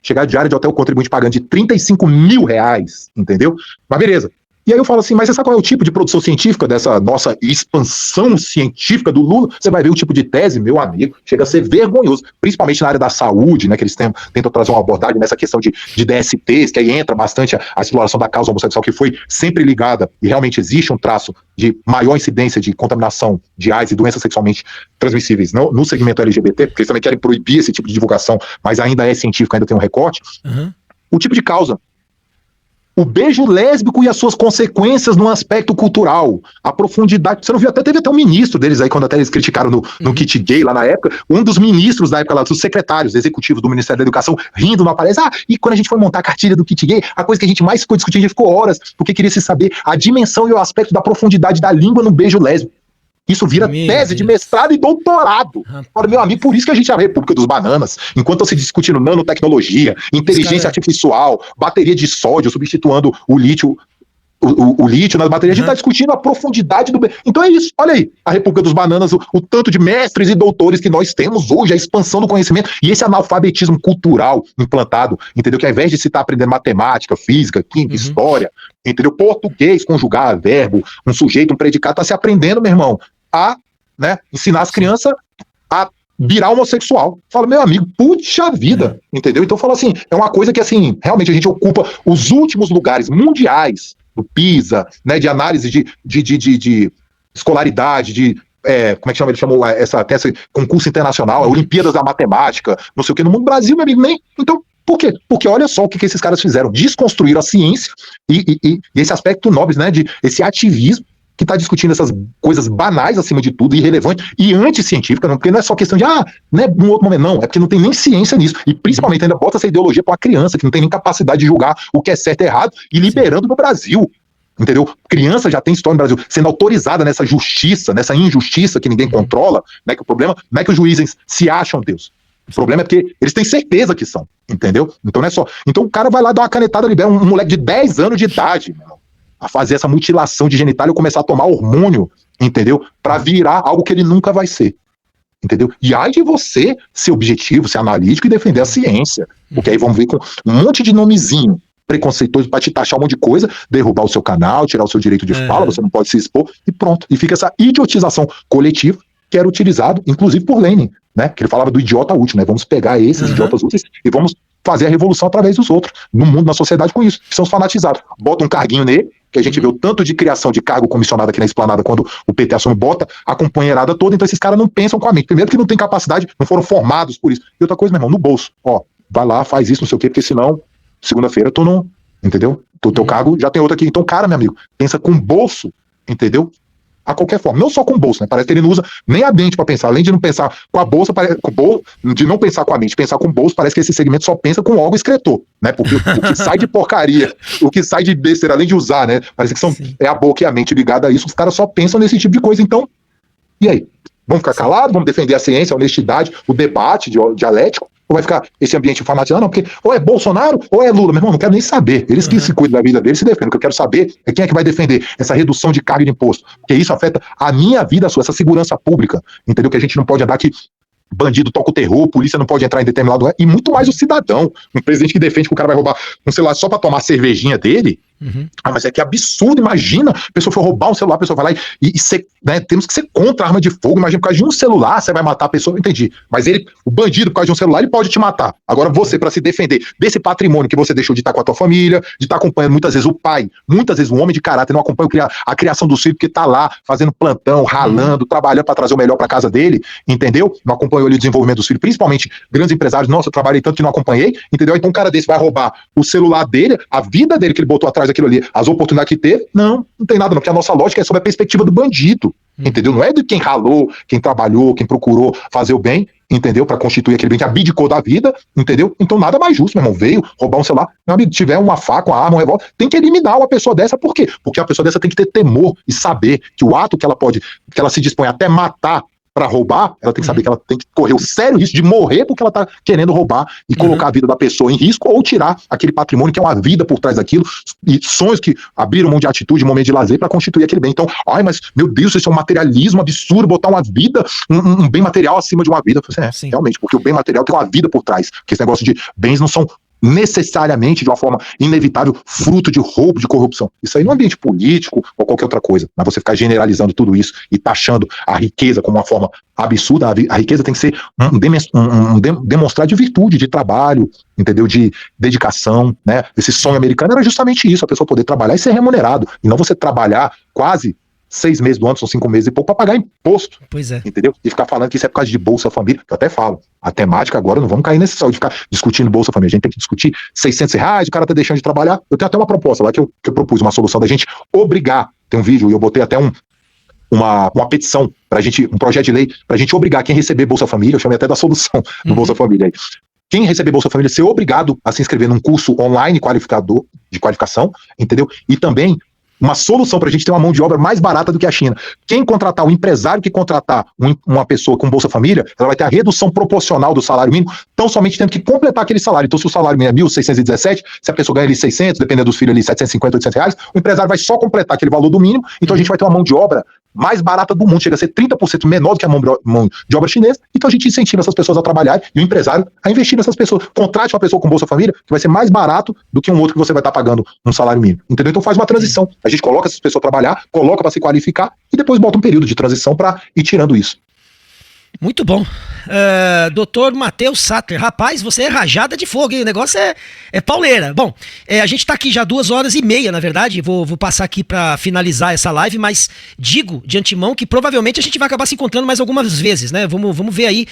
chegar diária de hotel, o contribuinte pagando de 35 mil reais, entendeu? Mas beleza. E aí eu falo assim, mas você sabe qual é o tipo de produção científica dessa nossa expansão científica do Lula? Você vai ver o tipo de tese, meu amigo, chega a ser vergonhoso, principalmente na área da saúde, né, que eles tentam trazer uma abordagem nessa questão de DSTs, que aí entra bastante a exploração da causa homossexual, que foi sempre ligada, e realmente existe um traço de maior incidência de contaminação de AIDS e doenças sexualmente transmissíveis no segmento LGBT, porque eles também querem proibir esse tipo de divulgação, mas ainda é científico, ainda tem um recorte. O tipo de causa. O beijo lésbico e as suas consequências no aspecto cultural. A profundidade. Você não viu? Teve até um ministro deles aí, quando até eles criticaram no kit gay lá na época. Um dos ministros da época lá, dos secretários executivos do Ministério da Educação, rindo no aparelho. E quando a gente foi montar a cartilha do kit gay, a coisa que a gente mais ficou discutindo, a gente ficou horas, porque queria se saber a dimensão e o aspecto da profundidade da língua no beijo lésbico. Isso vira tese de mestrado e doutorado. Ora, meu amigo, por isso que a gente é a República dos Bananas. Enquanto se discutindo nanotecnologia, inteligência artificial, bateria de sódio substituindo o lítio, o lítio nas baterias, a gente está discutindo a profundidade do... Então é isso, olha aí, a República dos Bananas, o tanto de mestres e doutores que nós temos hoje, a expansão do conhecimento e esse analfabetismo cultural implantado, entendeu? Que ao invés de se estar aprendendo matemática, física, química, história, entendeu? Português, conjugar, verbo, um sujeito, um predicado, está se aprendendo, meu irmão, a, né, ensinar as crianças a virar homossexual. Fala, meu amigo, puxa vida, entendeu? Então fala assim, é uma coisa que assim, realmente a gente ocupa os últimos lugares mundiais do PISA, né, de análise de escolaridade, como é que chama? Ele chamou tem esse concurso internacional, Olimpíadas da Matemática, não sei o que, no mundo. Brasil, meu amigo, nem. Então, por quê? Porque olha só o que esses caras fizeram, desconstruíram a ciência e esse aspecto nobre, né, de esse ativismo que está discutindo essas coisas banais acima de tudo, irrelevantes e anticientíficas, porque não é só questão de, né, num outro momento, não, é porque não tem nem ciência nisso, e principalmente ainda bota essa ideologia para uma criança que não tem nem capacidade de julgar o que é certo e errado, e liberando no Brasil, entendeu? Criança já tem história no Brasil, sendo autorizada nessa justiça, nessa injustiça que ninguém controla, né, que o problema não é que os juízes se acham Deus, o problema é porque eles têm certeza que são, entendeu? Então não é só, então o cara vai lá dar uma canetada, libera um moleque de 10 anos de idade, meu irmão, a fazer essa mutilação de genitália ou começar a tomar hormônio, entendeu? Para virar algo que ele nunca vai ser, entendeu? E aí de você ser objetivo, ser analítico e defender a ciência, porque aí vamos ver com um monte de nomezinho preconceituoso para te taxar um monte de coisa, derrubar o seu canal, tirar o seu direito de fala, você não pode se expor, e pronto. E fica essa idiotização coletiva que era utilizado, inclusive por Lenin, né? Que ele falava do idiota útil, né? Vamos pegar esses idiotas úteis e vamos fazer a revolução através dos outros, no mundo, na sociedade, com isso, que são os fanatizados. Bota um carguinho nele, que a gente vê o tanto de criação de cargo comissionado aqui na Esplanada quando o PT assume, bota a companheirada toda, então esses caras não pensam com a mente. Primeiro que não tem capacidade, não foram formados por isso. E outra coisa, meu irmão, no bolso. Vai lá, faz isso, não sei o quê, porque senão, segunda-feira, tu não, entendeu? Teu cargo já tem outro aqui. Então, cara, meu amigo, pensa com bolso, entendeu? A qualquer forma, não só com bolsa, né? Parece que ele não usa nem a mente para pensar, além de não pensar com a bolsa, de não pensar com a mente, pensar com o bolso, parece que esse segmento só pensa com o órgão excretor, né? Porque o que sai de porcaria, o que sai de besteira, além de usar, né? Parece que é a boca e a mente ligada a isso, os caras só pensam nesse tipo de coisa, então, e aí? Vamos ficar calados, vamos defender a ciência, a honestidade, o debate dialético, Ou vai ficar esse ambiente informatizado? Não, porque ou é Bolsonaro ou é Lula. Meu irmão, não quero nem saber. Eles que se cuidam da vida deles se defendem. O que eu quero saber é quem é que vai defender essa redução de carga de imposto. Porque isso afeta a minha vida, a sua, essa segurança pública. Entendeu? Que a gente não pode andar aqui. Bandido toca o terror, polícia não pode entrar em determinado lugar, e muito mais o cidadão. Um presidente que defende que o cara vai roubar um celular só pra tomar a cervejinha dele. Mas é que absurdo, imagina, a pessoa for roubar um celular, a pessoa vai lá ser, né, temos que ser contra a arma de fogo. Imagina, por causa de um celular você vai matar a pessoa, entendi, mas o bandido, por causa de um celular, ele pode te matar. Agora você, para se defender desse patrimônio que você deixou de estar com a tua família, de estar acompanhando muitas vezes o pai, muitas vezes um homem de caráter não acompanha a criação do filho, porque tá lá fazendo plantão, ralando, trabalhando para trazer o melhor para casa dele, entendeu? Não acompanhou ali o desenvolvimento dos filhos, principalmente grandes empresários. Nossa, eu trabalhei tanto que não acompanhei, entendeu? Então um cara desse vai roubar o celular dele, a vida dele que ele botou atrás daquilo ali, as oportunidades que teve, não tem nada não, porque a nossa lógica é sobre a perspectiva do bandido, entendeu? Não é de quem ralou, quem trabalhou, quem procurou fazer o bem, entendeu? Para constituir aquele bem que abdicou da vida, entendeu? Então nada mais justo, meu irmão, veio roubar um celular, meu amigo, tiver uma faca, uma arma, um revólver, tem que eliminar uma pessoa dessa, por quê? Porque a pessoa dessa tem que ter temor e saber que o ato que ela se dispõe até matar para roubar, ela tem que saber que ela tem que correr o sério risco de morrer porque ela tá querendo roubar e colocar a vida da pessoa em risco ou tirar aquele patrimônio que é uma vida por trás daquilo e sonhos que abriram mão de atitude, momento de lazer para constituir aquele bem. Então, ai, mas meu Deus, isso é um materialismo absurdo, botar uma vida, um bem material acima de uma vida. Realmente, porque o bem material tem uma vida por trás, porque esse negócio de bens não são necessariamente, de uma forma inevitável, fruto de roubo, de corrupção. Isso aí no ambiente político ou qualquer outra coisa. Mas você ficar generalizando tudo isso e taxando a riqueza como uma forma absurda, a riqueza tem que ser demonstrar de virtude, de trabalho, entendeu? De dedicação, né? Esse sonho americano era justamente isso, a pessoa poder trabalhar e ser remunerado, e não você trabalhar quase 6 meses do ano, são 5 meses e pouco, para pagar imposto. Pois é. Entendeu? E ficar falando que isso é por causa de Bolsa Família, que eu até falo. A temática agora, não vamos cair nesse sal de ficar discutindo Bolsa Família. A gente tem que discutir R$600, o cara tá deixando de trabalhar. Eu tenho até uma proposta lá que eu propus, uma solução da gente obrigar. Tem um vídeo e eu botei até uma petição pra gente, um projeto de lei, pra gente obrigar quem receber Bolsa Família, eu chamei até da solução do Bolsa Família aí. Quem receber Bolsa Família ser obrigado a se inscrever num curso online de qualificação, entendeu? E também uma solução para a gente ter uma mão de obra mais barata do que a China. Quem contratar, o empresário que contratar uma pessoa com Bolsa Família, ela vai ter a redução proporcional do salário mínimo, tão somente tendo que completar aquele salário. Então, se o salário mínimo é 1.617, se a pessoa ganha ali 600, dependendo dos filhos ali, 750, 800 reais, o empresário vai só completar aquele valor do mínimo, então a gente vai ter uma mão de obra mais barata do mundo, chega a ser 30% menor do que a mão de obra chinesa, então a gente incentiva essas pessoas a trabalhar e o empresário a investir nessas pessoas. Contrate uma pessoa com Bolsa Família, que vai ser mais barato do que um outro que você vai estar pagando um salário mínimo, entendeu? Então faz uma transição, a gente coloca essas pessoas a trabalhar, coloca para se qualificar e depois bota um período de transição para ir tirando isso. Muito bom. Doutor Matheus Sattler, rapaz, você é rajada de fogo, hein? O negócio é pauleira. Bom, a gente tá aqui já 2h30, na verdade, vou passar aqui pra finalizar essa live, mas digo de antemão que provavelmente a gente vai acabar se encontrando mais algumas vezes, né? Vamos ver aí,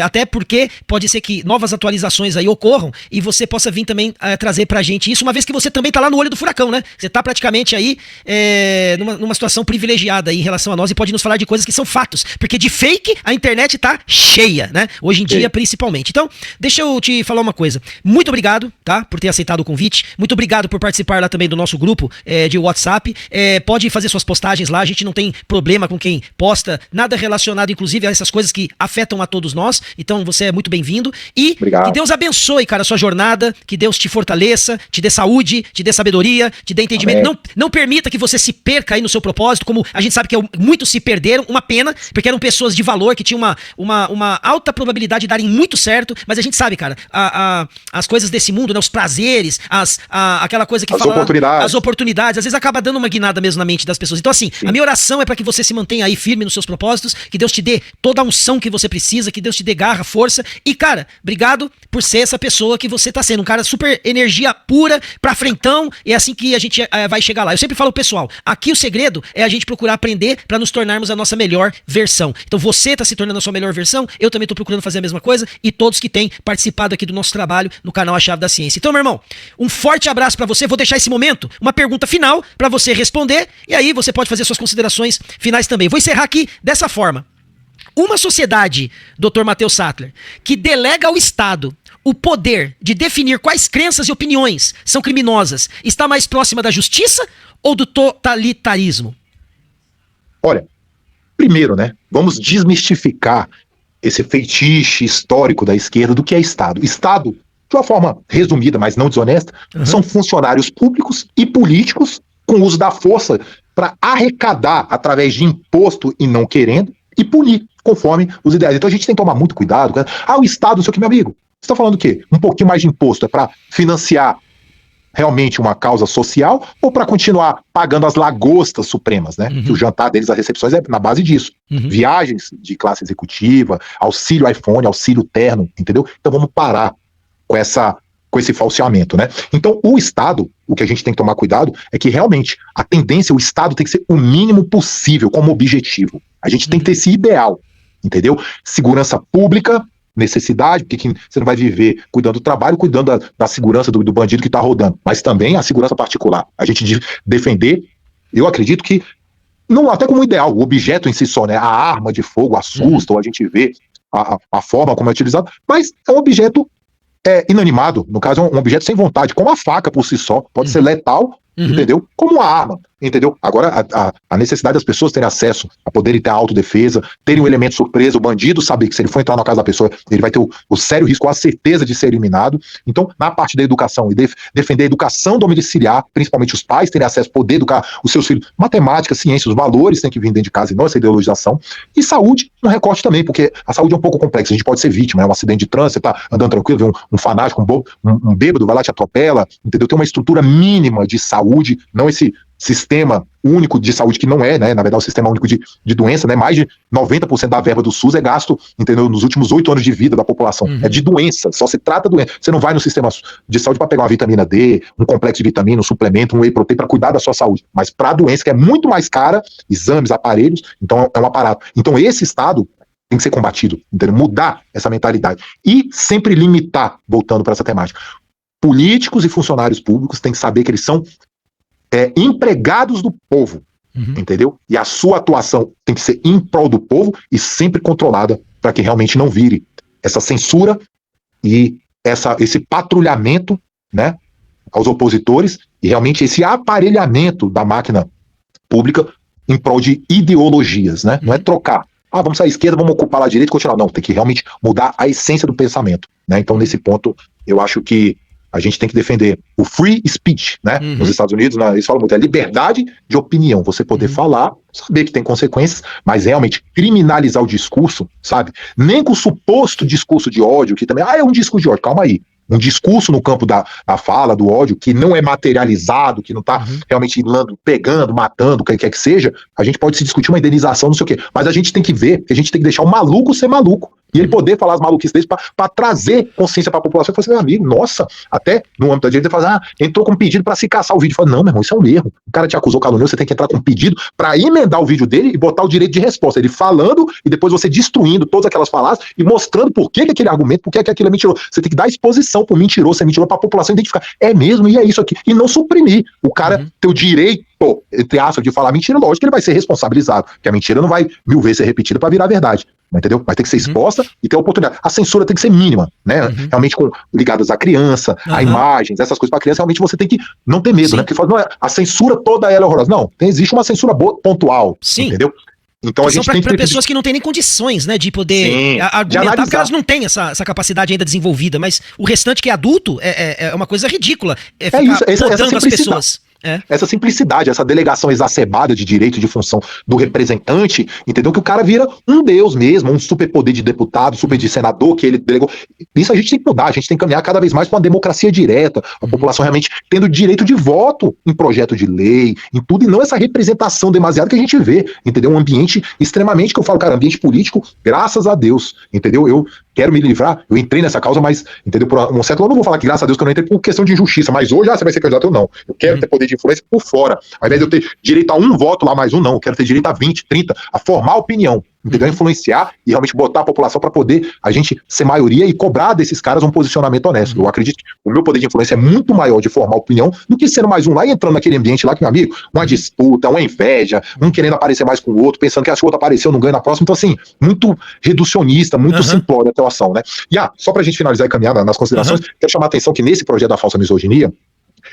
até porque pode ser que novas atualizações aí ocorram e você possa vir também trazer pra gente isso, uma vez que você também tá lá no olho do furacão, né? Você tá praticamente aí numa situação privilegiada aí em relação a nós e pode nos falar de coisas que são fatos, porque de fake a internet tá cheia, né? Hoje em dia, principalmente. Então, deixa eu te falar uma coisa. Muito obrigado, tá? Por ter aceitado o convite. Muito obrigado por participar lá também do nosso grupo de WhatsApp. Pode fazer suas postagens lá. A gente não tem problema com quem posta nada relacionado, inclusive, a essas coisas que afetam a todos nós. Então, você é muito bem-vindo. E que Deus abençoe, cara, a sua jornada. Que Deus te fortaleça, te dê saúde, te dê sabedoria, te dê entendimento. Não permita que você se perca aí no seu propósito, como a gente sabe que muitos se perderam. Uma pena, porque eram pessoas de valor que tinham uma alta probabilidade de darem muito certo, mas a gente sabe, cara, as coisas desse mundo, né, os prazeres, aquela coisa que fala... As oportunidades, às vezes acaba dando uma guinada mesmo na mente das pessoas. Então assim, a minha oração é para que você se mantenha aí firme nos seus propósitos, que Deus te dê toda a unção que você precisa, que Deus te dê garra, força, e cara, obrigado por ser essa pessoa que você tá sendo, um cara super energia pura, pra frentão, e é assim que a gente vai chegar lá. Eu sempre falo, pessoal, aqui o segredo é a gente procurar aprender pra nos tornarmos a nossa melhor versão. Então você tá se tornando a sua melhor versão, eu também tô procurando fazer a mesma coisa, e todos que têm participado aqui do nosso trabalho no canal A Chave da Ciência. Então, meu irmão, um forte abraço pra você, vou deixar esse momento, uma pergunta final pra você responder, e aí você pode fazer suas considerações finais também. Vou encerrar aqui dessa forma. Uma sociedade, Dr. Matheus Sattler, que delega ao Estado o poder de definir quais crenças e opiniões são criminosas, está mais próxima da justiça ou do totalitarismo? Olha, primeiro, né, vamos desmistificar esse feitiço histórico da esquerda do que é Estado. Estado, de uma forma resumida, mas não desonesta, são funcionários públicos e políticos com uso da força para arrecadar através de imposto e não querendo, e punir conforme os ideais. Então a gente tem que tomar muito cuidado. O Estado, isso aqui, meu amigo, você está falando o quê? Um pouquinho mais de imposto é para financiar realmente uma causa social ou para continuar pagando as lagostas supremas, né? Que o jantar deles, as recepções é na base disso. Viagens de classe executiva, auxílio iPhone, auxílio terno, entendeu? Então vamos parar com esse falseamento, né? Então o Estado, o que a gente tem que tomar cuidado é que realmente a tendência, o Estado tem que ser o mínimo possível como objetivo. A gente tem que ter esse ideal, entendeu? Segurança pública, necessidade, porque você não vai viver cuidando do trabalho, cuidando da segurança do bandido que está rodando, mas também a segurança particular. A gente defender, eu acredito que, não até como ideal, o objeto em si só, né? A arma de fogo assusta, ou a gente vê a forma como é utilizado, mas é um objeto inanimado, no caso é um objeto sem vontade, como a faca por si só, pode ser letal, entendeu? Como uma arma, entendeu? Agora, a necessidade das pessoas terem acesso a poderem ter a autodefesa, terem um elemento surpresa, o bandido saber que se ele for entrar na casa da pessoa, ele vai ter o sério risco, a certeza de ser eliminado. Então, na parte da educação, e defender a educação domiciliar, principalmente os pais terem acesso, poder educar os seus filhos, matemática, ciência, os valores têm que vir dentro de casa e não essa ideologização. E saúde, um recorte também, porque a saúde é um pouco complexa, a gente pode ser vítima, um acidente de trânsito, você tá andando tranquilo, vê um fanático, um bêbado, vai lá, te atropela, entendeu? Tem uma estrutura mínima de saúde, não esse sistema único de saúde que não é, né? Na verdade, o sistema único de doença, né? Mais de 90% da verba do SUS é gasto, entendeu? Nos últimos 8 anos de vida da população. É de doença, só se trata de doença. Você não vai no sistema de saúde para pegar uma vitamina D, um complexo de vitamina, um suplemento, um whey protein para cuidar da sua saúde. Mas para a doença, que é muito mais cara, exames, aparelhos, então é um aparato. Então esse Estado tem que ser combatido, entendeu? Mudar essa mentalidade. E sempre limitar, voltando para essa temática. Políticos e funcionários públicos têm que saber que eles são empregados do povo, entendeu? E a sua atuação tem que ser em prol do povo e sempre controlada para que realmente não vire essa censura e esse patrulhamento, né, aos opositores e realmente esse aparelhamento da máquina pública em prol de ideologias, né? Não é trocar. Vamos sair à esquerda, vamos ocupar lá a direita e continuar. Não, tem que realmente mudar a essência do pensamento, né? Então, nesse ponto, eu acho que a gente tem que defender o free speech, né? Nos Estados Unidos, eles falam muito, liberdade de opinião, você poder falar, saber que tem consequências, mas realmente criminalizar o discurso, sabe? Nem com o suposto discurso de ódio, que também, é um discurso de ódio, calma aí. Um discurso no campo da fala, do ódio, que não é materializado, que não está realmente pegando, matando, o que quer que seja, a gente pode se discutir uma indenização, não sei o quê, mas a gente tem que ver, que a gente tem que deixar o maluco ser maluco, e ele poder falar as maluquices deles para trazer consciência para a população e falar assim, meu amigo, nossa, até no âmbito da direita, ele fala, entrou com um pedido para se caçar o vídeo. Fala, não, meu irmão, isso é um erro. O cara te acusou, caluniou, você tem que entrar com um pedido para emendar o vídeo dele e botar o direito de resposta. Ele falando e depois você destruindo todas aquelas falácias e mostrando por que aquele argumento, por que aquilo é mentiroso. Você tem que dar exposição pro mentiroso, ser mentiroso, para a população identificar. É mesmo, e é isso aqui. E não suprimir. O cara ter o direito, entre aspas, de falar mentira, lógico que ele vai ser responsabilizado, porque a mentira não vai 1000 vezes ser repetida para virar verdade. Entendeu? Vai ter que ser exposta e ter a oportunidade. A censura tem que ser mínima, né? Realmente ligadas à criança, a imagens, essas coisas para criança, realmente você tem que não ter medo, né? Porque fala, não, a censura toda ela é horrorosa. Não, existe uma censura pontual, entendeu? Então a gente tem para pessoas que não têm nem condições, né, de poder argumentar, porque elas não têm essa capacidade ainda desenvolvida, mas o restante que é adulto é uma coisa ridícula. Ficar podando as pessoas. Essa simplicidade, essa delegação exacerbada de direito e de função do representante, entendeu? Que o cara vira um deus mesmo, um superpoder de deputado, super de senador que ele delegou. Isso a gente tem que mudar, a gente tem que caminhar cada vez mais para uma democracia direta, a população realmente tendo direito de voto em projeto de lei, em tudo, e não essa representação demasiada que a gente vê, entendeu? Um ambiente extremamente, que eu falo, cara, ambiente político, graças a Deus, entendeu? Eu quero me livrar, eu entrei nessa causa, mas, entendeu? Por um certo lado, eu não vou falar que graças a Deus que eu não entrei por questão de injustiça, mas hoje, você vai ser candidato ou não. Eu quero ter poder de influência por fora. Ao invés de eu ter direito a um voto lá mais um, não. Eu quero ter direito a 20, 30, a formar opinião, entendeu? Influenciar e realmente botar a população para poder a gente ser maioria e cobrar desses caras um posicionamento honesto. Eu acredito que o meu poder de influência é muito maior de formar opinião do que sendo mais um lá e entrando naquele ambiente lá que, meu amigo, uma disputa, uma inveja, um querendo aparecer mais com o outro, pensando que se o outro apareceu, não ganha na próxima. Então, assim, muito reducionista, muito simplório a atuação, né? E só pra gente finalizar e caminhar nas considerações, quero chamar a atenção que nesse projeto da falsa misoginia,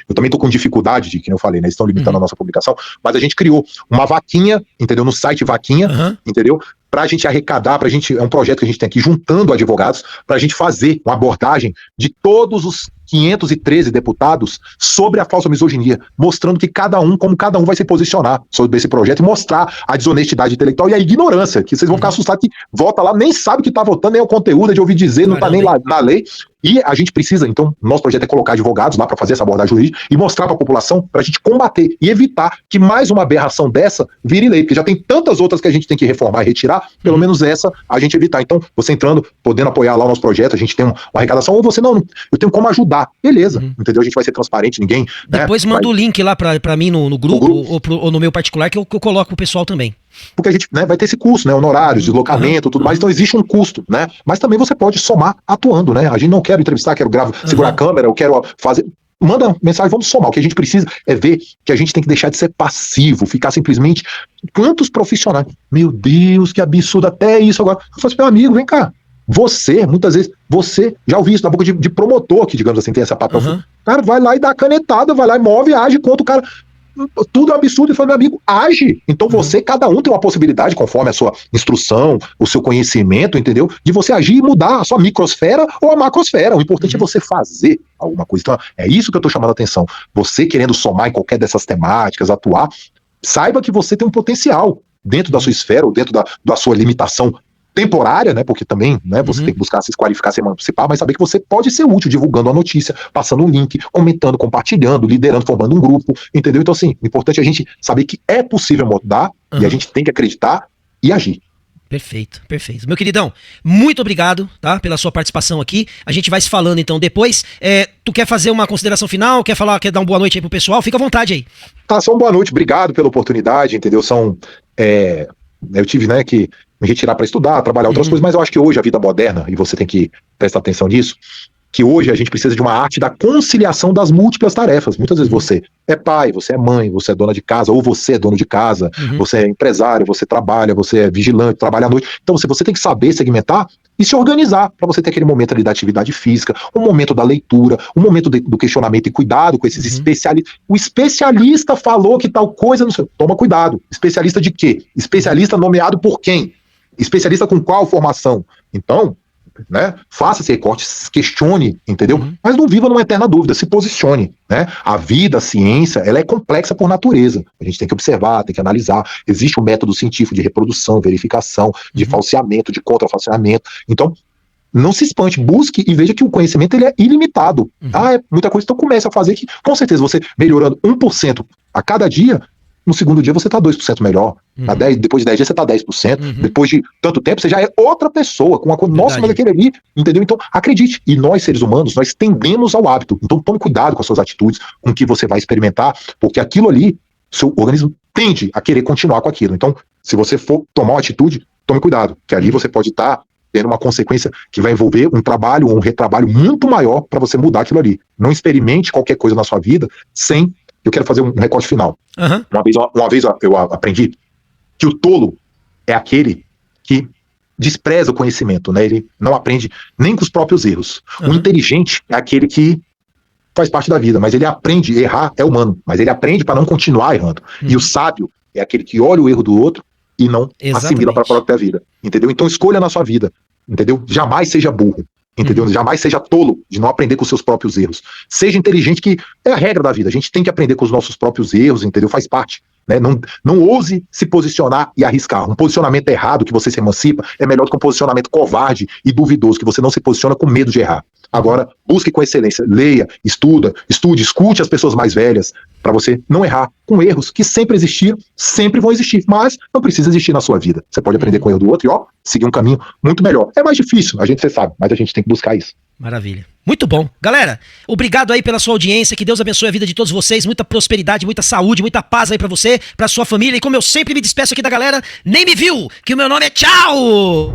eu também estou com dificuldade de, que eu falei, né? Eles estão limitando a nossa publicação, mas a gente criou uma vaquinha, entendeu? No site Vaquinha, entendeu? pra gente arrecadar, é um projeto que a gente tem aqui juntando advogados, pra gente fazer uma abordagem de todos os 513 deputados sobre a falsa misoginia, mostrando que como cada um vai se posicionar sobre esse projeto e mostrar a desonestidade intelectual e a ignorância, que vocês vão ficar assustados que vota lá, nem sabe que tá votando, nem o conteúdo é de ouvir dizer, não tá nem lá na lei. E a gente precisa, então, nosso projeto é colocar advogados lá para fazer essa abordagem jurídica e mostrar para a população, para a gente combater e evitar que mais uma aberração dessa vire lei, porque já tem tantas outras que a gente tem que reformar e retirar, pelo menos essa a gente evitar. Então, você entrando, podendo apoiar lá o nosso projeto, a gente tem uma arrecadação, ou você não, eu tenho como ajudar, beleza, entendeu? A gente vai ser transparente, ninguém... Depois manda o link lá para mim no grupo, ou no meu particular, que eu coloco o pessoal também. Porque a gente vai ter esse custo, né? Honorários, deslocamento, tudo mais, então existe um custo, né? Mas também você pode somar atuando, né? A gente não quer entrevistar, quero segurar a câmera, eu quero fazer. Manda mensagem, vamos somar. O que a gente precisa é ver que a gente tem que deixar de ser passivo, ficar simplesmente. Quantos profissionais? Meu Deus, que absurdo, até isso agora. Eu falo assim, meu amigo, vem cá. Muitas vezes, já ouvi isso na boca de promotor, que digamos assim, tem essa papel. O cara vai lá e dá a canetada, vai lá e move, age contra o cara. Tudo é um absurdo e fala, meu amigo, age. Então cada um tem uma possibilidade, conforme a sua instrução, o seu conhecimento, entendeu? De você agir e mudar a sua microsfera ou a macrosfera. O importante é você fazer alguma coisa. Então, é isso que eu tô chamando a atenção. Você querendo somar em qualquer dessas temáticas, atuar, saiba que você tem um potencial dentro da sua esfera ou dentro da sua limitação temporária, né? Porque também, né? Você tem que buscar se qualificar, se emancipar, mas saber que você pode ser útil divulgando a notícia, passando um link, comentando, compartilhando, liderando, formando um grupo, entendeu? Então, assim, o importante é a gente saber que é possível mudar e a gente tem que acreditar e agir. Perfeito, perfeito. Meu queridão, muito obrigado, tá, pela sua participação aqui. A gente vai se falando então depois. Tu quer fazer uma consideração final? Quer dar uma boa noite aí pro pessoal? Fica à vontade aí. Tá, só uma boa noite, obrigado pela oportunidade, entendeu? Eu tive, né, que me retirar para estudar, trabalhar outras coisas, mas eu acho que hoje a vida moderna, e você tem que prestar atenção nisso, que hoje a gente precisa de uma arte da conciliação das múltiplas tarefas. Muitas vezes você é pai, você é mãe, você é dona de casa, ou você é dono de casa, você é empresário, você trabalha, você é vigilante, trabalha à noite. Então você tem que saber segmentar e se organizar para você ter aquele momento ali da atividade física, um momento da leitura, um momento do questionamento e cuidado com esses especialistas. O especialista falou que tal coisa, não sei, toma cuidado. Especialista de quê? Especialista nomeado por quem? Especialista com qual formação? Então, né, faça esse recorte, questione, entendeu? Mas não viva numa eterna dúvida, se posicione, né? A vida, a ciência, ela é complexa por natureza. A gente tem que observar, tem que analisar. Existe um método científico de reprodução, verificação, de falseamento, de contrafalseamento. Então, não se espante, busque e veja que o conhecimento ele é ilimitado. É muita coisa, então comece a fazer que, com certeza, você melhorando 1% a cada dia, no segundo dia você está 2% melhor. Depois de 10 dias você está 10%. Depois de tanto tempo você já é outra pessoa, com uma coisa, nossa, mas aquele ali, entendeu? Então acredite, e nós seres humanos, nós tendemos ao hábito. Então tome cuidado com as suas atitudes, com o que você vai experimentar, porque aquilo ali, seu organismo tende a querer continuar com aquilo. Então, se você for tomar uma atitude, tome cuidado, que ali você pode estar tendo uma consequência que vai envolver um trabalho ou um retrabalho muito maior para você mudar aquilo ali. Não experimente qualquer coisa na sua vida sem... Eu quero fazer um recorte final. Uma vez eu aprendi que o tolo é aquele que despreza o conhecimento, né? Ele não aprende nem com os próprios erros. O inteligente é aquele que faz parte da vida, mas ele aprende, errar é humano, mas ele aprende para não continuar errando. E o sábio é aquele que olha o erro do outro e não assimila para a própria vida, entendeu? Então escolha na sua vida, entendeu? Jamais seja burro. Entendeu? Jamais seja tolo de não aprender com os seus próprios erros. Seja inteligente, que é a regra da vida. A gente tem que aprender com os nossos próprios erros, entendeu? Faz parte. Né? Não ouse se posicionar e arriscar. Um posicionamento errado que você se emancipa é melhor do que um posicionamento covarde e duvidoso, que você não se posiciona com medo de errar. Agora, busque com excelência, leia, estude, escute as pessoas mais velhas, para você não errar com erros que sempre existiram, sempre vão existir, mas não precisa existir na sua vida. Você pode aprender com o erro do outro e seguir um caminho muito melhor. É mais difícil, você sabe, mas a gente tem que buscar isso. Maravilha. Muito bom. Galera, obrigado aí pela sua audiência, que Deus abençoe a vida de todos vocês, muita prosperidade, muita saúde, muita paz aí pra você, pra sua família, e como eu sempre me despeço aqui da galera, nem me viu, que o meu nome é tchau!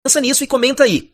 pensa nisso e comenta aí.